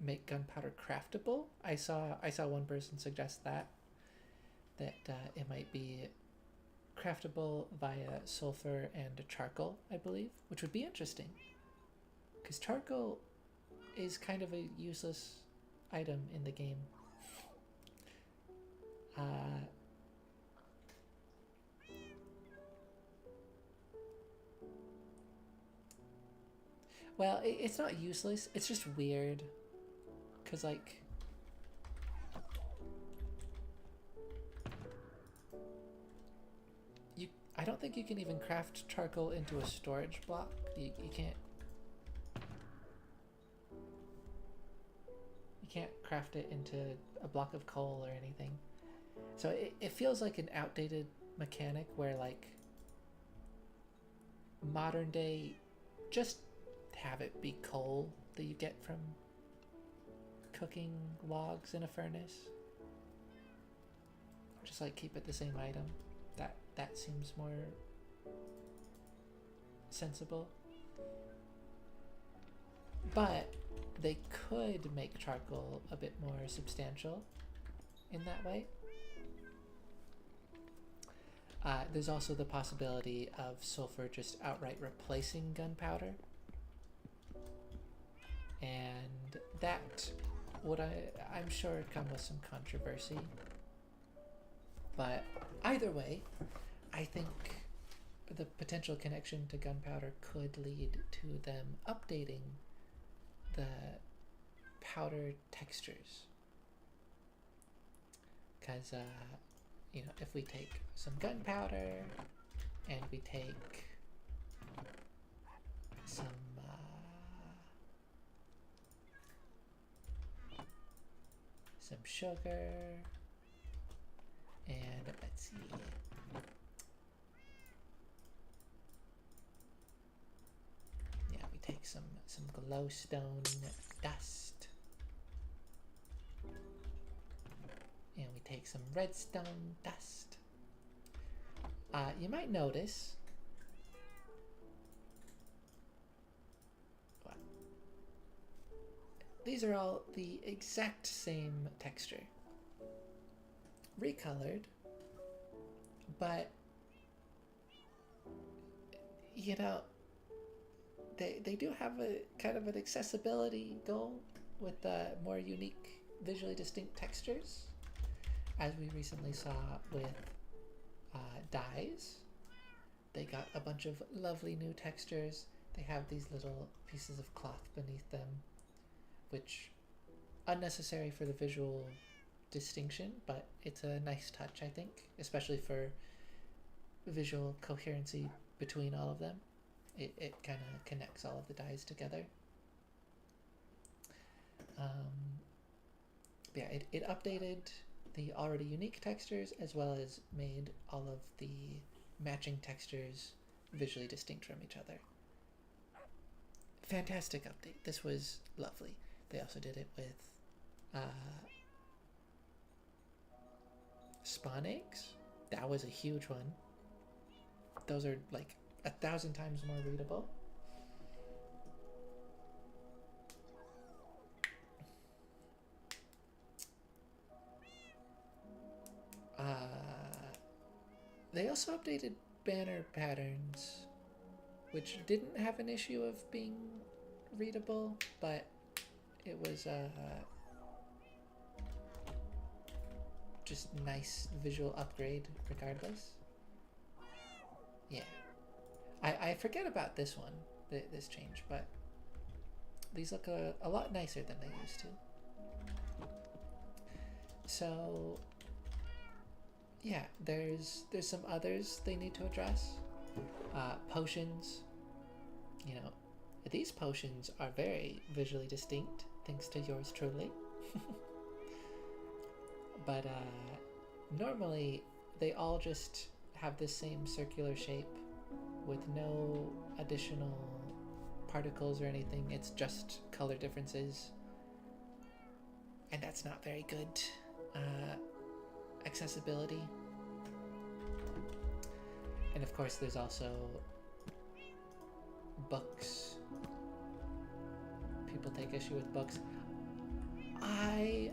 make gunpowder craftable. I saw one person suggest that it might be craftable via sulfur and charcoal, I believe, which would be interesting, because charcoal is kind of a useless item in the game. Well, it's not useless, it's just weird, because like I don't think you can even craft charcoal into a storage block. You can't craft it into a block of coal or anything. So it feels like an outdated mechanic where like modern day, just have it be coal that you get from cooking logs in a furnace. Just like keep it the same item. That seems more sensible. But they could make charcoal a bit more substantial in that way. There's also the possibility of sulfur just outright replacing gunpowder. And that would, I'm sure, come with some controversy. But either way, I think the potential connection to gunpowder could lead to them updating the powder textures. Because, you know, if we take some gunpowder and we take some sugar, and let's see, yeah, we take some glowstone dust, and we take some redstone dust. You might notice these are all the exact same texture, recolored, but you know, they do have a kind of an accessibility goal with more unique, visually distinct textures, as we recently saw with dyes. They got a bunch of lovely new textures. They have these little pieces of cloth beneath them, which unnecessary for the visual distinction, but it's a nice touch, I think, especially for visual coherency between all of them. It kind of connects all of the dyes together. Yeah, it updated the already unique textures as well as made all of the matching textures visually distinct from each other. Fantastic update. This was lovely. They also did it with spawn eggs. That was a huge one. Those are like 1,000 times more readable. They also updated banner patterns, which didn't have an issue of being readable, but it was just nice visual upgrade regardless. Yeah. I forget about this one, this change, but these look a lot nicer than they used to. So yeah, there's some others they need to address. Potions, you know, these potions are very visually distinct thanks to yours truly. But normally they all just have the same circular shape with no additional particles or anything. It's just color differences, and that's not very good accessibility. And of course there's also books. People take issue with books. I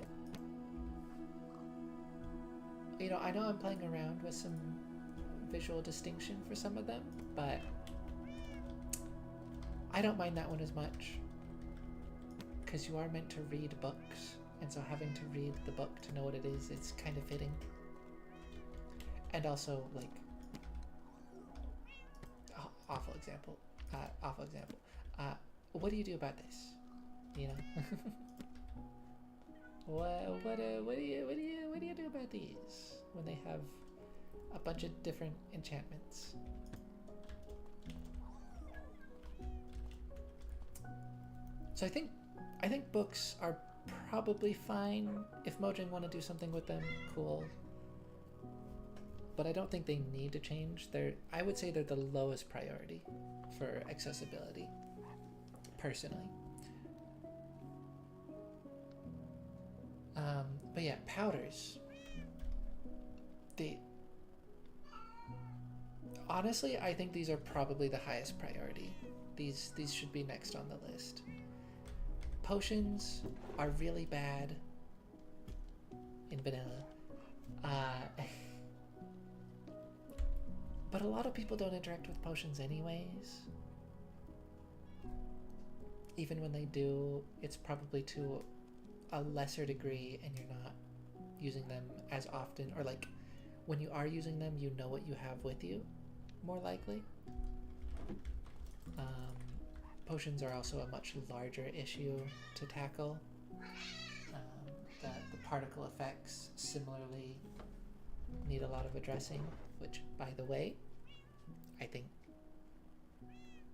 know I'm playing around with some visual distinction for some of them, but I don't mind that one as much, because you are meant to read books, and so having to read the book to know what it is, it's kind of fitting. And also, like, awful example. What do you do about this? You know, what do you do about these when they have a bunch of different enchantments? So I think books are probably fine. If Mojang want to do something with them, cool. But I don't think they need to change. I would say they're the lowest priority for accessibility, personally. But yeah, powders. Honestly, I think these are probably the highest priority. These should be next on the list. Potions are really bad in vanilla. But a lot of people don't interact with potions anyways. Even when they do, it's probably to a lesser degree, and you're not using them as often, or like when you are using them, you know what you have with you, more likely. Potions are also a much larger issue to tackle. The particle effects similarly need a lot of addressing, which, by the way, I think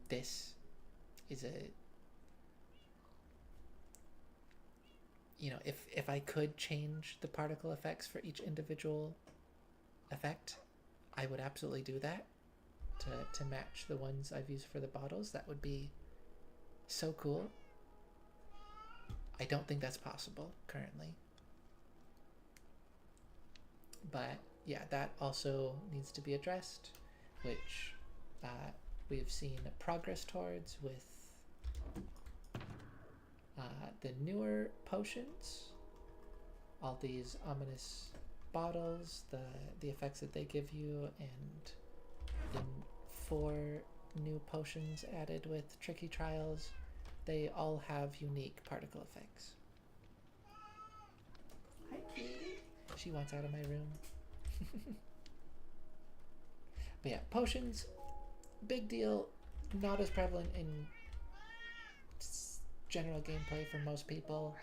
this is if I could change the particle effects for each individual effect, I would absolutely do that to match the ones I've used for the bottles. That would be so cool. I don't think that's possible currently. But yeah, that also needs to be addressed, which we have seen progress towards with The newer potions, all these ominous bottles, the effects that they give you, and the 4 new potions added with Tricky Trials, they all have unique particle effects. Hi, Katie. She wants out of my room. But yeah, potions, big deal, not as prevalent in general gameplay for most people,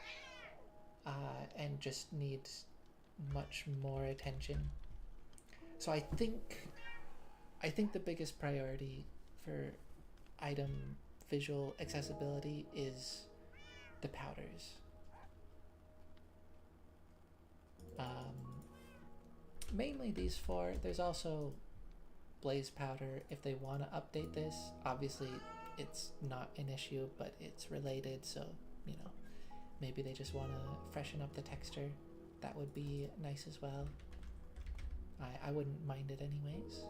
and just needs much more attention. So I think the biggest priority for item visual accessibility is the powders. Mainly these 4. There's also Blaze Powder if they want to update this. Obviously it's not an issue, but it's related, so you know, maybe they just want to freshen up the texture. That would be nice as well. I wouldn't mind it anyways.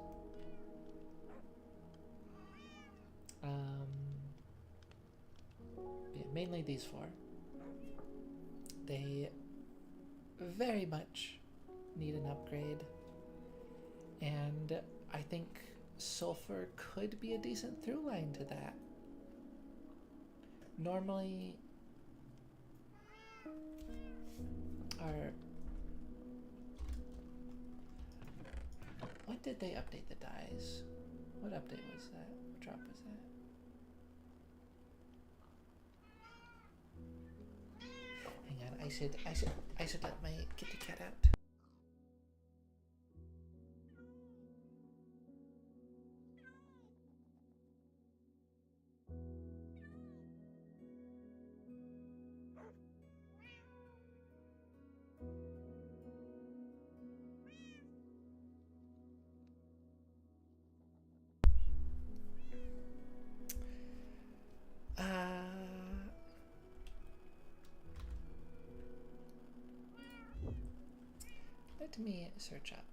Yeah, mainly these 4. They very much need an upgrade, and I think sulfur could be a decent through line to that. Normally, when did they update the dyes? What update was that? What drop was that? Hang on, I should let my kitty cat out. Let me search up.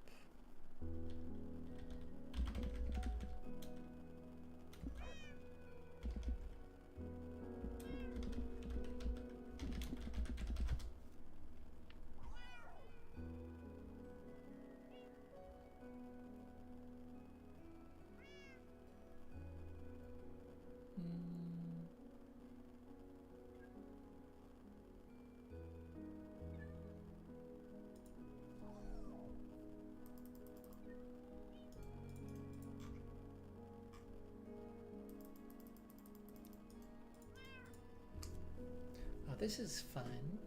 Oh, this is fun.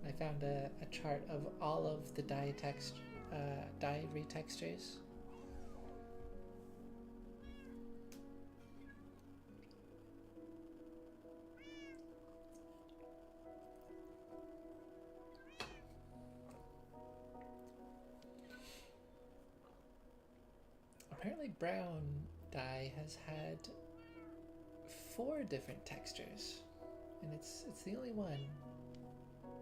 I found a chart of all of the dye retextures. Apparently brown dye has had 4 different textures, and it's the only one.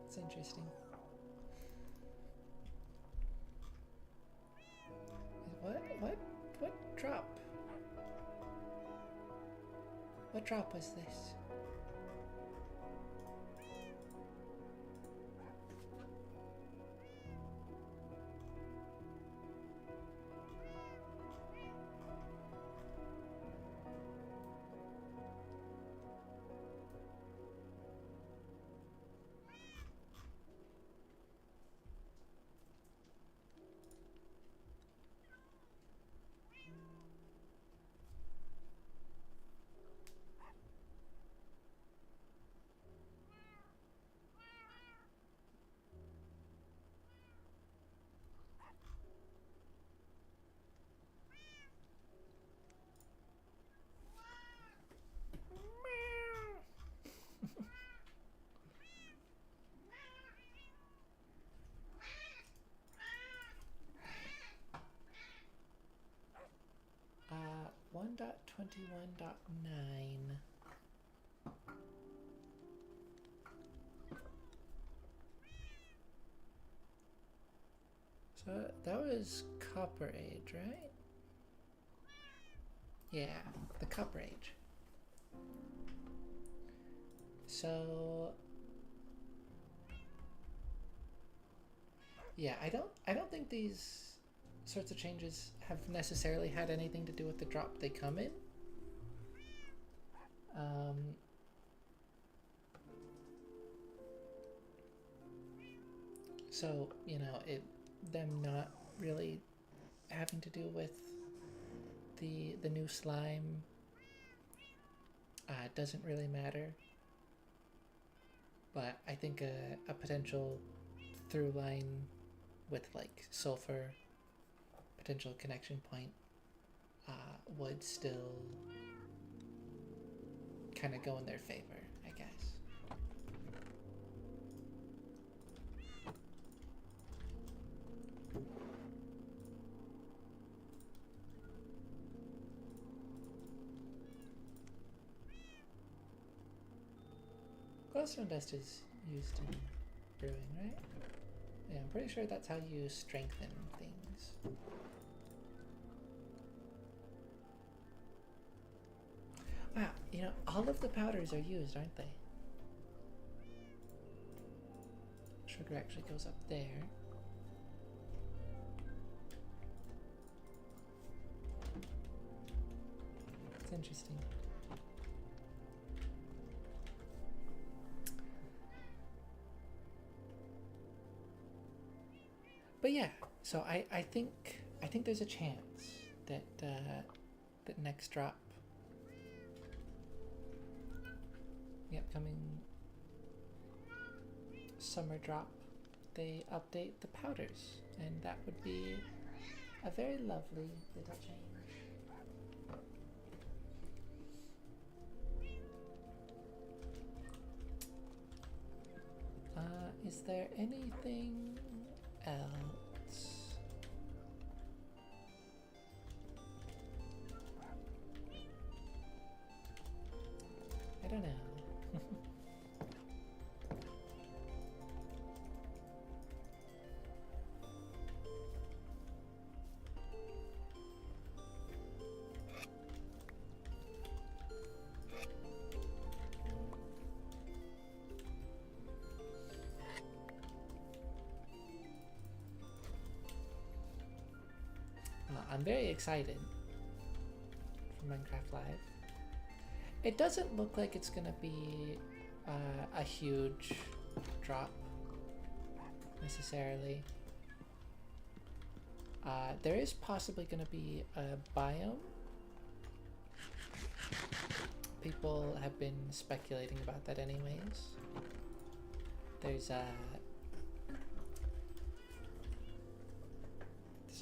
It's interesting. What drop? What drop was this? Uh, 1.21.9. So that was Copper Age, right? Yeah, the Copper Age. So yeah, I don't think these sorts of changes have necessarily had anything to do with the drop they come in. So, you know, them not really having to do with the new slime doesn't really matter. But I think a potential through line with like sulfur potential connection point would still kind of go in their favor, I guess. Glowstone dust is used in brewing, right? Yeah, I'm pretty sure that's how you strengthen things. Wow, you know, all of the powders are used, aren't they? Sugar actually goes up there. It's interesting. But yeah, so I think there's a chance that that next drop, the upcoming summer drop, they update the powders, and that would be a very lovely little change. Is there anything else? I don't know. I'm very excited for Minecraft Live. It doesn't look like it's gonna be a huge drop necessarily. There is possibly gonna be a biome. People have been speculating about that anyways. There's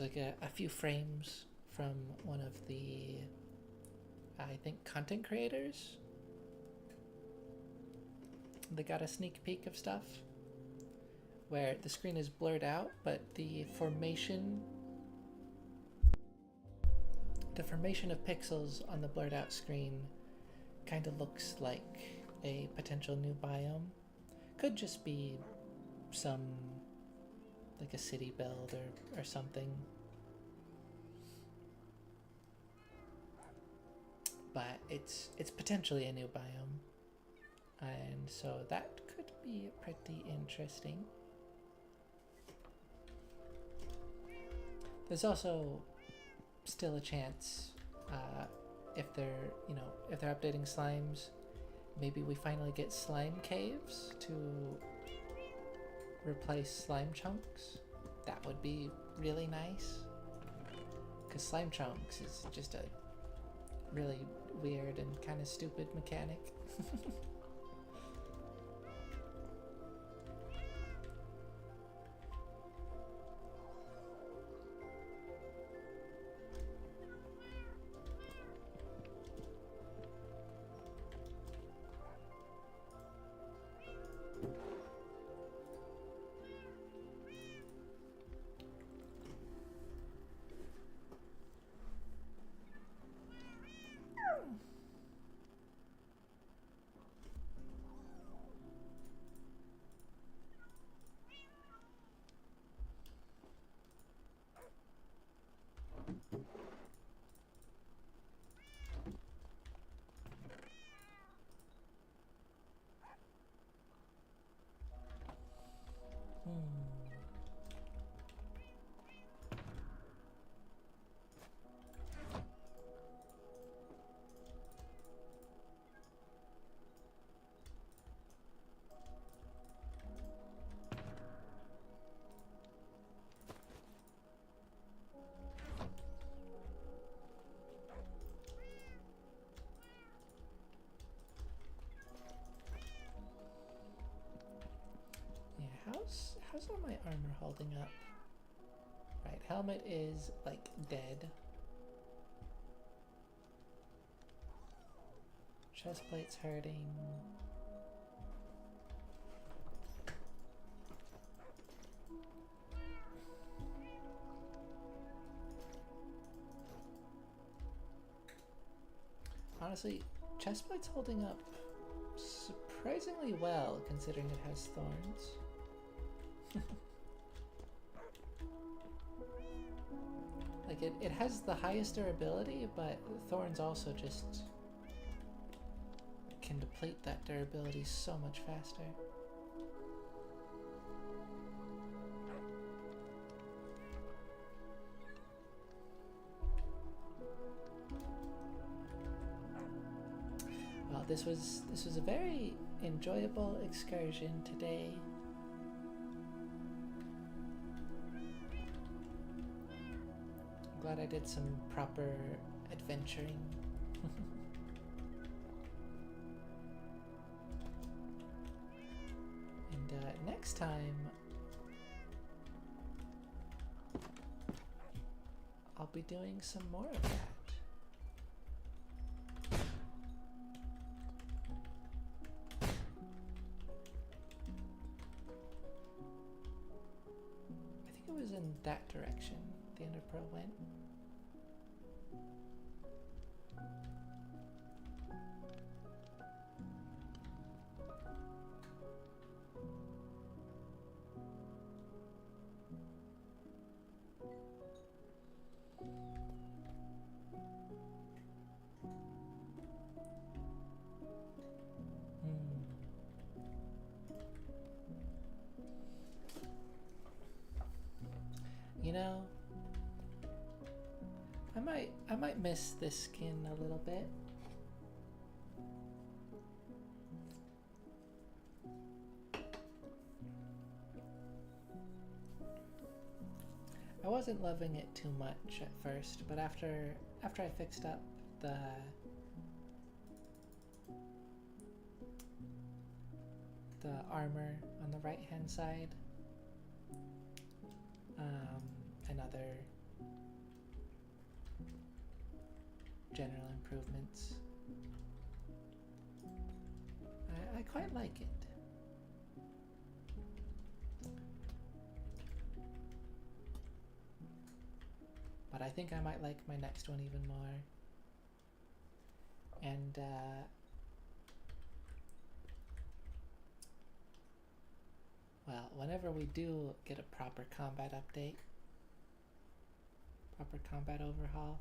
like a few frames from one of the, I think, content creators. They got a sneak peek of stuff where the screen is blurred out, but the formation of pixels on the blurred out screen kind of looks like a potential new biome. Could just be some, like a city build or something. But it's potentially a new biome. And so that could be pretty interesting. There's also still a chance if they're updating slimes, maybe we finally get slime caves to replace slime chunks. That would be really nice, because slime chunks is just a really weird and kind of stupid mechanic. armor holding up? Right, helmet is like dead. Chestplate's hurting. Honestly, chestplate's holding up surprisingly well considering it has thorns. Like it has the highest durability, but thorns also just can deplete that durability so much faster. Well, this was a very enjoyable excursion today. I'm glad I did some proper adventuring. And next time I'll be doing some more of that. I think it was in that direction the Ender Pearl went. You know, I might miss this skin a little bit. I wasn't loving it too much at first, but after I fixed up the armor on the right hand side, and other general improvements, I quite like it. But I think I might like my next one even more. And well, whenever we do get a proper combat update, proper combat overhaul,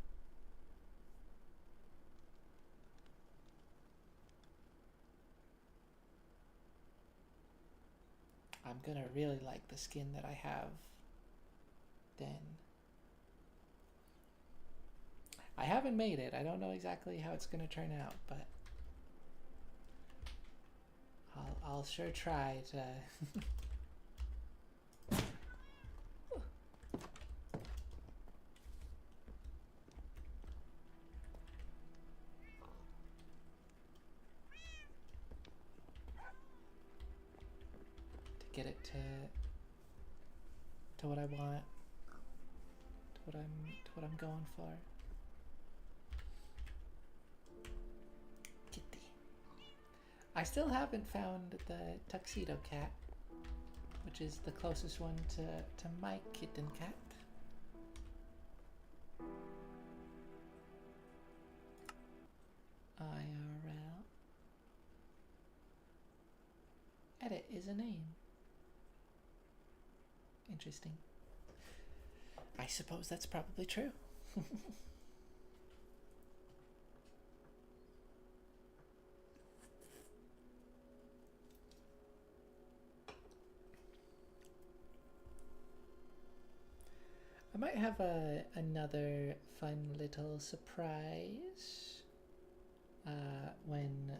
I'm gonna really like the skin that I have then. I haven't made it. I don't know exactly how it's gonna turn out, but I'll sure try to get it to what I want, to what I'm going for. Kitty. I still haven't found the tuxedo cat, which is the closest one to my kitten cat. IRL. Edit is a name. Interesting. I suppose that's probably true. I might have another fun little surprise when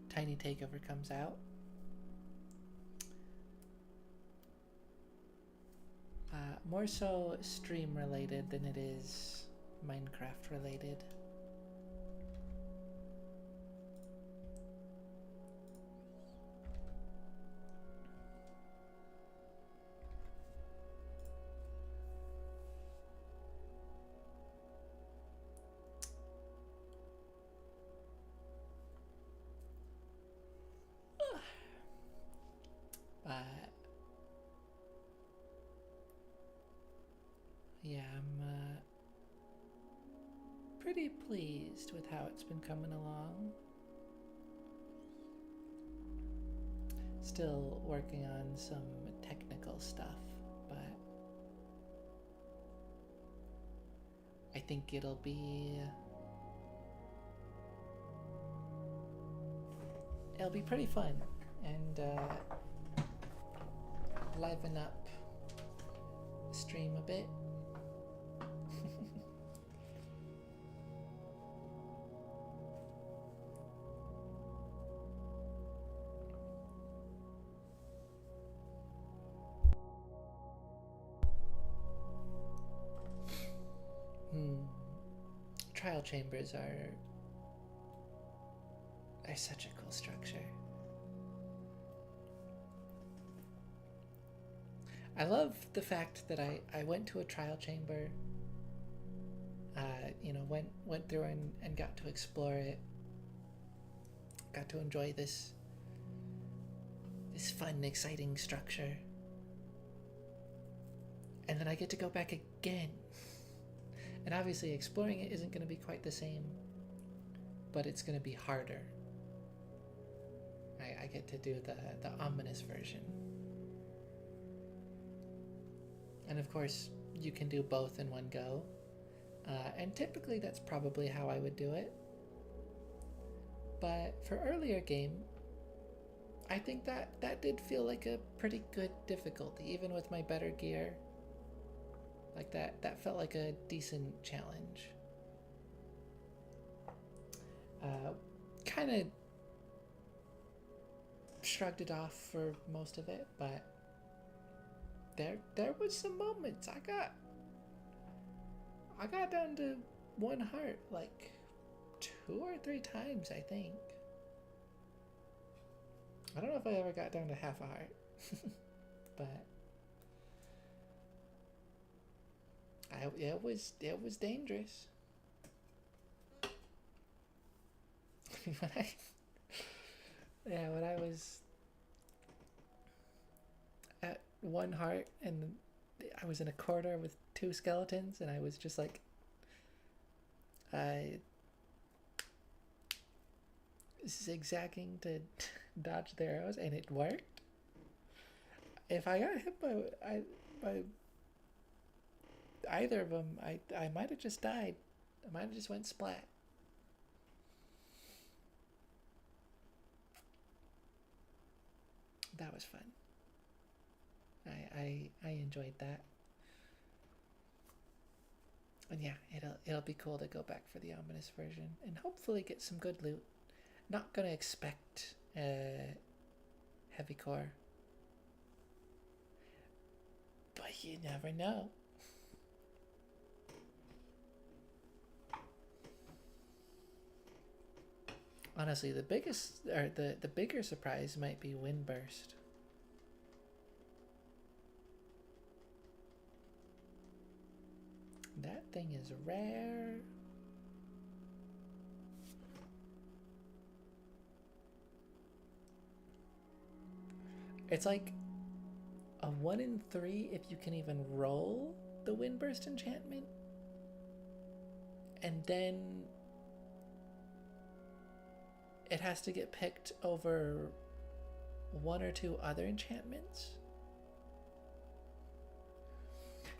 Tiny Takeover comes out. More so stream related than it is Minecraft related. pretty pleased with how it's been coming along. Still working on some technical stuff, but I think it'll be pretty fun and liven up the stream a bit. Trial chambers are such a cool structure. I love the fact that I went to a trial chamber, went through and got to explore it, got to enjoy this fun, exciting structure, and then I get to go back again. And obviously exploring it isn't going to be quite the same, but it's going to be harder. I get to do the ominous version. And of course, you can do both in one go. And typically that's probably how I would do it. But for earlier game, I think that did feel like a pretty good difficulty, even with my better gear. Like that felt like a decent challenge. Kind of shrugged it off for most of it, but there was some moments I got down to 1 heart like 2 or 3 times, I think. I don't know if I ever got down to half a heart, but it was dangerous. When I was at 1 heart and I was in a corner with 2 skeletons and I was just like, zigzagging to dodge the arrows, and it worked. If I got hit by either of them, I might have just died. I might have just went splat. That was fun. I enjoyed that. And yeah, it'll be cool to go back for the ominous version and hopefully get some good loot. Not gonna expect heavy core, but you never know. Honestly, the bigger surprise might be Windburst. That thing is rare. It's like a 1 in 3 if you can even roll the Windburst enchantment. And then it has to get picked over 1 or 2 other enchantments.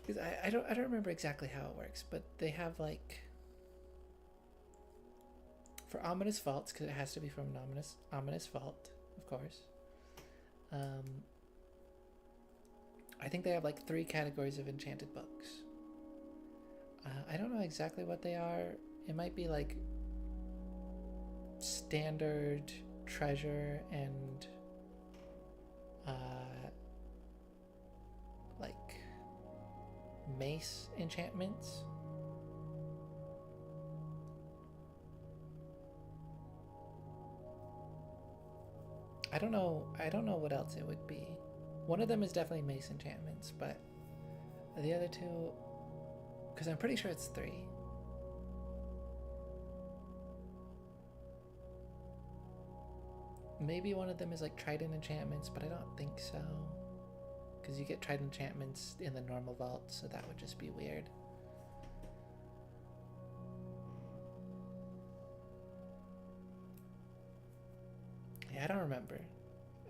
Because I don't remember exactly how it works, but they have like, for Ominous Vaults, because it has to be from an ominous vault, of course. I think they have like 3 categories of enchanted books. I don't know exactly what they are. It might be like standard, treasure, and like mace enchantments. I don't know what else it would be. One of them is definitely mace enchantments, but the other 2, because I'm pretty sure it's 3. Maybe one of them is like trident enchantments, but I don't think so, because you get trident enchantments in the normal vault, so that would just be weird. Yeah, I don't remember.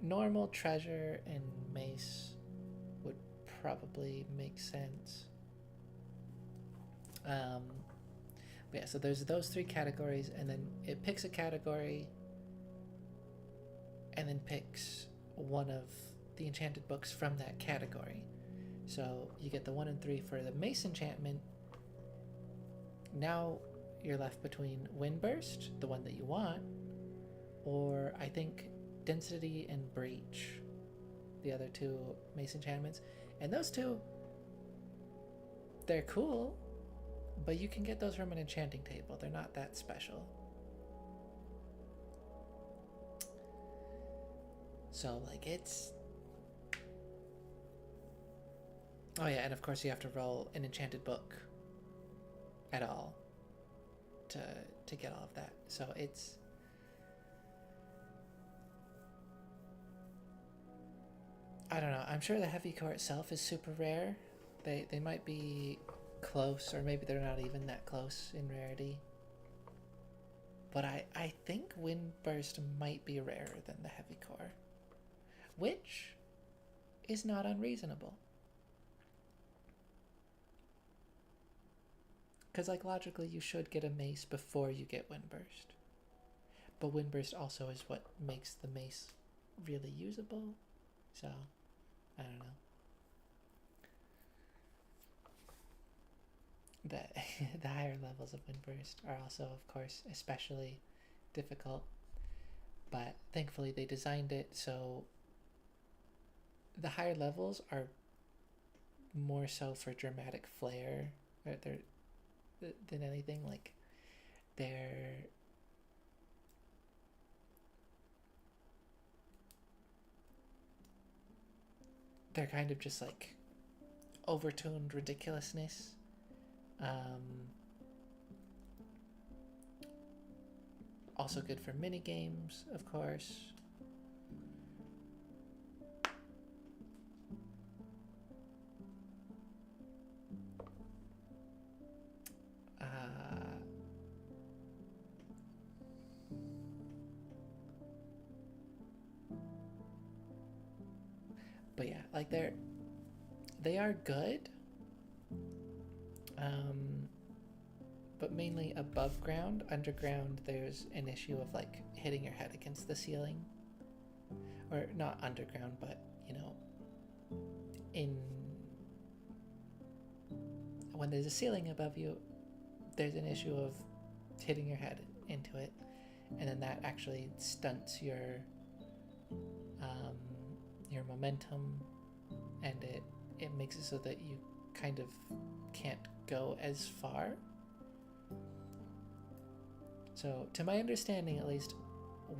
Normal, treasure, and mace would probably make sense. But yeah, so there's those three categories, and then it picks a category and then picks one of the enchanted books from that category. So you get the 1 and 3 for the mace enchantment. Now you're left between Windburst, the one that you want, or I think Density and Breach, the other two mace enchantments. And those two, they're cool, but you can get those from an enchanting table. They're not that special. So, like, it's... Oh yeah, and of course you have to roll an enchanted book at all to get all of that. So it's... I don't know. I'm sure the heavy core itself is super rare. They might be close, or maybe they're not even that close in rarity. But I think Windburst might be rarer than the heavy core, which is not unreasonable. Because, like, logically, you should get a mace before you get Windburst. But Windburst also is what makes the mace really usable. So, I don't know. The higher levels of Windburst are also, of course, especially difficult. But thankfully, they designed it so the higher levels are more so for dramatic flair than anything. Like, they're kind of just like overtoned ridiculousness. Also good for mini games, of course. But yeah, like they are good. But mainly above ground. Underground, there's an issue of like hitting your head against the ceiling. Or not underground, but you know, when there's a ceiling above you, there's an issue of hitting your head into it, and then that actually stunts your momentum, and it makes it so that you kind of can't go as far. So, to my understanding, at least,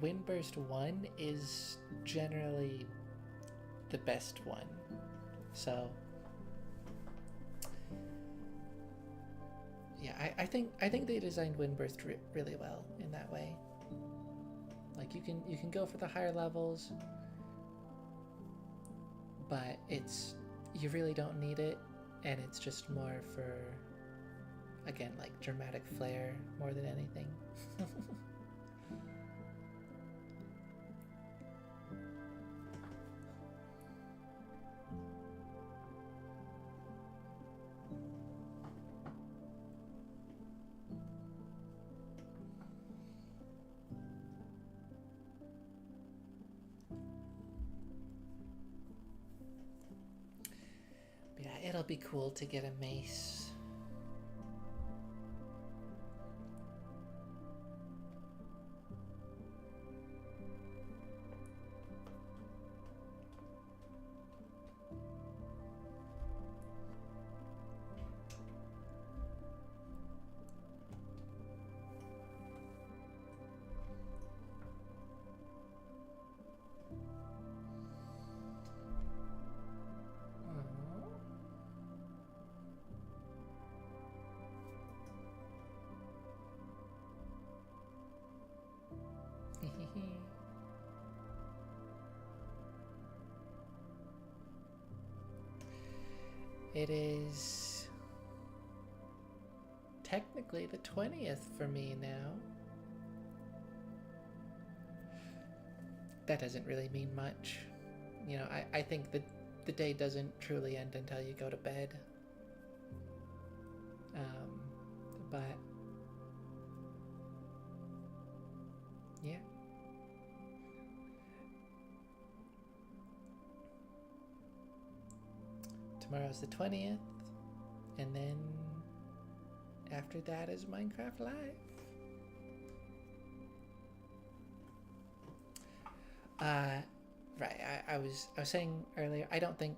Windburst 1 is generally the best one. So, yeah, I think they designed Windburst really well in that way. Like, you can go for the higher levels, but you really don't need it, and it's just more for, again, like dramatic flair more than anything. But yeah, it'll be cool to get a mace. It is technically the 20th for me now. that doesn't really mean much. You know, I think that the day doesn't truly end until you go to bed. But yeah. Tomorrow's the 20th, and then after that is Minecraft Live. Right. I was saying earlier, I don't think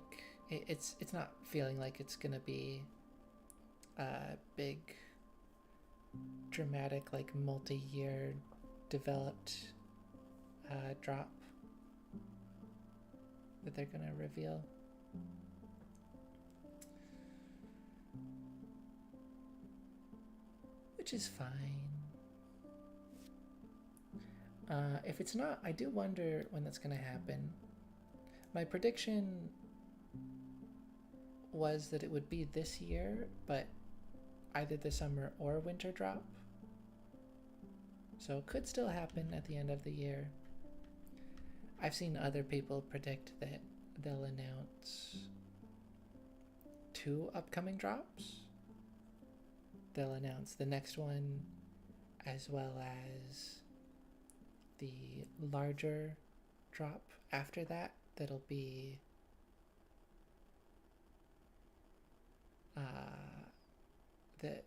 it's not feeling like it's gonna be a big, dramatic, like multi-year developed drop that they're gonna reveal. Which is fine. If it's not, I do wonder when that's going to happen. My prediction was that it would be this year, but either the summer or winter drop. So it could still happen at the end of the year. I've seen other people predict that they'll announce 2 upcoming drops. They'll announce the next one as well as the larger drop after that. That'll be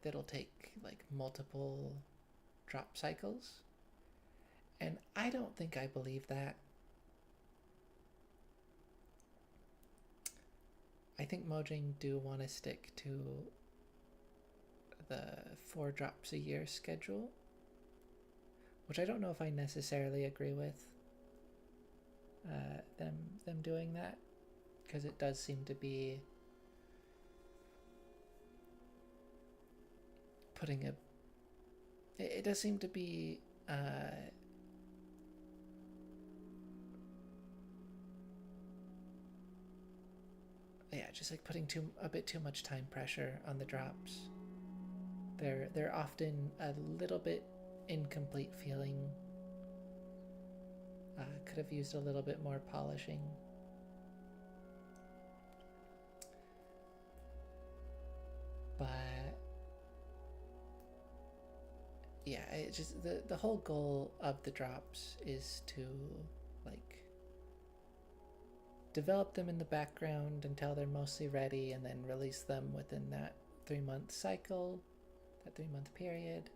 that'll take like multiple drop cycles, and I don't think I believe that. I think Mojang do want to stick to the 4 drops a year schedule, which I don't know if I necessarily agree with them doing that, because it does seem to be putting it does seem to be just like putting a bit too much time pressure on the drops. They're often a little bit incomplete feeling. Could have used a little bit more polishing. But yeah, it just the whole goal of the drops is to like develop them in the background until they're mostly ready, and then release them within that 3-month cycle, that 3-month period.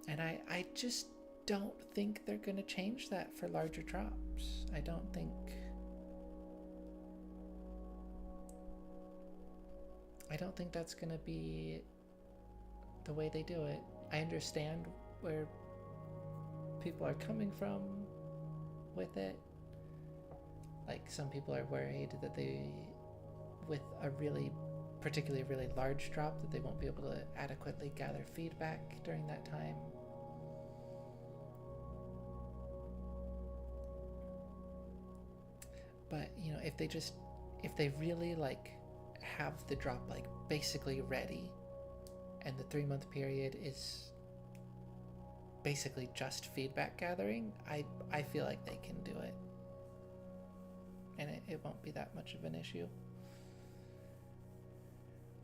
And I just don't think they're going to change that for larger drops. I don't think that's going to be the way they do it. I understand where people are coming from with it. Like, some people are worried that with a particularly really large drop, that they won't be able to adequately gather feedback during that time. But, you know, if they really like have the drop like basically ready, and the 3-month period is basically just feedback gathering, I feel like they can do it. And it won't be that much of an issue.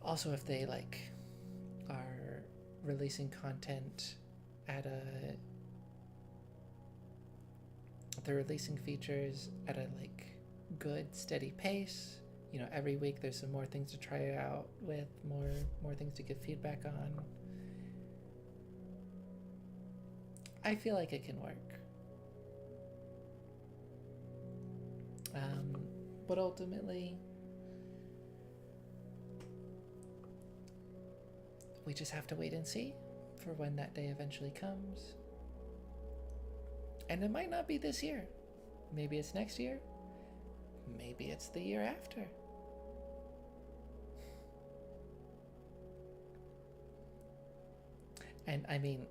Also, if they like are releasing content they're releasing features at a like good steady pace, you know, every week there's some more things to try out with, more things to give feedback on, I feel like it can work. But ultimately, we just have to wait and see for when that day eventually comes. And it might not be this year. Maybe it's next year. Maybe it's the year after. And I mean,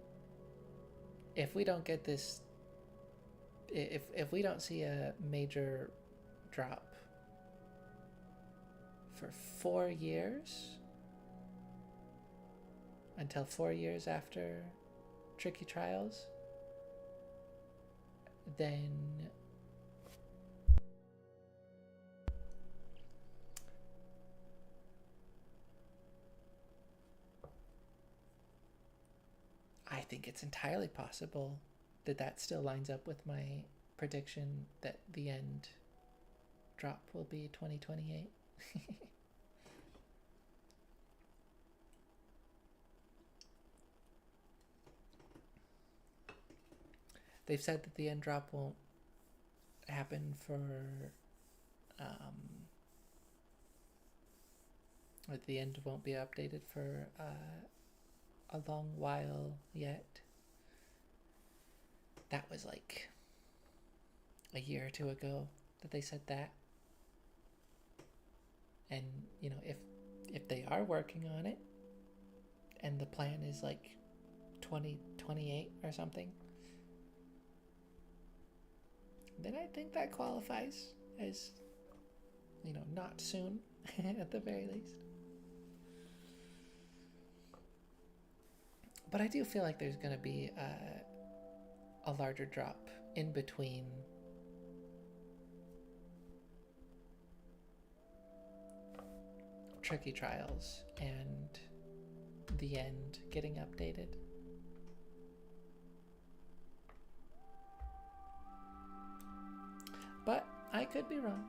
if we don't get this, if we don't see a major drop for 4 years, until 4 years after Tricky Trials, then I think it's entirely possible that that still lines up with my prediction that the end drop will be 2028. They've said that the end drop won't happen for or the end won't be updated for a long while yet. That was like a year or two ago that they said that. And you know, if they are working on it and the plan is like 2028 or something, then I think that qualifies as, you know, not soon at the very least. But I do feel like there's going to be a larger drop in between Tricky Trials and the end getting updated. But I could be wrong.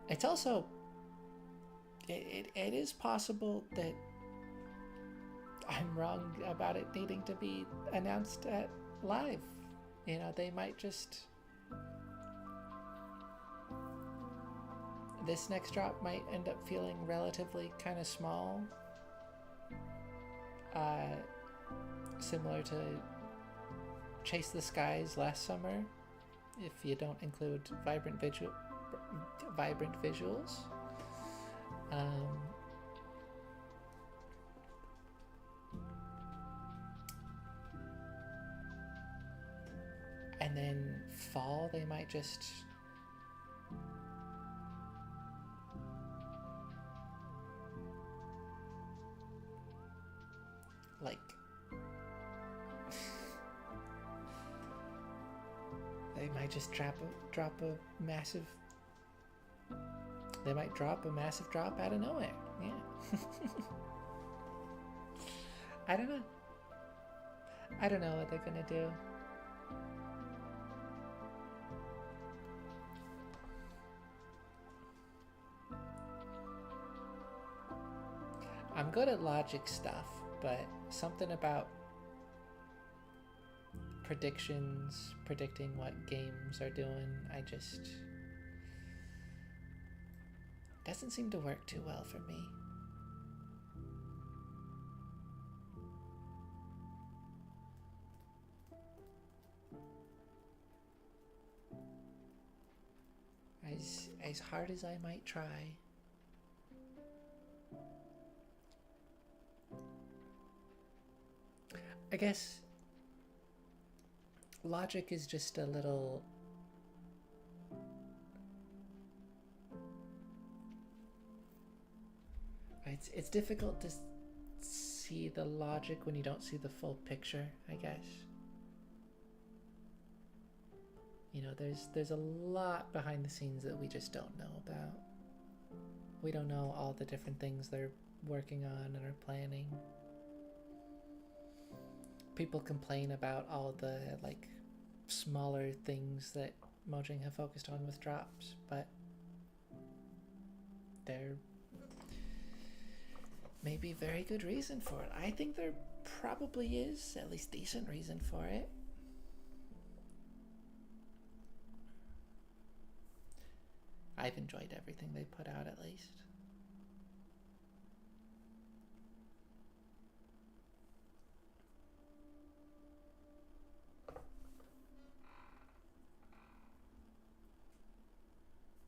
It's also, it is possible that I'm wrong about it needing to be announced at live. You know, they might just, this next drop might end up feeling relatively kind of small. Similar to Chase the Skies last summer, if you don't include vibrant visuals. And then fall, they might just like they might just drop a massive drop out of nowhere. Yeah. I don't know what they're gonna do. I'm good at logic stuff, but something about predictions, predicting what games are doing, I just doesn't seem to work too well for me. As hard as I might try. I guess logic is just a little it's difficult to see the logic when you don't see the full picture, I guess. You know, there's a lot behind the scenes that we just don't know about. We don't know all the different things they're working on and are planning. People complain about all the like smaller things that Mojang have focused on with drops, but there may be very good reason for it. I think there probably is at least decent reason for it. I've enjoyed everything they put out, at least.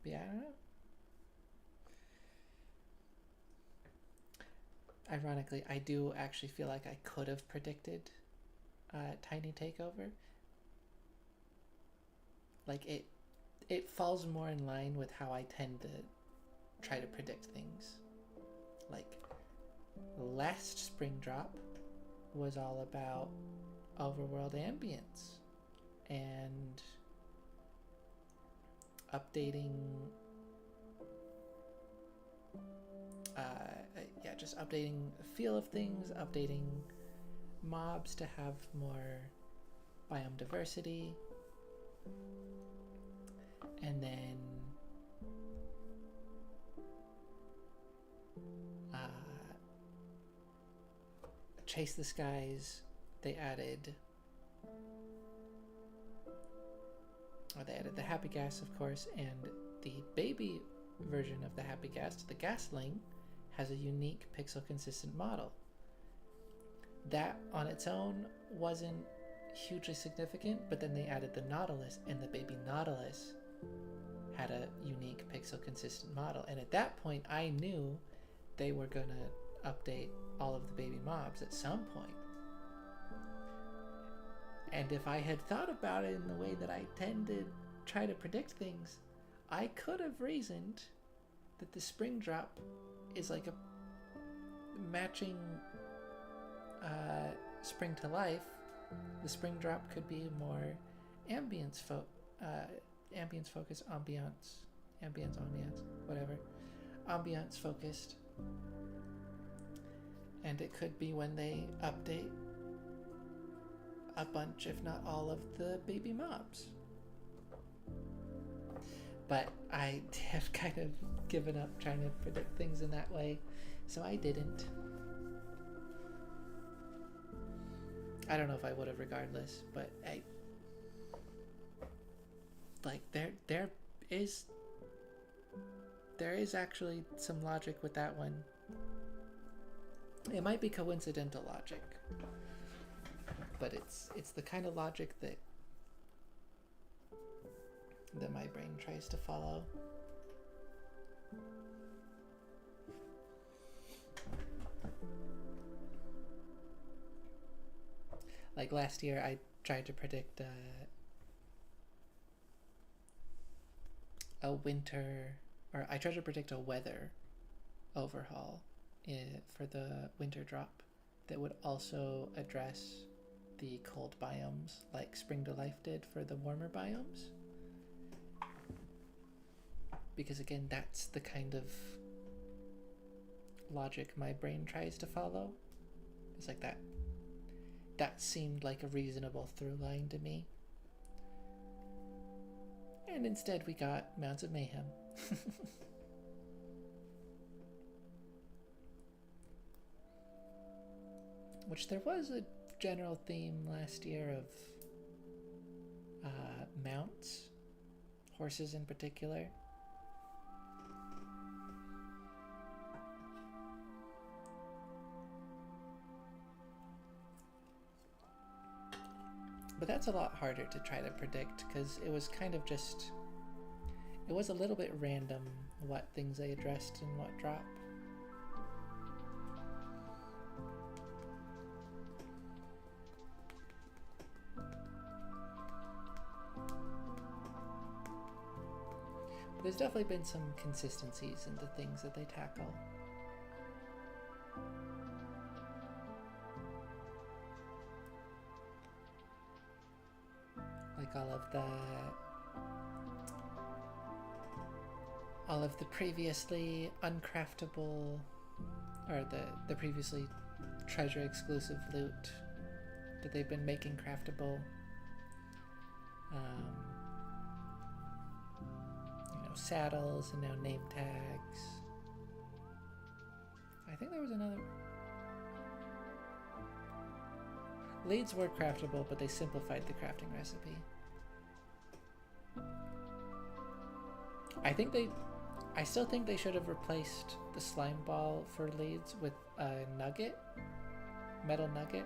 But yeah, I don't know. Ironically, I do actually feel like I could have predicted Tiny Takeover. Like it falls more in line with how I tend to try to predict things. Like, last spring drop was all about overworld ambience and updating just updating the feel of things, updating mobs to have more biome diversity, and then Chase the Skies. They added the Happy Gas, of course, and the baby version of the Happy Gas, the Gasling, has a unique pixel consistent model. That on its own wasn't hugely significant, but then they added the Nautilus, and the baby Nautilus had a unique pixel consistent model. And at that point, I knew they were gonna update all of the baby mobs at some point. And if I had thought about it in the way that I tend to try to predict things, I could have reasoned that the spring drop is like a matching spring to life. The spring drop could be more ambience focused, ambience focused. And it could be when they update a bunch, if not all, of the baby mobs. But I have kind of given up trying to predict things in that way, so I didn't. I don't know if I would have regardless, but there is actually some logic with that one. It might be coincidental logic, but it's the kind of logic that my brain tries to follow. Like last year, I tried to predict a winter, or I tried to predict a weather overhaul for the winter drop that would also address the cold biomes like Spring to Life did for the warmer biomes. Because again, that's the kind of logic my brain tries to follow. It's like that. That seemed like a reasonable through line to me. And instead we got Mounds of Mayhem. Which there was a general theme last year of mounts, horses in particular. But that's a lot harder to try to predict because it was kind of just, it was a little bit random what things they addressed and what drop. But there's definitely been some consistencies in the things that they tackle. Like all of the previously uncraftable, or the previously treasure exclusive loot that they've been making craftable. Saddles and now name tags. I think there was another. Leads were craftable, but they simplified the crafting recipe. I still think they should have replaced the slime ball for leads with a nugget, metal nugget.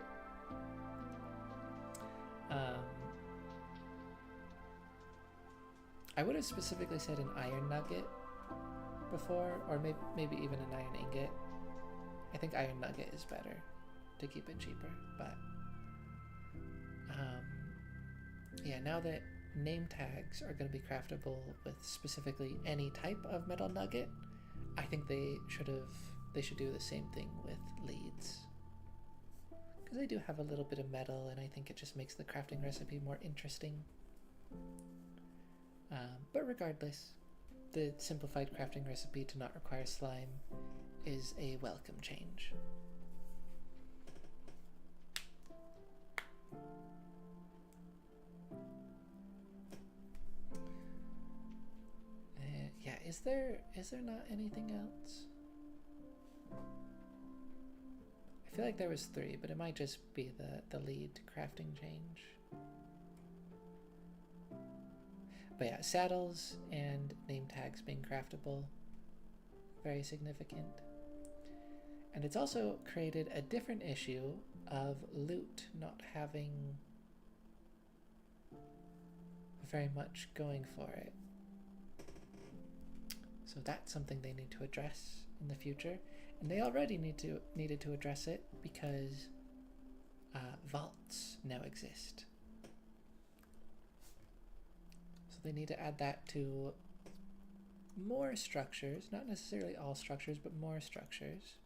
I would have specifically said an iron nugget before, or maybe even an iron ingot. I think iron nugget is better to keep it cheaper, but yeah, now that name tags are going to be craftable with specifically any type of metal nugget, I think they should have they should do the same thing with leads. Because they do have a little bit of metal, and I think it just makes the crafting recipe more interesting. But regardless, the simplified crafting recipe to not require slime is a welcome change. Yeah, is there not anything else? I feel like there was 3, but it might just be the lead crafting change. But yeah, saddles and name tags being craftable, very significant. And it's also created a different issue of loot not having very much going for it. So that's something they need to address in the future. And they already needed to address it because vaults now exist. So they need to add that to more structures, not necessarily all structures, but more structures.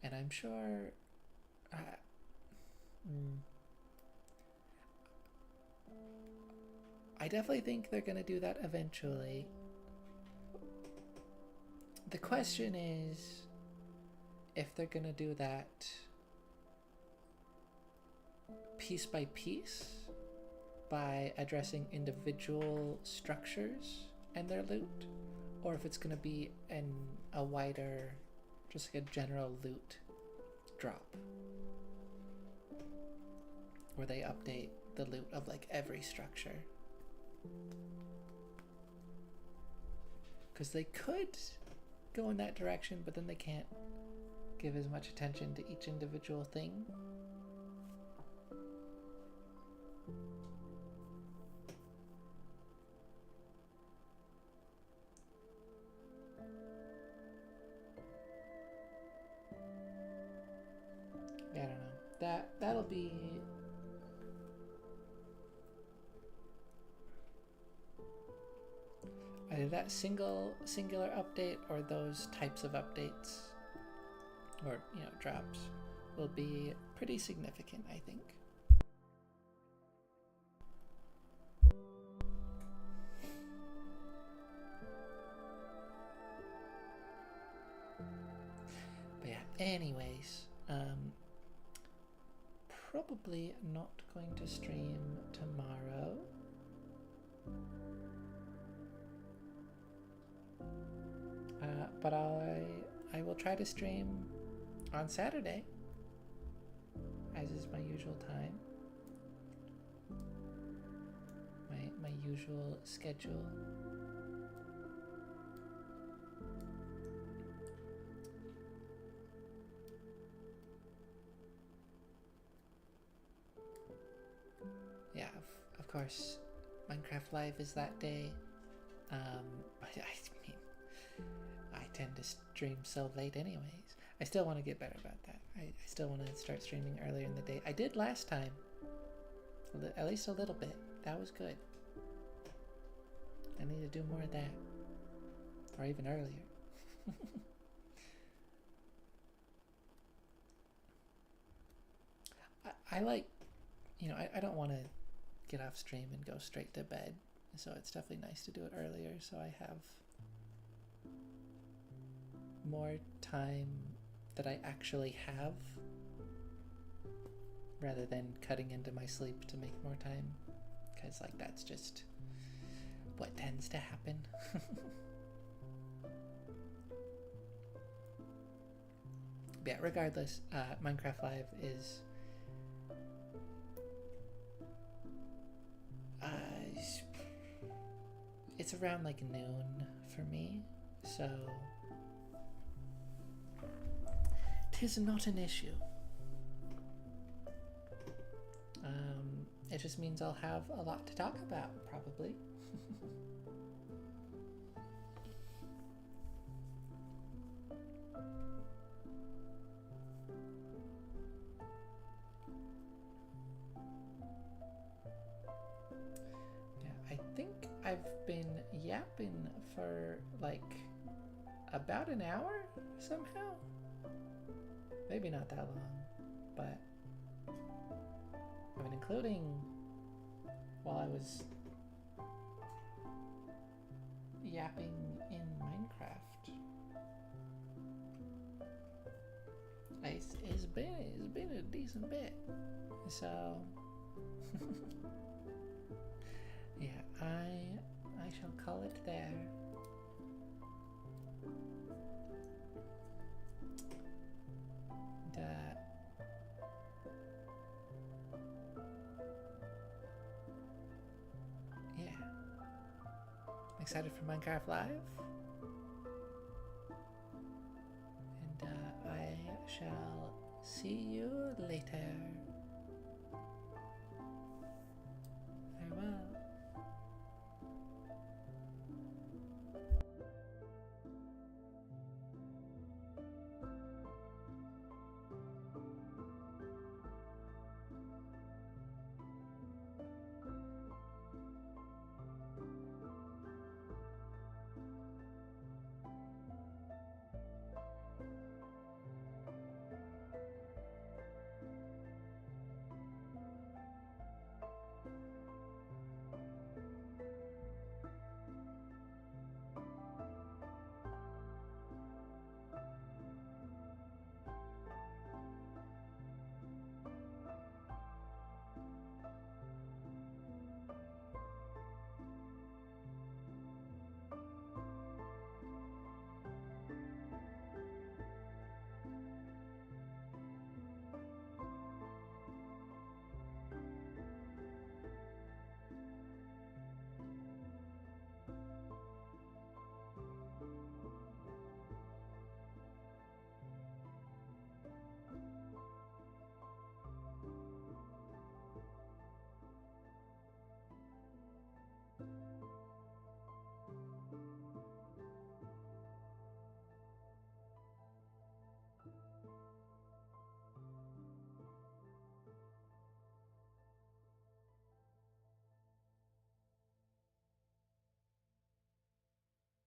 And I'm sure I definitely think they're going to do that eventually. The question is if they're going to do that piece by piece by addressing individual structures and their loot, or if it's going to be a wider, just like a general loot drop where they update the loot of like every structure. Because they could go in that direction, but then they can't give as much attention to each individual thing. Yeah, I don't know. That'll be either that singular update or those types of updates or drops will be pretty significant, I think. But yeah, anyways, probably not going to stream tomorrow. But I will try to stream on Saturday, as is my usual time, my usual schedule. Yeah, of course, Minecraft Live is that day. I tend to stream so late anyways. I still want to get better about that. I still want to start streaming earlier in the day. I did last time, at least a little bit. That was good. I need to do more of that, or even earlier. I like, I don't want to get off stream and go straight to bed, so it's definitely nice to do it earlier so I have more time that I actually have rather than cutting into my sleep to make more time, because like that's just what tends to happen. But yeah, regardless, Minecraft Live is it's around like noon for me, so 'tis not an issue. It just means I'll have a lot to talk about, probably. I think I've been yapping for like about an hour somehow. Maybe not that long, but I mean, including while I was yapping in Minecraft. It's been a decent bit. So yeah, I shall call it there. And, yeah, excited for Minecraft Live, and I shall see you later.